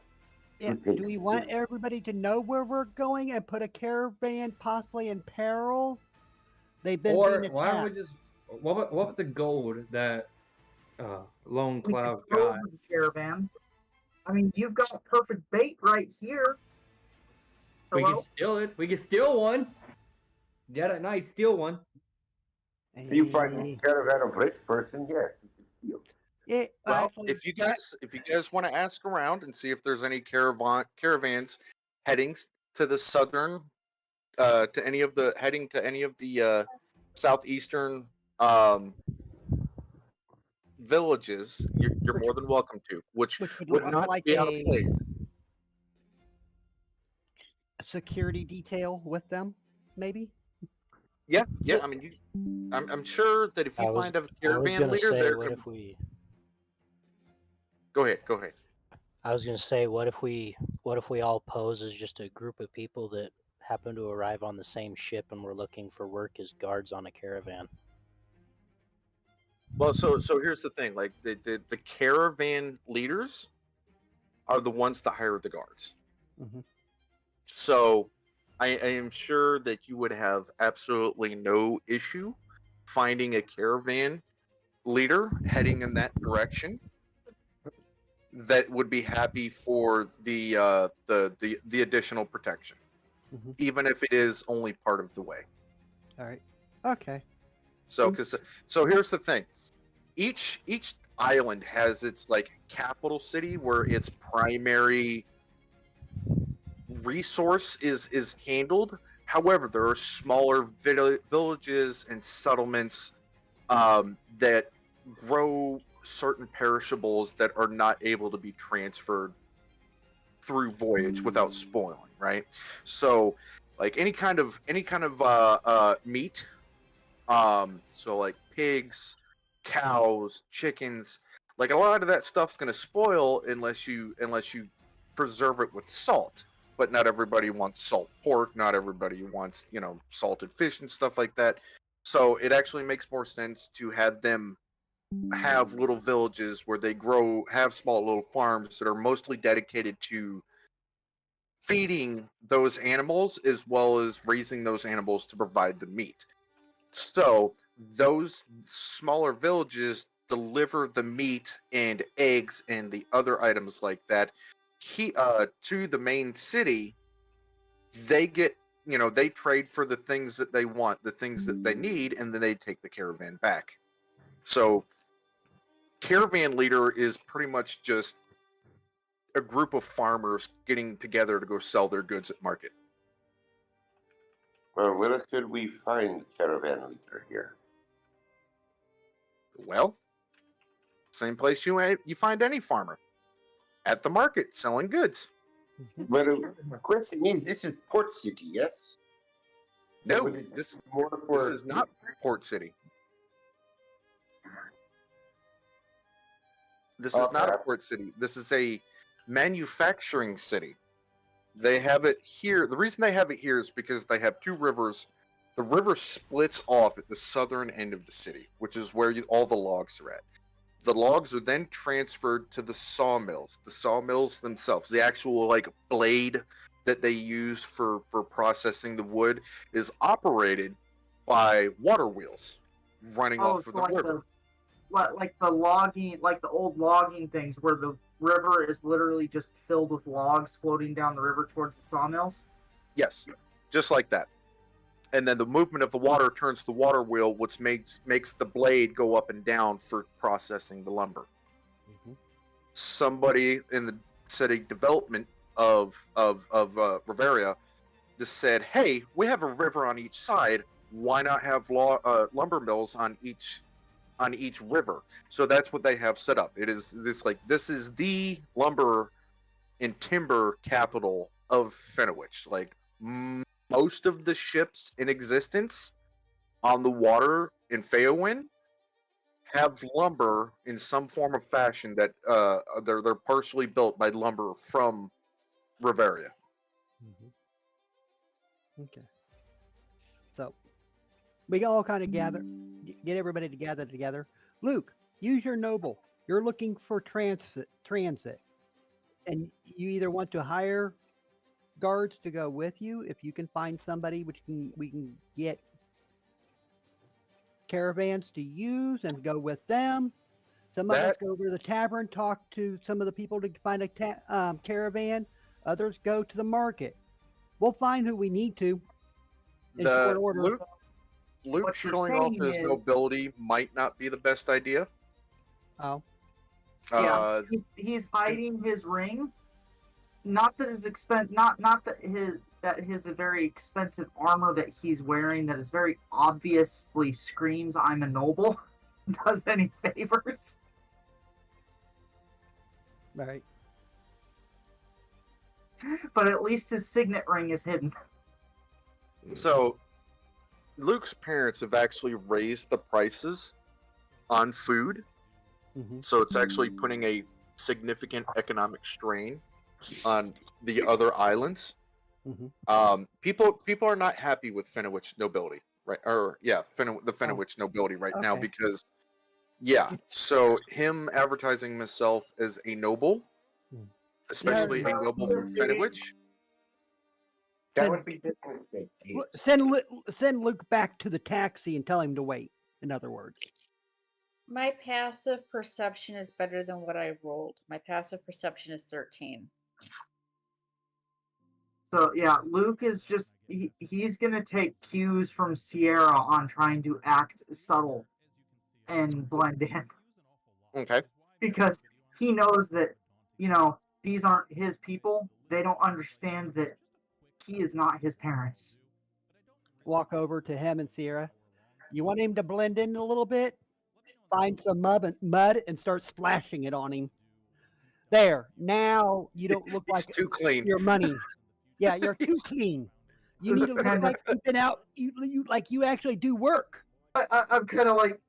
Yeah, do we want everybody to know where we're going and put a caravan possibly in peril? They've been Or being why don't we attacked. just what about the gold that Lone We Cloud could go got? for the caravan. I mean, you've got perfect bait right here. We can Hello? steal it. We can steal one. Dead at night, steal one. If you find a caravan of rich person, yes. Well, if you guys want to ask around and see if there's any caravans heading to the southern, heading to any of the southeastern villages, you're more than welcome to. Which would would look not like be out of a place. security detail with them, maybe? Yeah. I mean, I'm sure that if you find a I was caravan gonna leader, say, there what could. if we? Go ahead. I was gonna say, what if we all pose as just a group of people that happen to arrive on the same ship and we're looking for work as guards on a caravan? Well, so here's the thing: like the caravan leaders are the ones that hire the guards. Mm-hmm. So I am sure that you would have absolutely no issue finding a caravan leader heading in that direction that would be happy for the additional protection, even if it is only part of the way. All right. Okay. So here's the thing: each island has its like capital city where its primary resource is handled. However, there are smaller villages and settlements that grow certain perishables that are not able to be transferred through voyage without spoiling, right? So, like any kind of meat, so like pigs, cows, chickens, like a lot of that stuff's going to spoil unless you preserve it with salt. But not everybody wants salt pork. Not everybody wants, salted fish and stuff like that. So it actually makes more sense to have them have little villages where they have small little farms that are mostly dedicated to feeding those animals as well as raising those animals to provide the meat. So those smaller villages deliver the meat and eggs and the other items like that to the main city. They get, they trade for the things that they want, the things that they need, and then they take the caravan back. So caravan leader is pretty much just a group of farmers getting together to go sell their goods at market. Well, where could we find caravan leader here? Well, same place you find any farmer, at the market selling goods. But the question is, this is Port City, yes? No, this is not Port City. This is not a port city. This is a manufacturing city. They have it here. The reason they have it here is because they have two rivers. The river splits off at the southern end of the city, which is where all the logs are at. The logs are then transferred to the sawmills. The sawmills themselves, the actual blade that they use for processing the wood, is operated by water wheels running off of the river. Like the logging, like the old logging things where the river is literally just filled with logs floating down the river towards the sawmills? Yes, just like that. And then the movement of the water turns the water wheel, which makes the blade go up and down for processing the lumber. Somebody in the city development of Riveria just said, "Hey, we have a river on each side. Why not have lumber mills on each river?" So that's what they have set up. It is this is the lumber and timber capital of Fenowich. Most of the ships in existence on the water in Feowin have lumber in some form of fashion that they're partially built by lumber from Riveria. Okay. So we all kind of get everybody to gather together. Luke, use your noble. You're looking for transit, and you either want to hire guards to go with you if you can find somebody we can get caravans to use and go with them. Some of us go over to the tavern, talk to some of the people to find a caravan. Others go to the market. We'll find who we need to in short order. Luke showing off his nobility might not be the best idea. Oh. Yeah, he's hiding his ring. Not that his very expensive armor that he's wearing that is very obviously screams I'm a noble does any favors. Right. But at least his signet ring is hidden. So, Luke's parents have actually raised the prices on food. So it's actually putting a significant economic strain on the other islands. People are not happy with Fenowitch nobility, right? Or the Fenowitch nobility right now because, so him advertising himself as a noble, especially a noble from Fenowitch. That would be different. Send Luke back to the taxi and tell him to wait. In other words. My passive perception is better than what I rolled. My passive perception is 13. So yeah, Luke is just he's gonna take cues from Sierra on trying to act subtle and blend in. Okay. Because he knows that, these aren't his people. They don't understand that he is not his parents. Walk over to him and Sierra. You want him to blend in a little bit? Find some mud and start splashing it on him. There. Now you don't look like too clean. Your money. Yeah, you're too clean. You need to look like you've been out. You actually do work. I'm kind of like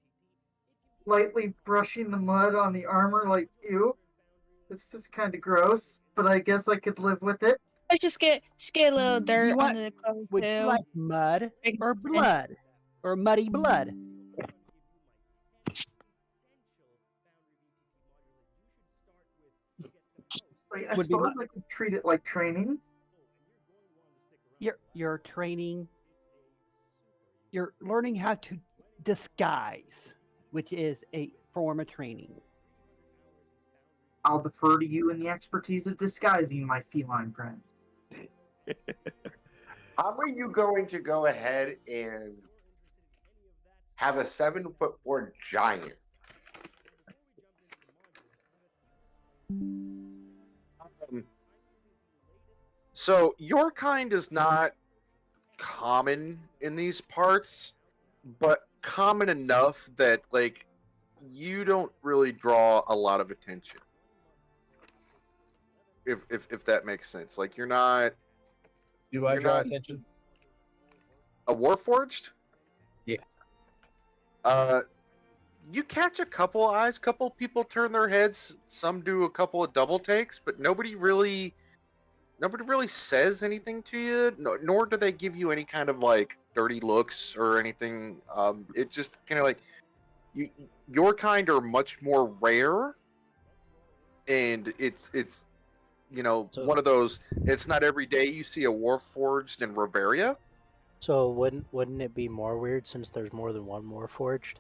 lightly brushing the mud on the armor, like, ew. It's just kind of gross, but I guess I could live with it. Let's just get a little dirt under the clothes Would too. you like mud or blood or muddy blood? I suppose I could treat it like training. You're training. You're learning how to disguise, which is a form of training. I'll defer to you in the expertise of disguising, my feline friend. How are you going to go ahead and have a 7'4" giant? So your kind is not common in these parts, but common enough that you don't really draw a lot of attention. If that makes sense. You're not. Do I draw attention? A Warforged? Yeah. You catch a couple eyes, couple people turn their heads, some do a couple of double takes, but nobody really says anything to you, nor do they give you any kind of dirty looks or anything. It just kind of your kind are much more rare, and it's one of those. It's not every day you see a Warforged in Riveria. So wouldn't it be more weird since there's more than one Warforged?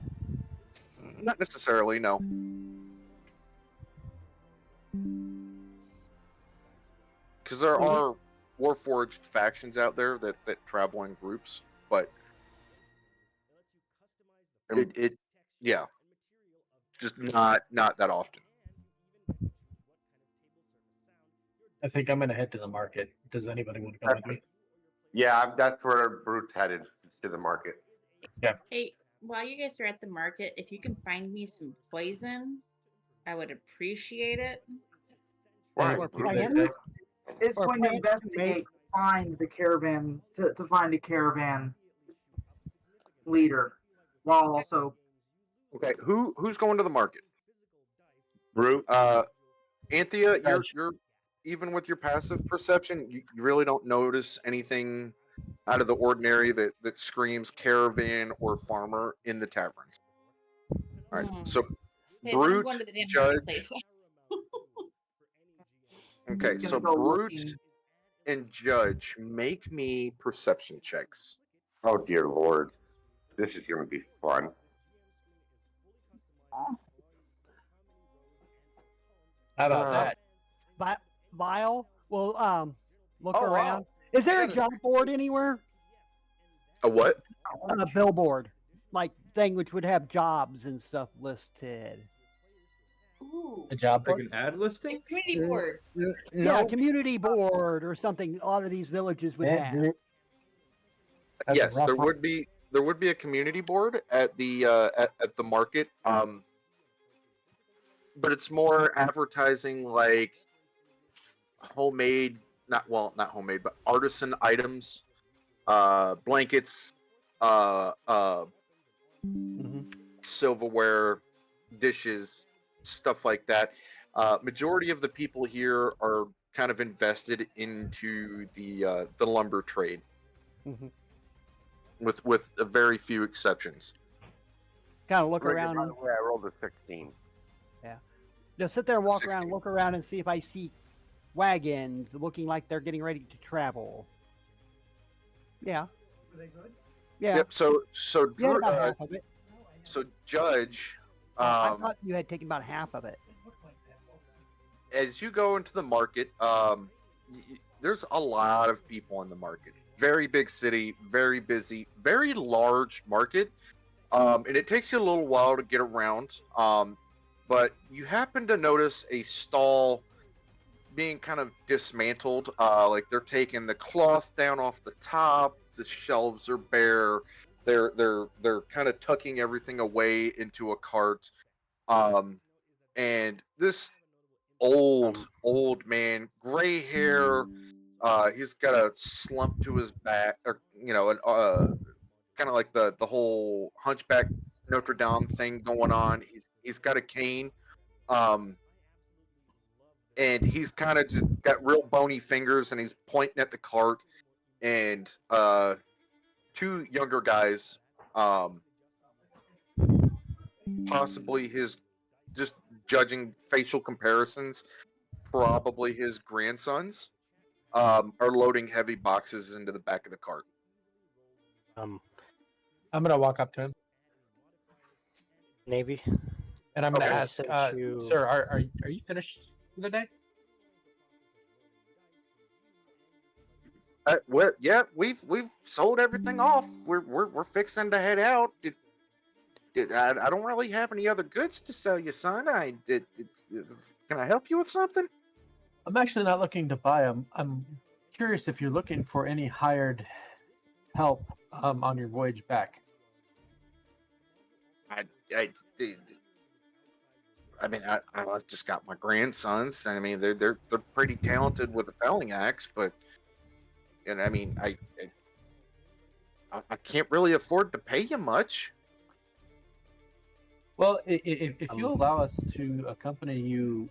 Not necessarily, no. Because there are Warforged factions out there that travel in groups, but it just not that often. I think I'm gonna head to the market. Does anybody want to go with me? Yeah, that's where Brute's headed, to the market. Yeah. Hey, while you guys are at the market, if you can find me some poison, I would appreciate it. Is going to investigate, find the caravan to find a caravan leader, while also. Okay, who's going to the market? Brute. Anthea, you're even with your passive perception, you really don't notice anything out of the ordinary that screams caravan or farmer in the taverns. All right, so Okay, then I'm Brute, going to the damn Judge. marketplace. Okay, Just so gonna go Brute looking. and Judge, make me perception checks. Oh dear lord, this is gonna be fun. How about that? Vile will look Oh, wow. around. Is there a job board anywhere? A what? A billboard, like thing which would have jobs and stuff listed. Ooh. A job Like board? an ad listing? Community board. Yeah, community board or something. A lot of these villages would have. That's Yes, rough there one. would be a community board at the at the market. But it's more advertising like homemade, not homemade, but artisan items, blankets, silverware, dishes, stuff like that. Majority of the people here are kind of invested into the lumber trade, with a very few exceptions. Kind of look By around. the way, I rolled a 16. Yeah. Just sit there and walk 16. around, look around, and see if I see wagons looking like they're getting ready to travel. Yeah. Are they good? Yeah. Yep. So You had Drew, about half of it. so Judge, I thought you had taken about half of it. as you go into the market, there's a lot of people in the market. Very big city, very busy, very large market, and it takes you a little while to get around. But you happen to notice a stall being kind of dismantled. Like they're taking the cloth down off the top. The shelves are bare. They're kind of tucking everything away into a cart. And this old man, gray hair. He's got a slump to his back, or kind of like the whole Hunchback Notre Dame thing going on. He's got a cane, and he's kind of just got real bony fingers, and he's pointing at the cart. And two younger guys, possibly his, just judging facial comparisons, probably his grandsons, are loading heavy boxes into the back of the cart. I'm gonna walk up to him, Navy, and I'm gonna Okay. ask, Since you- sir, are you finished for the day? Yeah, we've sold everything off. We're fixing to head out. I don't really have any other goods to sell you, son. Can I help you with something? I'm actually not looking to buy them. I'm curious if you're looking for any hired help on your voyage back. I mean, I just got my grandsons. I mean, they're pretty talented with a felling axe, but I mean, I can't really afford to pay you much. Well, if you allow us to accompany you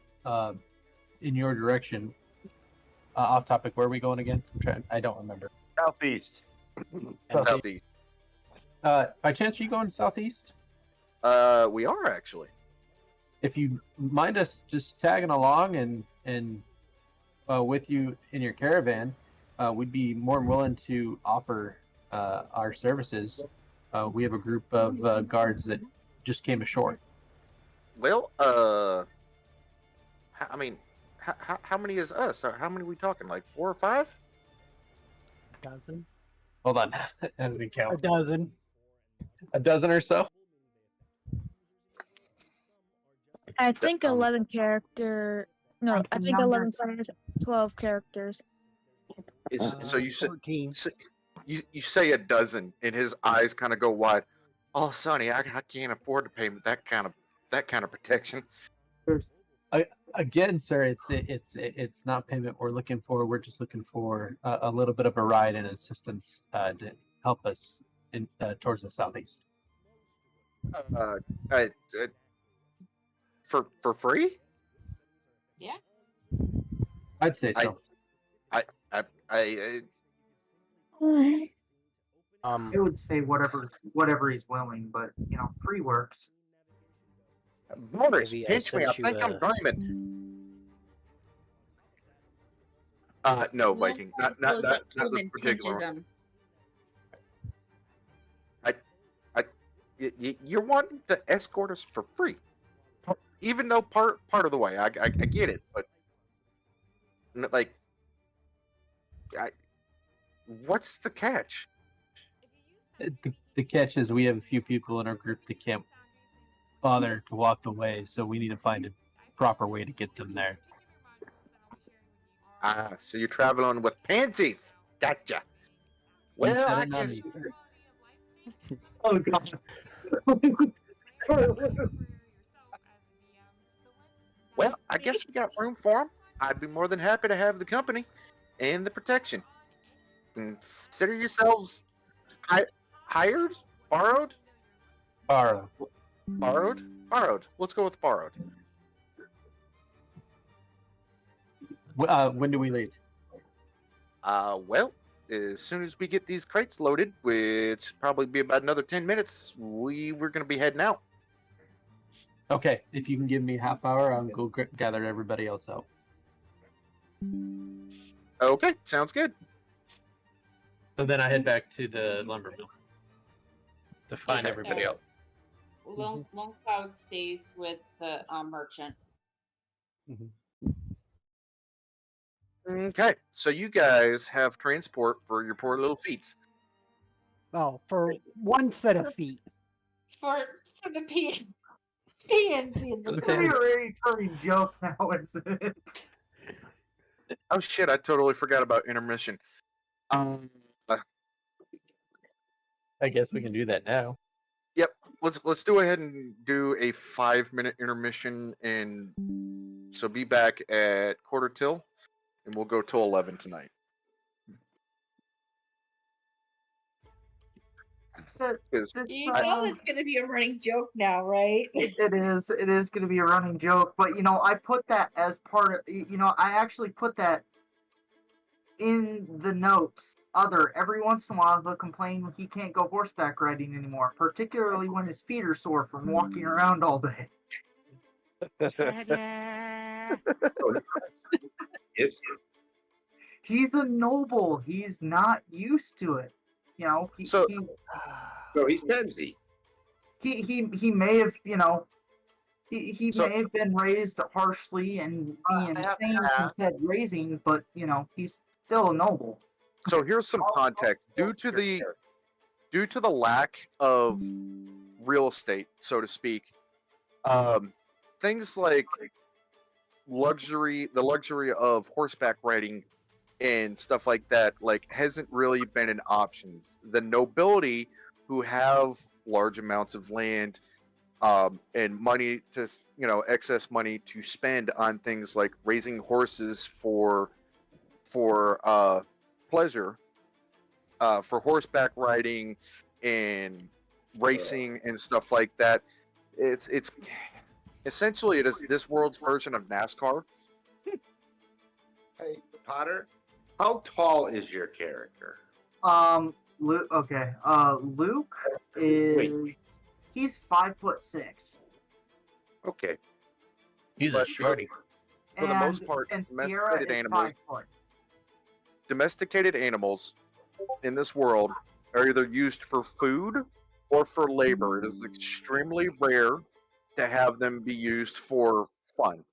in your direction, off topic, where are we going again? I don't remember. Southeast. Southeast. By chance, are you going southeast? We are actually. If you mind us just tagging along and with you in your caravan, we'd be more than willing to offer our services. We have a group of guards that just came ashore. Well, I mean, how many is us? How many are we talking? Like 4 or 5? A dozen. Hold on, I didn't count. A dozen. A dozen or so. I think 11 character. No, I think 11 players, 12 characters. So you say 14. you say a dozen, and his eyes kind of go wide. Oh, Sonny, I can't afford to pay that kind of protection. Again, sir, it's not payment we're looking for. We're just looking for a little bit of a ride and assistance to help us in towards the southeast. For free? Yeah. I'd say so. I would say whatever he's willing, but you know, free works. Boners, Maybe I pinch me. I sent you think I'm a- dreaming. No, Viking. Not Goes this up to him and particular pinches one. him. You're wanting to escort us for free, even though part of the way. I get it, but like, what's the catch? The catch is we have a few people in our group that can't bother to walk the way, so we need to find a proper way to get them there. Ah, so you're traveling with pansies. Gotcha. Well, I guess. Oh god. Well, I guess we got room for them. I'd be more than happy to have the company and the protection. Consider yourselves hired, borrowed. Borrowed. Let's go with borrowed. When do we leave? Well, as soon as we get these crates loaded, which probably be about another 10 minutes, we're going to be heading out. Okay, if you can give me a half hour, I'll go gather everybody else out. Okay, sounds good. So then I head back to the lumber mill to find Okay. everybody else. Long Cloud stays with the merchant. Okay, so you guys have transport for your poor little feet. Oh, for one set of feet. For the PNC. It's gonna be a recurring joke now, isn't it? Oh shit! I totally forgot about intermission. I guess we can do that now. Yep. Let's do ahead and do a 5-minute intermission, and so be back at 11:45, and we'll go till 11 tonight. You know it's going to be a running joke now, right? It is going to be a running joke, but you know, I put that as part of, you know, I actually put that in the notes. Every once in a while they'll complain he can't go horseback riding anymore, particularly when his feet are sore from walking around all day. Yes. He's a noble. He's not used to it. You know, he's pansy. He may have, you know, he may have been raised harshly and be insane from said raising, but you know, he's still a noble. So here's some context. Due to the lack of real estate, so to speak, things like the luxury of horseback riding and stuff like that, like, hasn't really been an option. The nobility who have large amounts of land and money to, you know, excess money to spend on things like raising horses for pleasure, for horseback riding and racing and stuff like that. It's essentially, it is this world's version of NASCAR. Hey, Potter, how tall is your character? Luke. Okay. Luke is he's 5'6". Okay. He's a shorty. For the most part, and Sierra is 5 foot. Domesticated animals in this world are either used for food or for labor. It is extremely rare to have them be used for fun.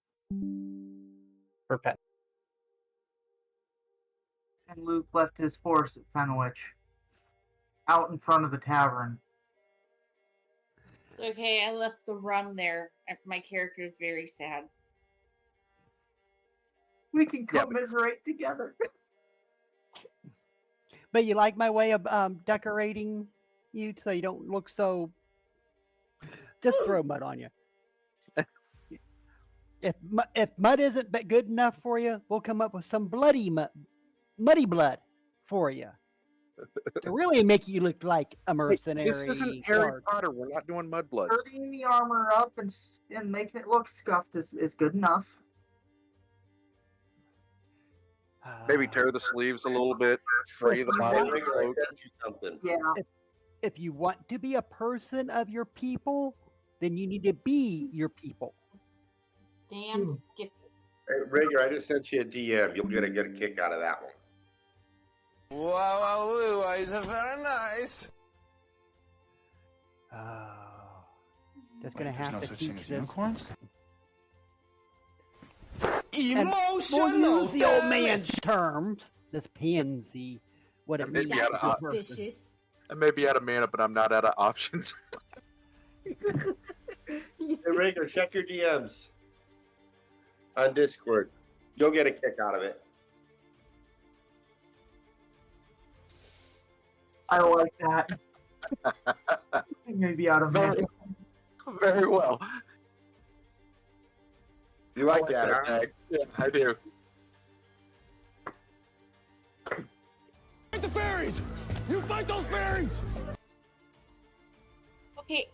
For pet. And Luke left his horse at Fenwich, out in front of the tavern. Okay, I left the rum there. And my character is very sad. We can commiserate together. But you like my way of decorating you so you don't look so. Just throw mud on you. If mud isn't good enough for you, we'll come up with some muddy blood for you to really make you look like a mercenary. This isn't Harry Potter. We're not doing mudbloods. Dirtying the armor up and making it look scuffed is good enough. Maybe tear the sleeves a little bit, free the body of the cloak. Something. Yeah. If you want to be a person of your people, then you need to be your people. Damn, skip it. Hey, Rigger, I just sent you a DM. You'll get a good kick out of that one. Wow, wow, it's very nice. Just gonna There's have no to such teach thing as this. unicorns? And we'll use the old man's terms. This pansy, what it means. Maybe out to of a person. I may be out of mana, but I'm not out of options. Hey, Rigger, check your DMs on Discord. You'll get a kick out of it. I like that. Maybe out of very, very well. You like that, huh? Tag. Yeah, I do. Fight the fairies! You fight those fairies! Okay,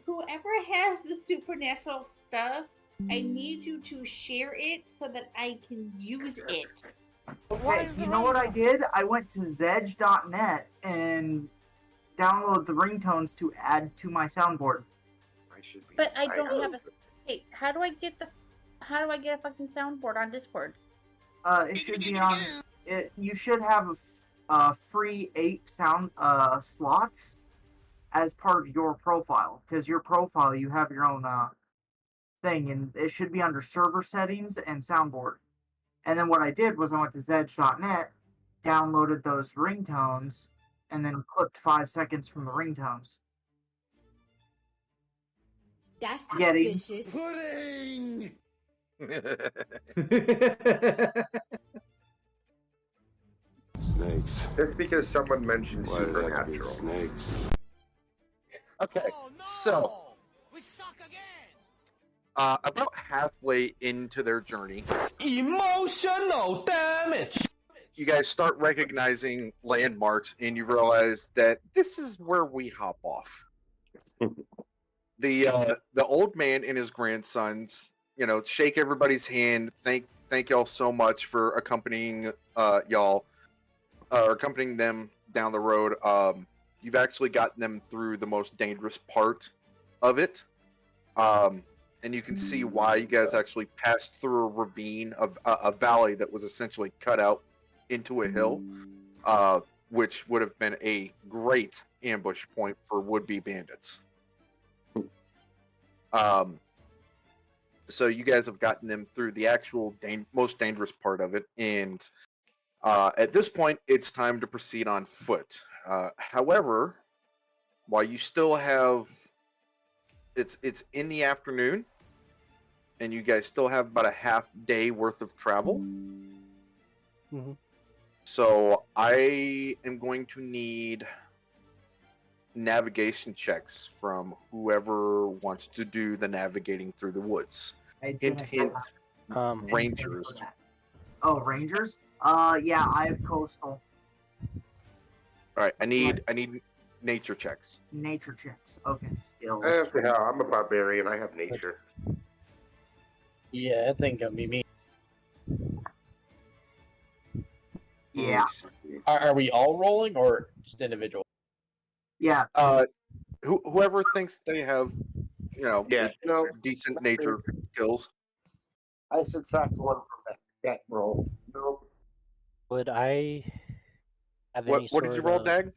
whoever has the supernatural stuff, I need you to share it so that I can use it. Okay, you know what I did? I went to zedge.net and downloaded the ringtones to add to my soundboard. But I don't have a. Hey, how do I get a fucking soundboard on Discord? It should be on. You should have a free 8 sound slots as part of your profile, because your profile you have your own thing, and it should be under server settings and soundboard. And then what I did was I went to zedge.net, downloaded those ringtones, and then clipped 5 seconds from the ringtones. That's Getting suspicious. Pudding! Snakes. Just because someone mentioned supernatural. Snakes. Okay, so about halfway into their journey, Emotional damage! you guys start recognizing landmarks, and you realize that this is where we hop off. The old man and his grandsons, shake everybody's hand. Thank y'all so much for accompanying y'all, or accompanying them down the road. You've actually gotten them through the most dangerous part of it. And you can see why you guys actually passed through a ravine, a valley that was essentially cut out into a hill, which would have been a great ambush point for would-be bandits. So you guys have gotten them through the actual most dangerous part of it, and at this point, it's time to proceed on foot. However, while you still have, it's in the afternoon, and you guys still have about a half day worth of travel. Mm-hmm. So I am going to need navigation checks from whoever wants to do the navigating through the woods. Hint, hint. Rangers. Oh, Rangers? Yeah, I have coastal. All right, I need nature checks. Nature checks. Okay, skills. I'm a barbarian. I have nature. Yeah, I think it'll be me. Yeah. Are we all rolling or just individual? Yeah. Whoever thinks they have, decent nature skills. I subtract 1 from that roll. No. Would I have What any did you roll, of... Dag?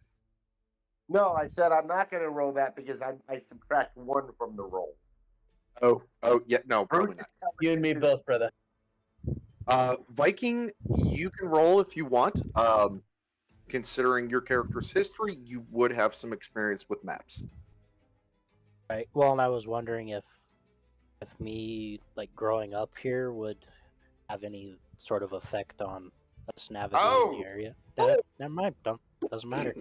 No, I said I'm not going to roll that because I subtract 1 from the roll. Oh, yeah, no, probably not. You and me both, brother. Viking, you can roll if you want. Considering your character's history, you would have some experience with maps. Right. Well, and I was wondering if me growing up here would have any sort of effect on us navigating the area. Never mind. Doesn't matter.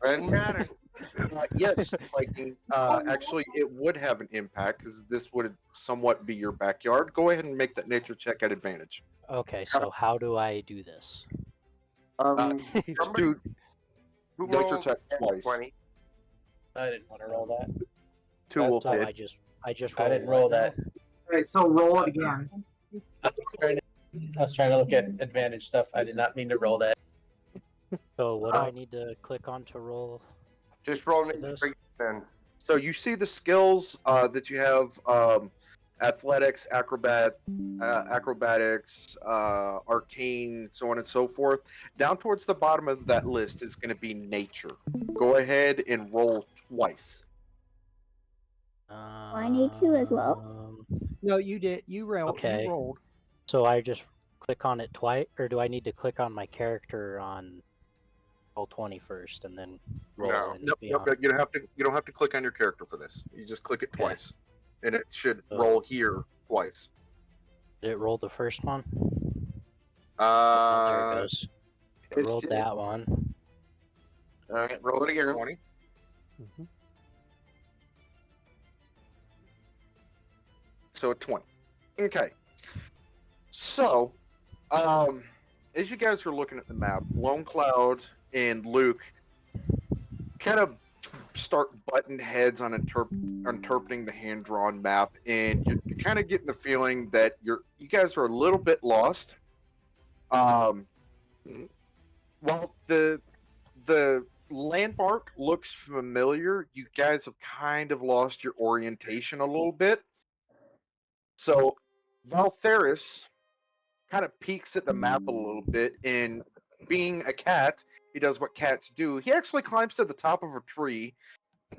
Doesn't matter. Yes, Viking. Actually, it would have an impact because this would somewhat be your backyard. Go ahead and make that nature check at advantage. Okay, so how do I do this? Just do nature check twice. 20. I didn't want to roll that. Two will Oh, hit. I just I rolled didn't roll one now? that. Alright, so roll it again. I was trying to look at advantage stuff. I did not mean to roll that. So what do I need to click on to roll? Just roll for an this? straight then. So you see the skills that you have: athletics, acrobatics, arcane, so on and so forth. Down towards the bottom of that list is going to be nature. Go ahead and roll twice. I need to as well. No, you did. You rolled. Okay. You rolled. So I just click on it twice, or do I need to click on my character on roll 20 first and then roll No, and nope, beyond? you don't have to. You don't have to click on your character for this. You just click it twice, and it should roll here twice. Did it roll the first one? There There it goes. It it's rolled just- that one. All right, roll it again. 20. So a 20. Okay. So, as you guys are looking at the map, Lone Cloud and Luke kind of start butting heads on interpreting the hand-drawn map, and you're kind of getting the feeling that you guys are a little bit lost. While the landmark looks familiar, you guys have kind of lost your orientation a little bit. So Valtheris kind of peeks at the map a little bit, and being a cat, he does what cats do. He actually climbs to the top of a tree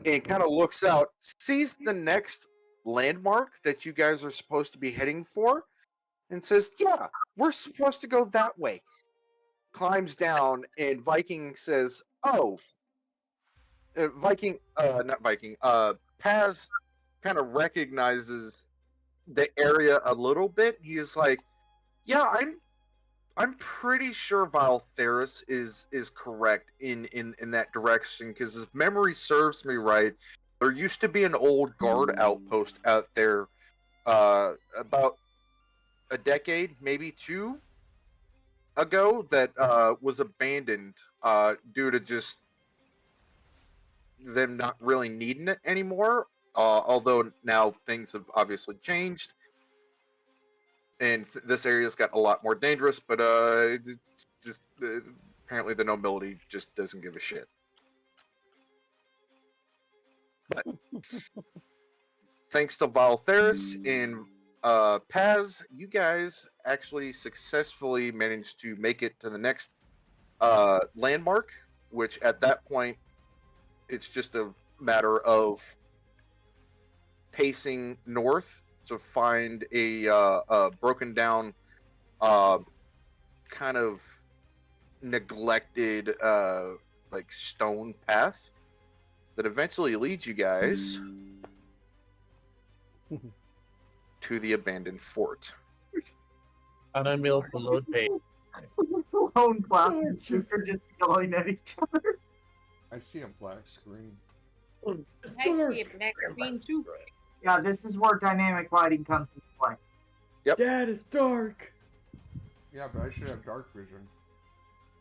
and kind of looks out, sees the next landmark that you guys are supposed to be heading for, and says, "Yeah, we're supposed to go that way." Climbs down, and Viking says, "Oh, not Viking. Paz kind of recognizes the area a little bit. He's like, "Yeah, I'm pretty sure Valtheris is correct in that direction, because if memory serves me right, there used to be an old guard outpost out there about a decade, maybe two ago, that was abandoned due to just them not really needing it anymore. Although now things have obviously changed, and this area's got a lot more dangerous. But it's just apparently the nobility just doesn't give a shit. But thanks to Valtheris and Paz, you guys actually successfully managed to make it to the next landmark, which at that point, it's just a matter of pacing north to find a broken down, kind of neglected, like stone path that eventually leads you guys to the abandoned fort. On a meal for load pay. Lone Cloud and Duke are just yelling at each other. I see a black screen. I see a black screen too. Yeah, this is where dynamic lighting comes into play. Yep. Dad, it's dark. Yeah, but I should have dark vision.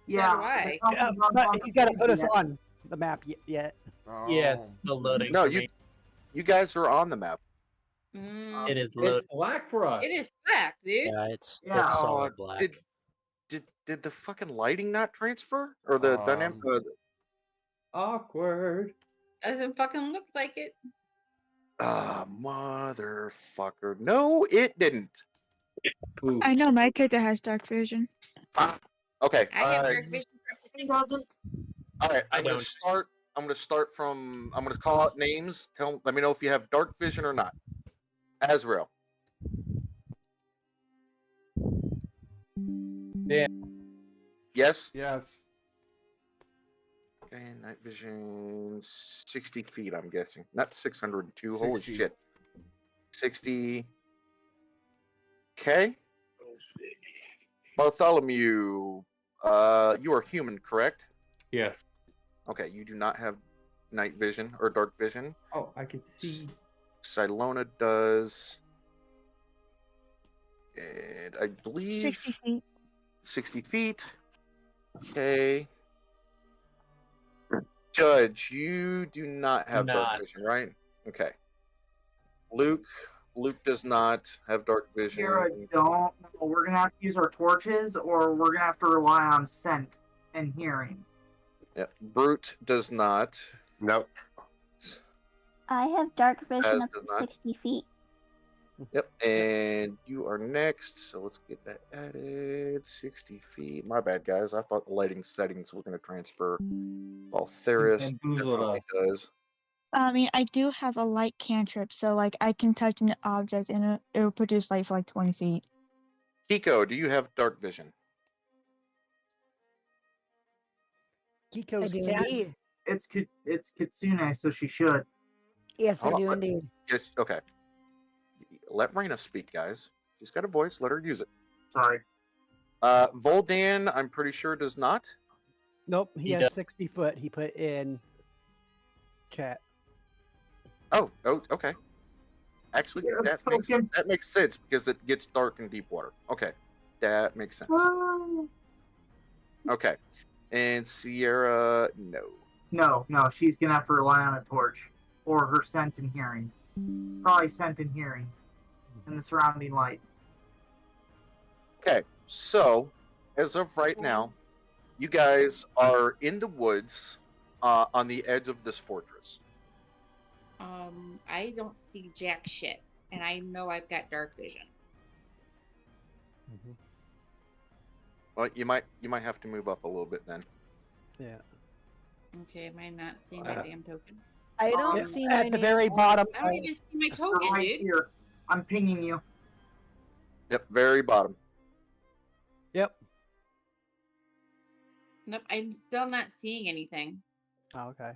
Yeah, do I. Yeah, but you gotta put us on the map yet. Oh. Yeah, it's still loading. No, for me. you guys are on the map. It is It's loading. black for us. It is black, dude. Yeah, it's Yeah. solid black. Did the fucking lighting not transfer, or the dynamic? Awkward. Doesn't fucking look like it. Motherfucker! No, it didn't. I know my character has dark vision. Okay. I have dark vision. He doesn't. All right. I'm don't. gonna start. I'm gonna call out names. Let me know if you have dark vision or not. Azrael. Yeah. Yes. Yes. Okay. Night vision 60 feet. I'm guessing, not 602. Holy 60. shit. 60. Okay. Bartholomew, you are human, correct? Yes. Okay, you do not have night vision or dark vision. Oh, I can see. Silona does. And I believe 60 feet. 60 feet. Okay. Judge, you do not have dark Not. vision, right? Okay. Luke, Luke does not have dark vision. Sierra don't. We're gonna have to use our torches, or we're gonna have to rely on scent and hearing. Yeah, Brute does not. Nope. I have dark vision As up does to not. 60 feet. Yep, and you are next. So let's get that added. 60 feet. My bad, guys. I thought the lighting settings were going to transfer. Valtheris definitely does. I mean, I do have a light cantrip, so like I can touch an object and it will produce light for like 20 feet. Kiko, do you have dark vision? Kiko's I do cat. indeed. It's Kitsune, so she should. Yes, I Hold do on, indeed. Yes, okay. Let Raina speak, guys. She's got a voice. Let her use it. Sorry. Voldan, I'm pretty sure, does not. Nope, he He has does. 60 foot. He put in chat. Oh, okay. Actually, Yeah, that makes sense because it gets dark in deep water. Okay, that makes sense. Okay, and Sierra, no. No, she's gonna have to rely on a torch or her scent and hearing. Probably scent and hearing, and the surrounding light. Okay, so as of right now, you guys are in the woods on the edge of this fortress. I don't see jack shit, and I know I've got dark vision. Well, you might have to move up a little bit then. Yeah. Okay, am I not seeing my damn token? I don't Yeah, see my at the name very on- bottom. I don't even see my token, Right dude. here. I'm pinging you. Yep, very bottom. Yep. Nope, I'm still not seeing anything. Oh, okay.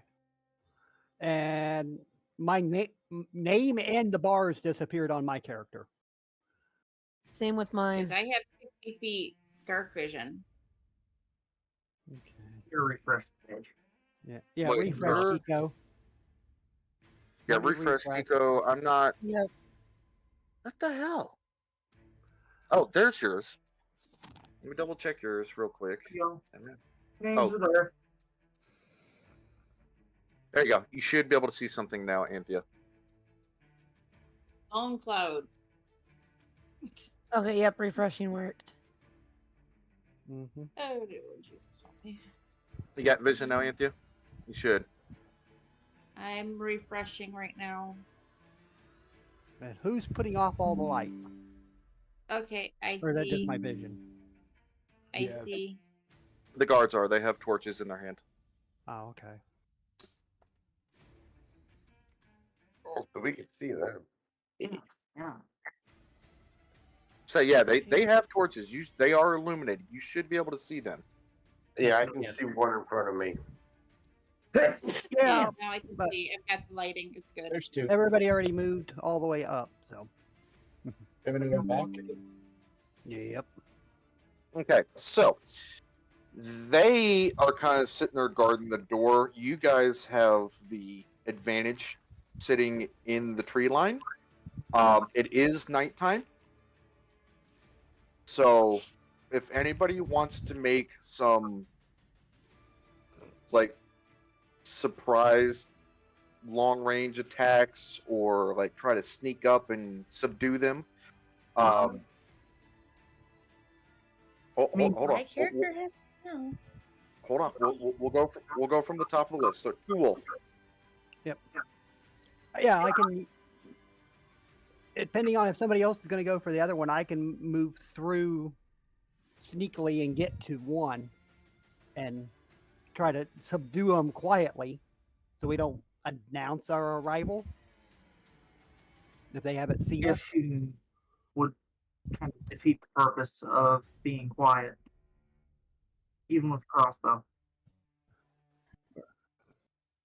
And my name and the bars disappeared on my character. Same with mine. Because I have 60 feet dark vision. Your refresh page. Yeah. Yeah. Wait, Refresh, you're- Kiko. Yeah, Let me refresh, refresh. Kiko. I'm not. Yep. What the hell? Oh, there's yours. Let me double check yours real quick. Names Oh. are there. There you go. You should be able to see something now, Anthea. On cloud. Okay, yep, refreshing worked. Mm-hmm. Oh, dear Lord Jesus. help me. You got vision now, Anthea? You should. I'm refreshing right now. And who's putting off all the light? Okay, I Or is that just see. my vision? I Yes. see. The guards are. They have torches in their hand. Oh, okay. Oh, so we can see them. Yeah. So yeah, they have torches. They are illuminated. You should be able to see them. Yeah, I can see one in front of me. Yeah. Now I can but see. I've got the lighting. It's good. There's two. everybody already moved all the way up, so. Everybody go back. Yep. Okay, so they are kind of sitting there guarding the door. You guys have the advantage sitting in the tree line. It is nighttime. So if anybody wants to make some like surprise long range attacks or like try to sneak up and subdue them, hold on. My character has to know. Hold on. We'll go from the top of the list. So Two Wolf. Yep. Yeah, I can. Depending on if somebody else is going to go for the other one, I can move through sneakily and get to one, and try to subdue them quietly, so we don't announce our arrival. If they haven't seen us. Shooting would kind of defeat the purpose of being quiet, even with crossbow.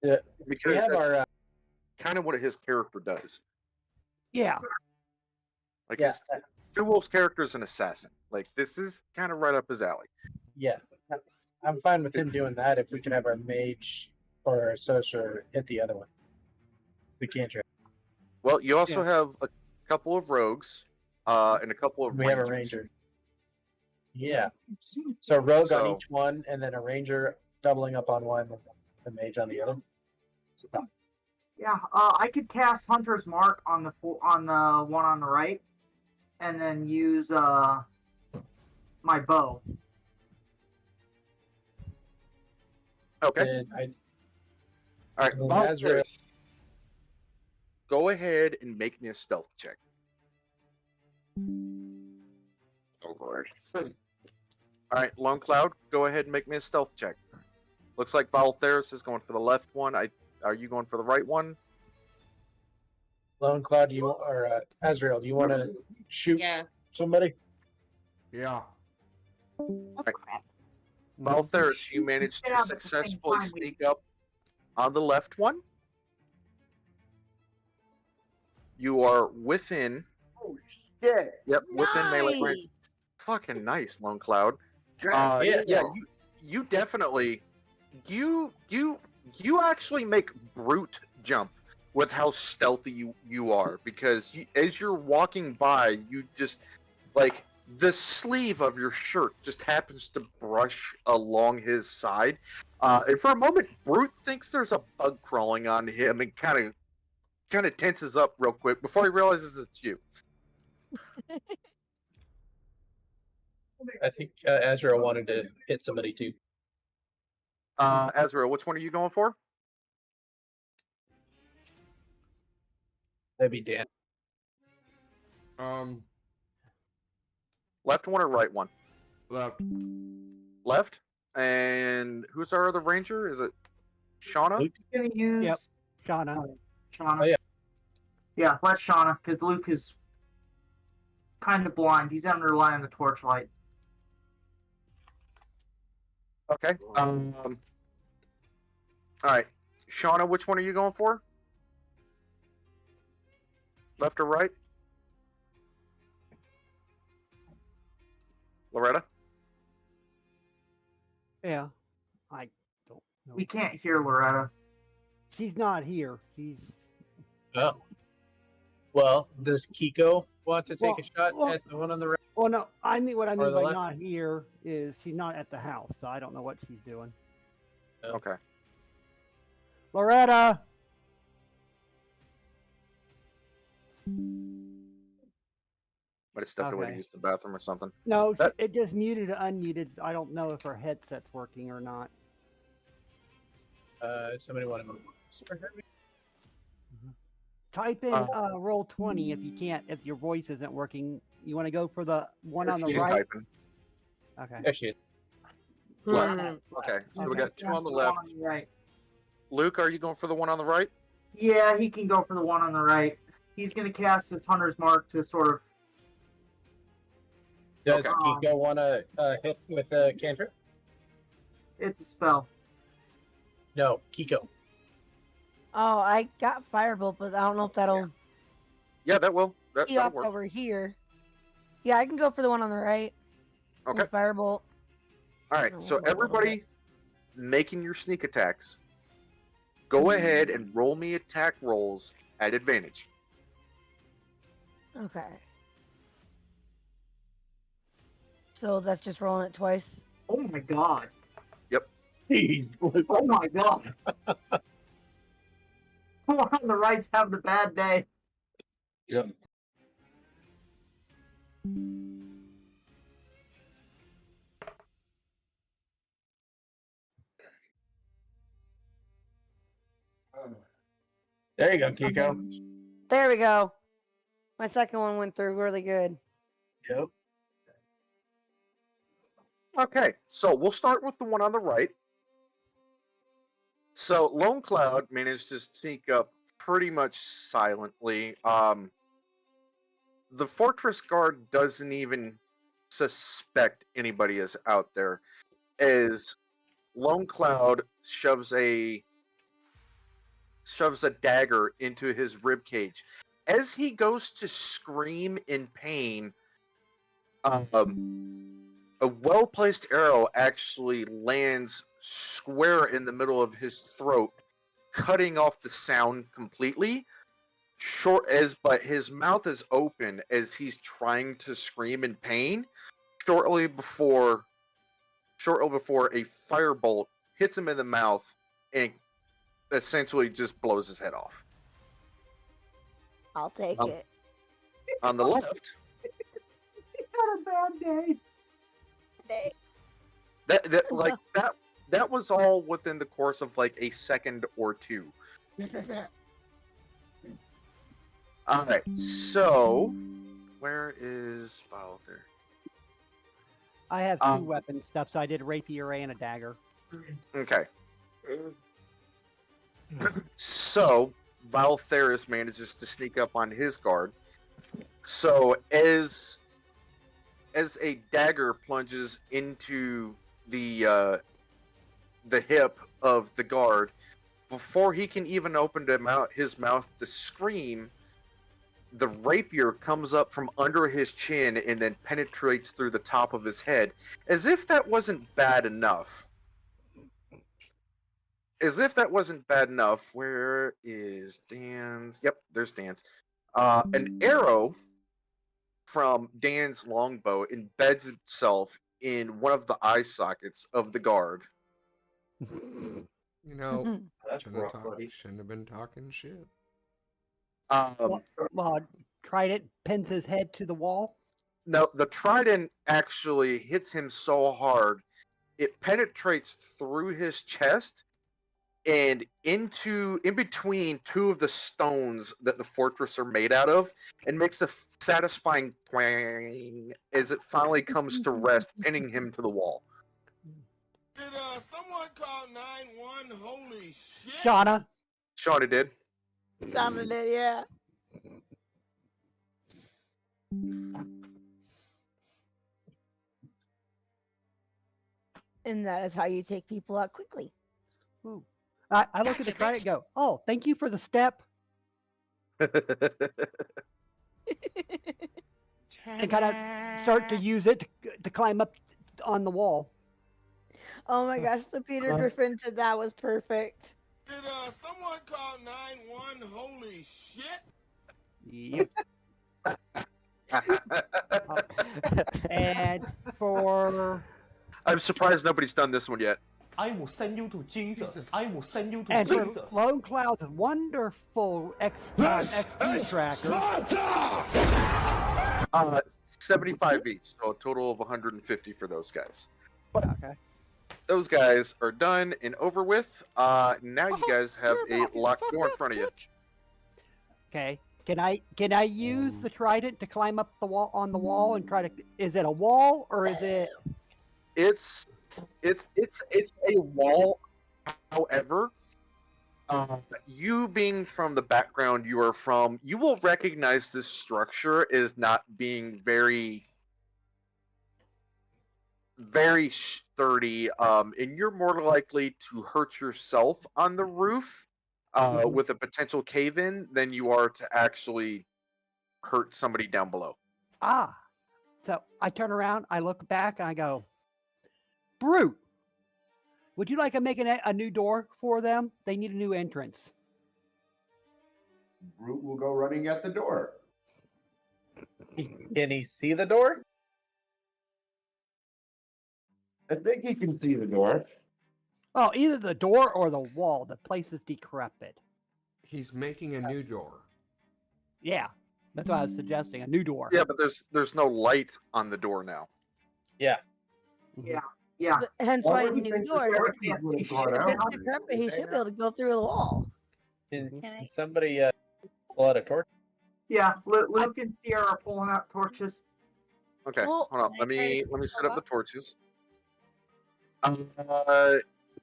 Yeah, Because we have that's our. kind of what his character does. Yeah. Like Yeah. Two Wolf's character is an assassin. Like this is kind of right up his alley. Yeah, I'm fine with him doing that if we can have our mage or our sorcerer hit the other one. We can't try. Well, you also have a couple of rogues and a couple of We have a rangers. ranger. Yeah. So rogue So- on each one, and then a ranger doubling up on one, and the mage on the other. Stop. Yeah, I could cast Hunter's Mark on the one on the right, and then use my bow. Okay. All right, Valkyries. Go ahead and make me a stealth check. Oh Lord. All right, Lone Cloud, go ahead and make me a stealth check. Looks like Valtheris is going for the left one. Are you going for the right one? Lone Cloud, Azrael, do you want to shoot somebody? Yeah. Right. Valtheris, you managed to successfully sneak up on the left one. You are within. Oh shit! Yep, within melee range. Fucking nice, Lone Cloud. Yeah, you definitely. You actually make brute jump with how stealthy you are, because as you're walking by, you just like the sleeve of your shirt just happens to brush along his side, and for a moment, Brute thinks there's a bug crawling on him and kind of tenses up real quick before he realizes it's you. I think Azrael wanted to hit somebody too. Azrael, which one are you going for? That'd be Dan. Left one or right one? Left. Left? And who's our other ranger? Is it Shauna? I'm gonna use Shauna. Shauna. Oh, yeah. Yeah, let Shauna, because Luke is kind of blind. He's under the light on the torchlight. Okay. All right, Shauna, which one are you going for? Left or right? Loretta? Yeah. I don't know. We can't hear Loretta. She's not here. She's. Oh. Well, does Kiko want to take a shot at the one on the right? Well, no. I mean, what I Or mean the by left? not here is she's not at the house, so I don't know what she's doing. Okay. Loretta. Might have stepped away to use the bathroom or something. No, it just muted and unmuted. I don't know if her headset's working or not. Somebody want to move? Type in roll 20 if you can't, if your voice isn't working. You want to go for the one on the She's right? typing. Okay. There she is. Okay, so we got two on the left. Right. Luke, are you going for the one on the right? Yeah, he can go for the one on the right. He's going to cast his Hunter's Mark to sort of... Does Kiko want to hit with a cantrip? It's a spell. No, Kiko. Oh, I got Firebolt, but I don't know if that'll Yeah, that will. be That'll off work. over here. Yeah, I can go for the one on the right. Okay. With Firebolt. All right, so everybody making your sneak attacks, go ahead and roll me attack rolls at advantage. Okay. So that's just rolling it twice. Oh my god. Yep. Oh my god. The one on the right's having a bad day. Yep. There you go, Kiko. There we go. My second one went through really good. Yep. Okay, so we'll start with the one on the right. So Lone Cloud managed to sneak up pretty much silently. The fortress guard doesn't even suspect anybody is out there, as Lone Cloud shoves a dagger into his rib cage. As he goes to scream in pain, a well-placed arrow actually lands square in the middle of his throat, cutting off the sound completely. But his mouth is open as he's trying to scream in pain. Shortly before a firebolt hits him in the mouth and essentially just blows his head off. I'll take it. On the left, He had a bad day. that was all within the course of like a second or two. All right, so where is Balther? I have two weapon stuff, so I did rapier and a dagger. Okay. So Valtheris manages to sneak up on his guard. So as a dagger plunges into the hip of the guard, before he can even open his mouth to scream, the rapier comes up from under his chin and then penetrates through the top of his head. As if that wasn't bad enough. Where is Dan's? Yep, there's Dan's. An arrow from Dan's longbow embeds itself in one of the eye sockets of the guard. You know, shouldn't have been talking shit. Well, Trident pins his head to the wall. No, the trident actually hits him so hard, it penetrates through his chest and in between two of the stones that the fortress are made out of, and makes a satisfying twang as it finally comes to rest, pinning him to the wall. Did someone call 911? Holy shit! Shauna did. Sounded it, yeah. And that is how you take people out quickly. Ooh. I look at the Trident and go, oh, thank you for the step. And kind of start to use it to climb up on the wall. Oh my gosh, the Peter Griffin to that was perfect. Did someone call 911? Holy shit! Yep. And for... I'm surprised nobody's done this one yet. I will send you to Jesus. I will send you to and Jesus. for Lone Cloud's wonderful XP tracker. 75 each, so a total of 150 for those guys. Okay. Those guys are done and over with. Now you guys have a locked door in front of you. Okay. Can I use the Trident to climb up the wall on the wall and try to? Is it a wall or is it? It's a wall. However, you being from the background you are from, you will recognize this structure as not being very sturdy, and you're more likely to hurt yourself on the roof with a potential cave-in than you are to actually hurt somebody down below. So I turn around, I look back, and I go, Brute, would you like to make a new door for them? They need a new entrance. Brute will go running at the door. Can he see the door? I think he can see the door. Oh, either the door or the wall. The place is decrepit. He's making a new door. Yeah, that's what I was suggesting. A new door. Yeah, but there's no light on the door now. Yeah. Yeah. But hence why a new door. If it's decrepit, he should be able to go through the wall. Can somebody pull out a torch? Yeah, Luke and Sierra are pulling out torches. Okay, hold on. Let me set up the torches.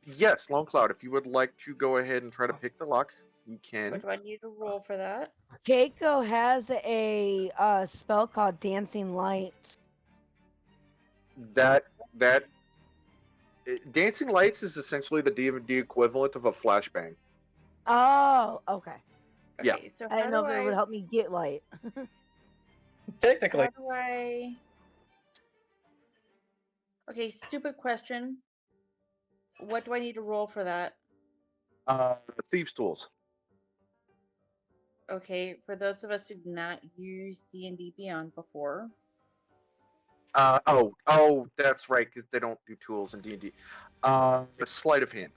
Yes, Lone Cloud, if you would like to go ahead and try to pick the lock, you can. What do I need to roll for that? Keiko has a spell called Dancing Lights. Dancing Lights is essentially the D&D equivalent of a flashbang. Oh, okay. Yeah. Okay, so I didn't know if it would help me get light. Technically. How do I... Okay, stupid question. What do I need to roll for that? Thieves' tools. Okay, for those of us who've not used D&D Beyond before. Oh, that's right, because they don't do tools in D&D. A sleight of hand.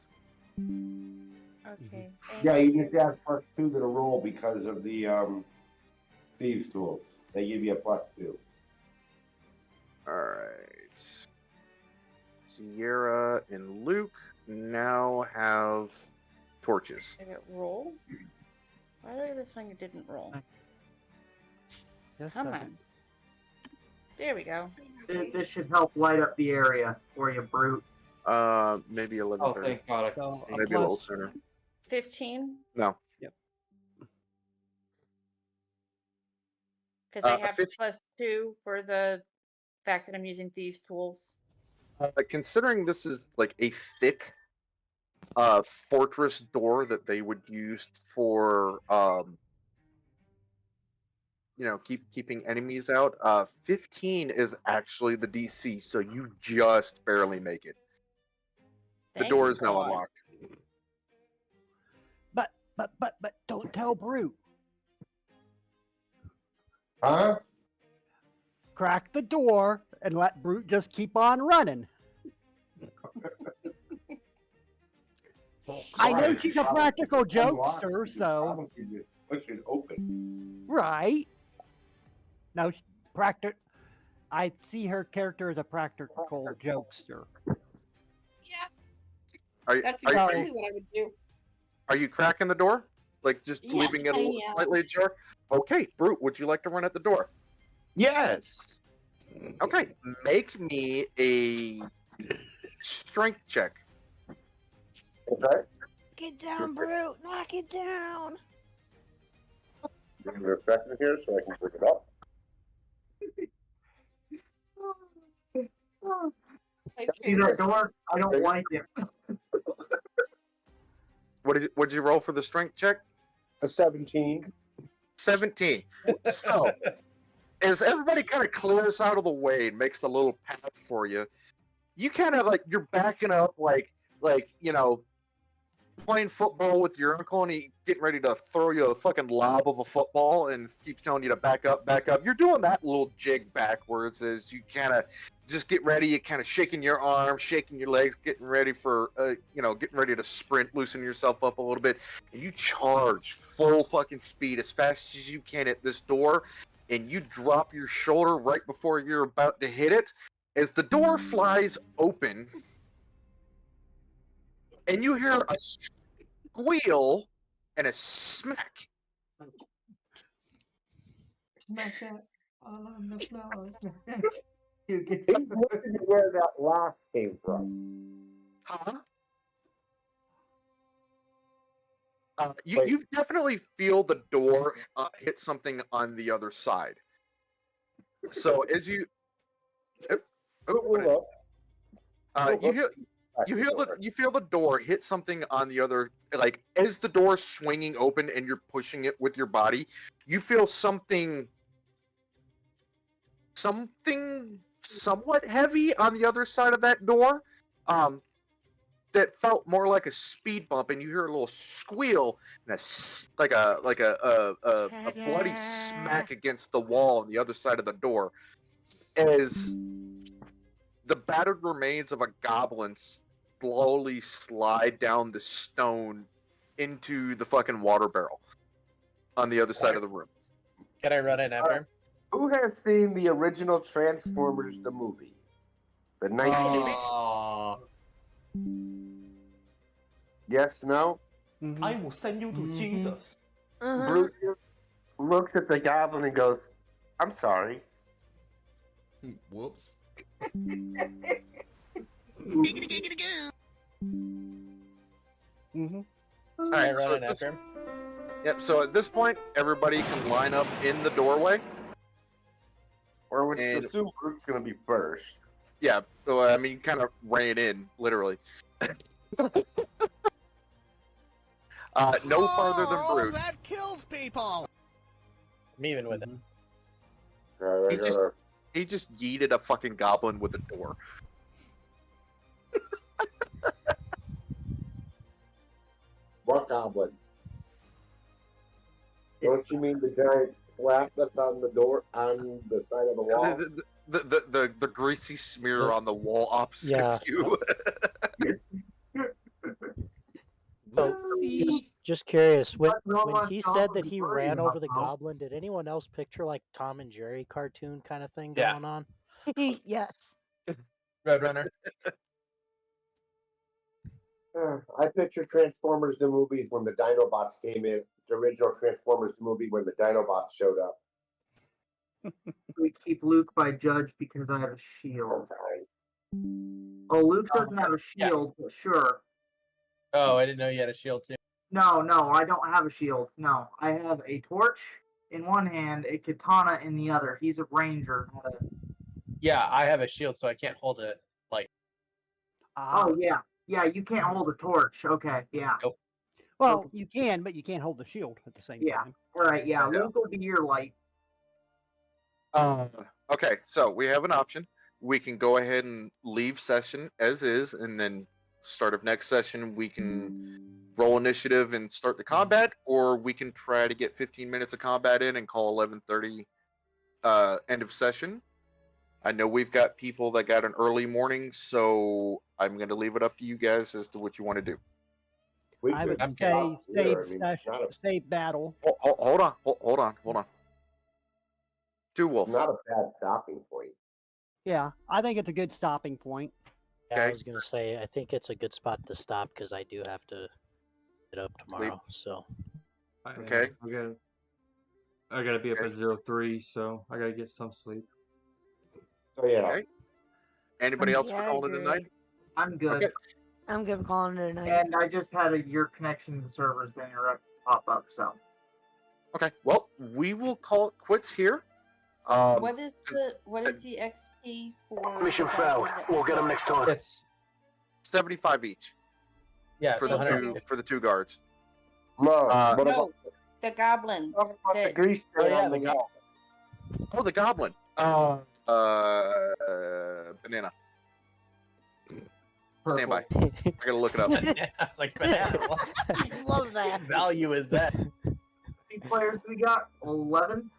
Okay. Yeah, you just ask +2 to the roll because of the Thieves tools. They give you a +2. Alright. Sierra and Luke now have torches. Did it roll? Why did this one didn't roll? Come on. There we go. This should help light up the area for you, Brute. Maybe 11:30. Oh, thank God. Maybe a little sooner. 15? No. Because I have +2 for the fact that I'm using thieves' tools. Considering this is like a thick fortress door that they would use for keeping enemies out, 15 is actually the DC, so you just barely make it. The door is now unlocked. But don't tell Brute. Huh? Crack the door and let Brute just keep on running. I know she's a practical jokester, so. Push it open. Right. No, I see her character as a practical jokester. That's exactly what I would do. Are you cracking the door? Like just Yes, leaving it I am. slightly ajar? Okay, Brute, would you like to run at the door? Yes. Okay, make me a strength check. Okay. Get down, Brute. Knock it down. Give me a second here so I can pick it up. See that door? I don't like it. What'd you roll for the strength check? A 17. 17. So, as everybody kind of clears out of the way and makes the little path for you, you kind of you're backing up like playing football with your uncle and he getting ready to throw you a fucking lob of a football and keeps telling you to back up, back up. You're doing that little jig backwards as you kind of just get ready. You're kind of shaking your arms, shaking your legs, getting ready for, getting ready to sprint, loosen yourself up a little bit. And you charge full fucking speed as fast as you can at this door. And you drop your shoulder right before you're about to hit it. As the door flies open, and you hear a squeal and a smack. Smack that all on the floor. He's looking at where that laugh came from. Huh? You definitely feel the door hit something on the other side. So as you... You feel the door hit something on the other, as the door swinging open and you're pushing it with your body, you feel something somewhat heavy on the other side of that door, that felt more like a speed bump, and you hear a little squeal and a bloody smack against the wall on the other side of the door, as the battered remains of a goblin slowly slide down the stone into the fucking water barrel on the other side of the room. Can I run in after him? Who has seen the original Transformers, the movie? The 19... Yes, no? I will send you to Jesus. Brute looks at the goblin and goes, I'm sorry. Whoops. All right, so yep. So at this point, everybody can line up in the doorway. Or would you assume Brute's gonna be first? Yeah. So I mean, kind of ran in, literally. No farther than Brute. That kills people. I'm even with it. He just yeeted a fucking goblin with a door. What goblin? Don't you mean the giant flap that's on the door on the side of the wall? The greasy smear on the wall opposite of you. So just curious. When That's no when less he dumb said that than he worrying ran about over the them. goblin, did anyone else picture like Tom and Jerry cartoon kind of thing Yeah. going on? Yes. Roadrunner. I picture Transformers the movies when the Dinobots came in. The original Transformers movie when the Dinobots showed up. We keep Luke by Judge because I have a shield. Oh, Luke doesn't have a shield, but sure. Oh, I didn't know you had a shield too. No, I don't have a shield. No, I have a torch in one hand, a katana in the other. He's a ranger, not a... Yeah, I have a shield, so I can't hold it. Like, Oh, yeah. Yeah, you can't hold a torch. Okay, yeah. Well, you can, but you can't hold the shield at the same time. All right, yeah. Luke will be your light. Okay, so we have an option. We can go ahead and leave session as is, and then start of next session we can roll initiative and start the combat, or we can try to get 15 minutes of combat in and call 11:30 end of session. I know we've got people that got an early morning, so I'm going to leave it up to you guys as to what you want to do. I would say save session, save battle. Hold on. Two Wolf. Not a bad stopping point. Yeah, I think it's a good stopping point. Yeah, I was gonna say I think it's a good spot to stop because I do have to get up tomorrow. So. Okay. I gotta be up at 03, so I gotta get some sleep. Oh yeah. Okay. Anybody else for calling it a night? I'm good. Okay. I'm good for calling it a night. And I just had your connection to the servers being interrupted pop up, so. Okay. Well, we will call it quits here. What is the XP for? Mission failed. We'll get them next time. It's 75 each. Yeah, for the two guards. No, the goblin. The grease on the wall. Oh, the goblin. Banana. Stand by. I gotta look it up. Like banana. I love that. Value is that? How many players we got? 11?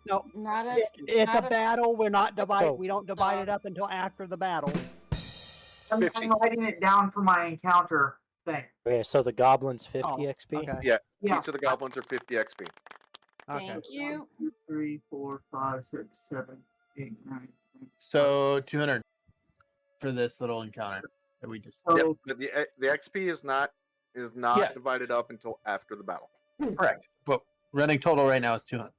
No, not it's not a battle. We're not divided. So- We don't divide it up until after the battle. I'm writing it down for my encounter thing. Okay, so the goblin's 50 XP. Okay. Yeah. Yeah. Each of the goblins are 50 XP. Thank you. 1, 2, 3, 4, 5, 6, 7, 8, 9. So 200 for this little encounter that we just. Yep. But the XP is not divided up until after the battle. Correct. But running total right now is 200.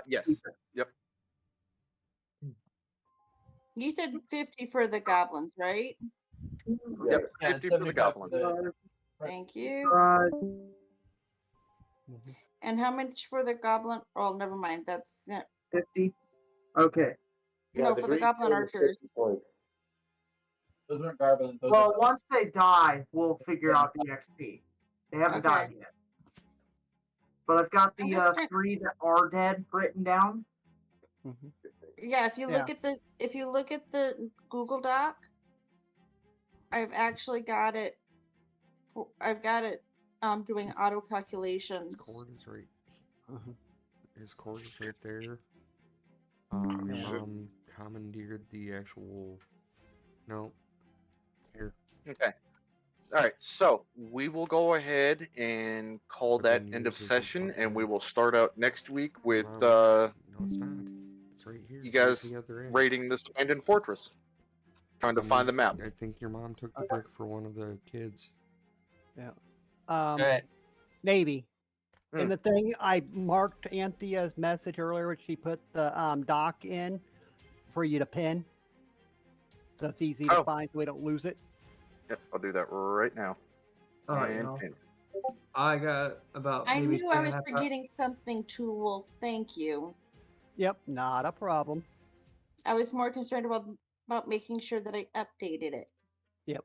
Yes. Yep. You said 50 for the goblins, right? Yep. 50 for the goblins. Thank you. And how much for the goblin? Oh, never mind. That's 50. Okay. no for the goblin archers. Those weren't goblins. Well, once they die, we'll figure out the XP. They haven't died yet. But I've got the 3 that are dead written down. Yeah, if you look at the Google Doc, I've actually got it. I've got it doing auto calculations. Cord is right. His cord is right there. Your mom commandeered the actual. No. Here. Okay. All right. So we will go ahead and call that end of session, and we will start out next week with No, it's not. It's right here. you It's right guys the other end. raiding this abandoned fortress, trying to find the map. I think your mom took the brick for one of the kids. Yeah. Maybe. In the thing, I marked Anthea's message earlier, which she put the doc in for you to pin. So it's easy to find so we don't lose it. Yep, I'll do that right now. And pin. I got about. I maybe knew I 3.5 was hours. forgetting something too, Wolf. Thank you. Yep, not a problem. I was more concerned about making sure that I updated it. Yep.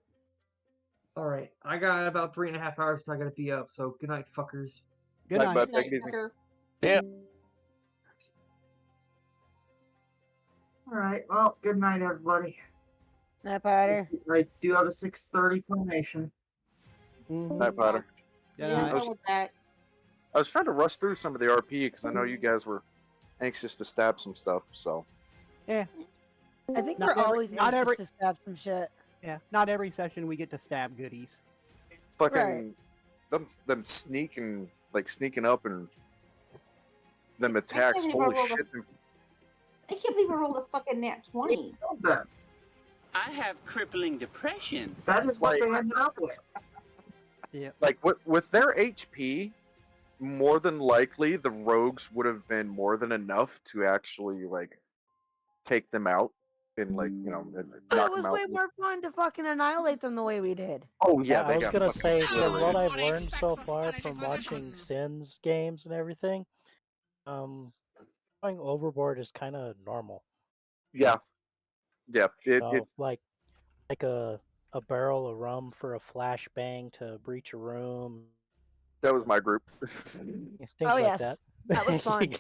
All right, I got about 3.5 hours till I gotta be up. So good night, fuckers. Good night. Good night, fucker. Yeah. All right. Well, good night, everybody. Night, Potter. I do have a 6:30 formation. Night, Potter. Yeah, I'm with that. I was trying to rush through some of the RP because I know you guys were anxious to stab some stuff. So Yeah. I think Not we're every- always not anxious every- to stab some shit. Yeah. Not every session we get to stab goodies. fucking them sneaking up and them attacks. believe I Holy rolled a- shit! I can't believe I rolled a fucking nat 20. I have crippling depression. That is what they ended up with. Yeah. Like with their HP, more than likely the rogues would have been more than enough to actually like take them out and like and But knock it was them out. way more fun to fucking annihilate them the way we did. Oh yeah, I they was got gonna fucking say from what obliterated. I've learned so far from watching Sin's games and everything, going overboard is kind of normal. Yeah. Like a barrel of rum for a flashbang to breach a room. That was my group. Things Oh, like yes. that. That was fun.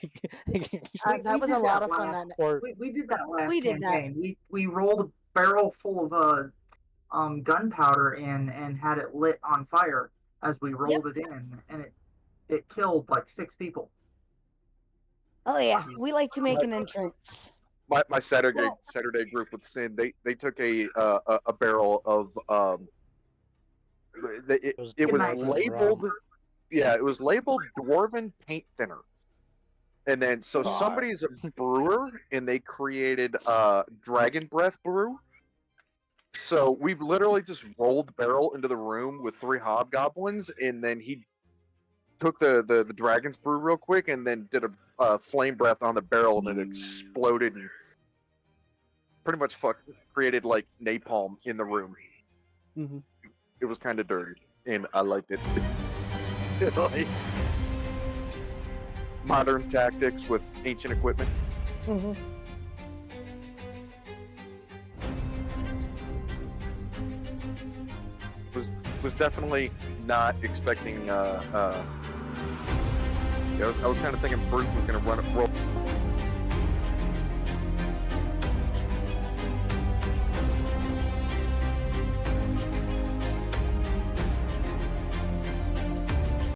That was a lot of fun. We did that last We did that. campaign. We rolled a barrel full of gunpowder in and had it lit on fire as we rolled it in, and it killed like 6 people. Oh yeah, we like to make an entrance. My Saturday group with Sin, they took a barrel of it was labeled it was labeled dwarven paint thinner, and then so somebody's a brewer and they created dragon breath brew. So we literally just rolled the barrel into the room with 3 hobgoblins, and then he took the dragon's brew real quick and then did a flame breath on the barrel, and it exploded and pretty much created like napalm in the room. Mm-hmm. It was kind of dirty, and I liked it. Like, modern tactics with ancient equipment. Mm-hmm. Was definitely not expecting. I was kind of thinking Brute was going to roll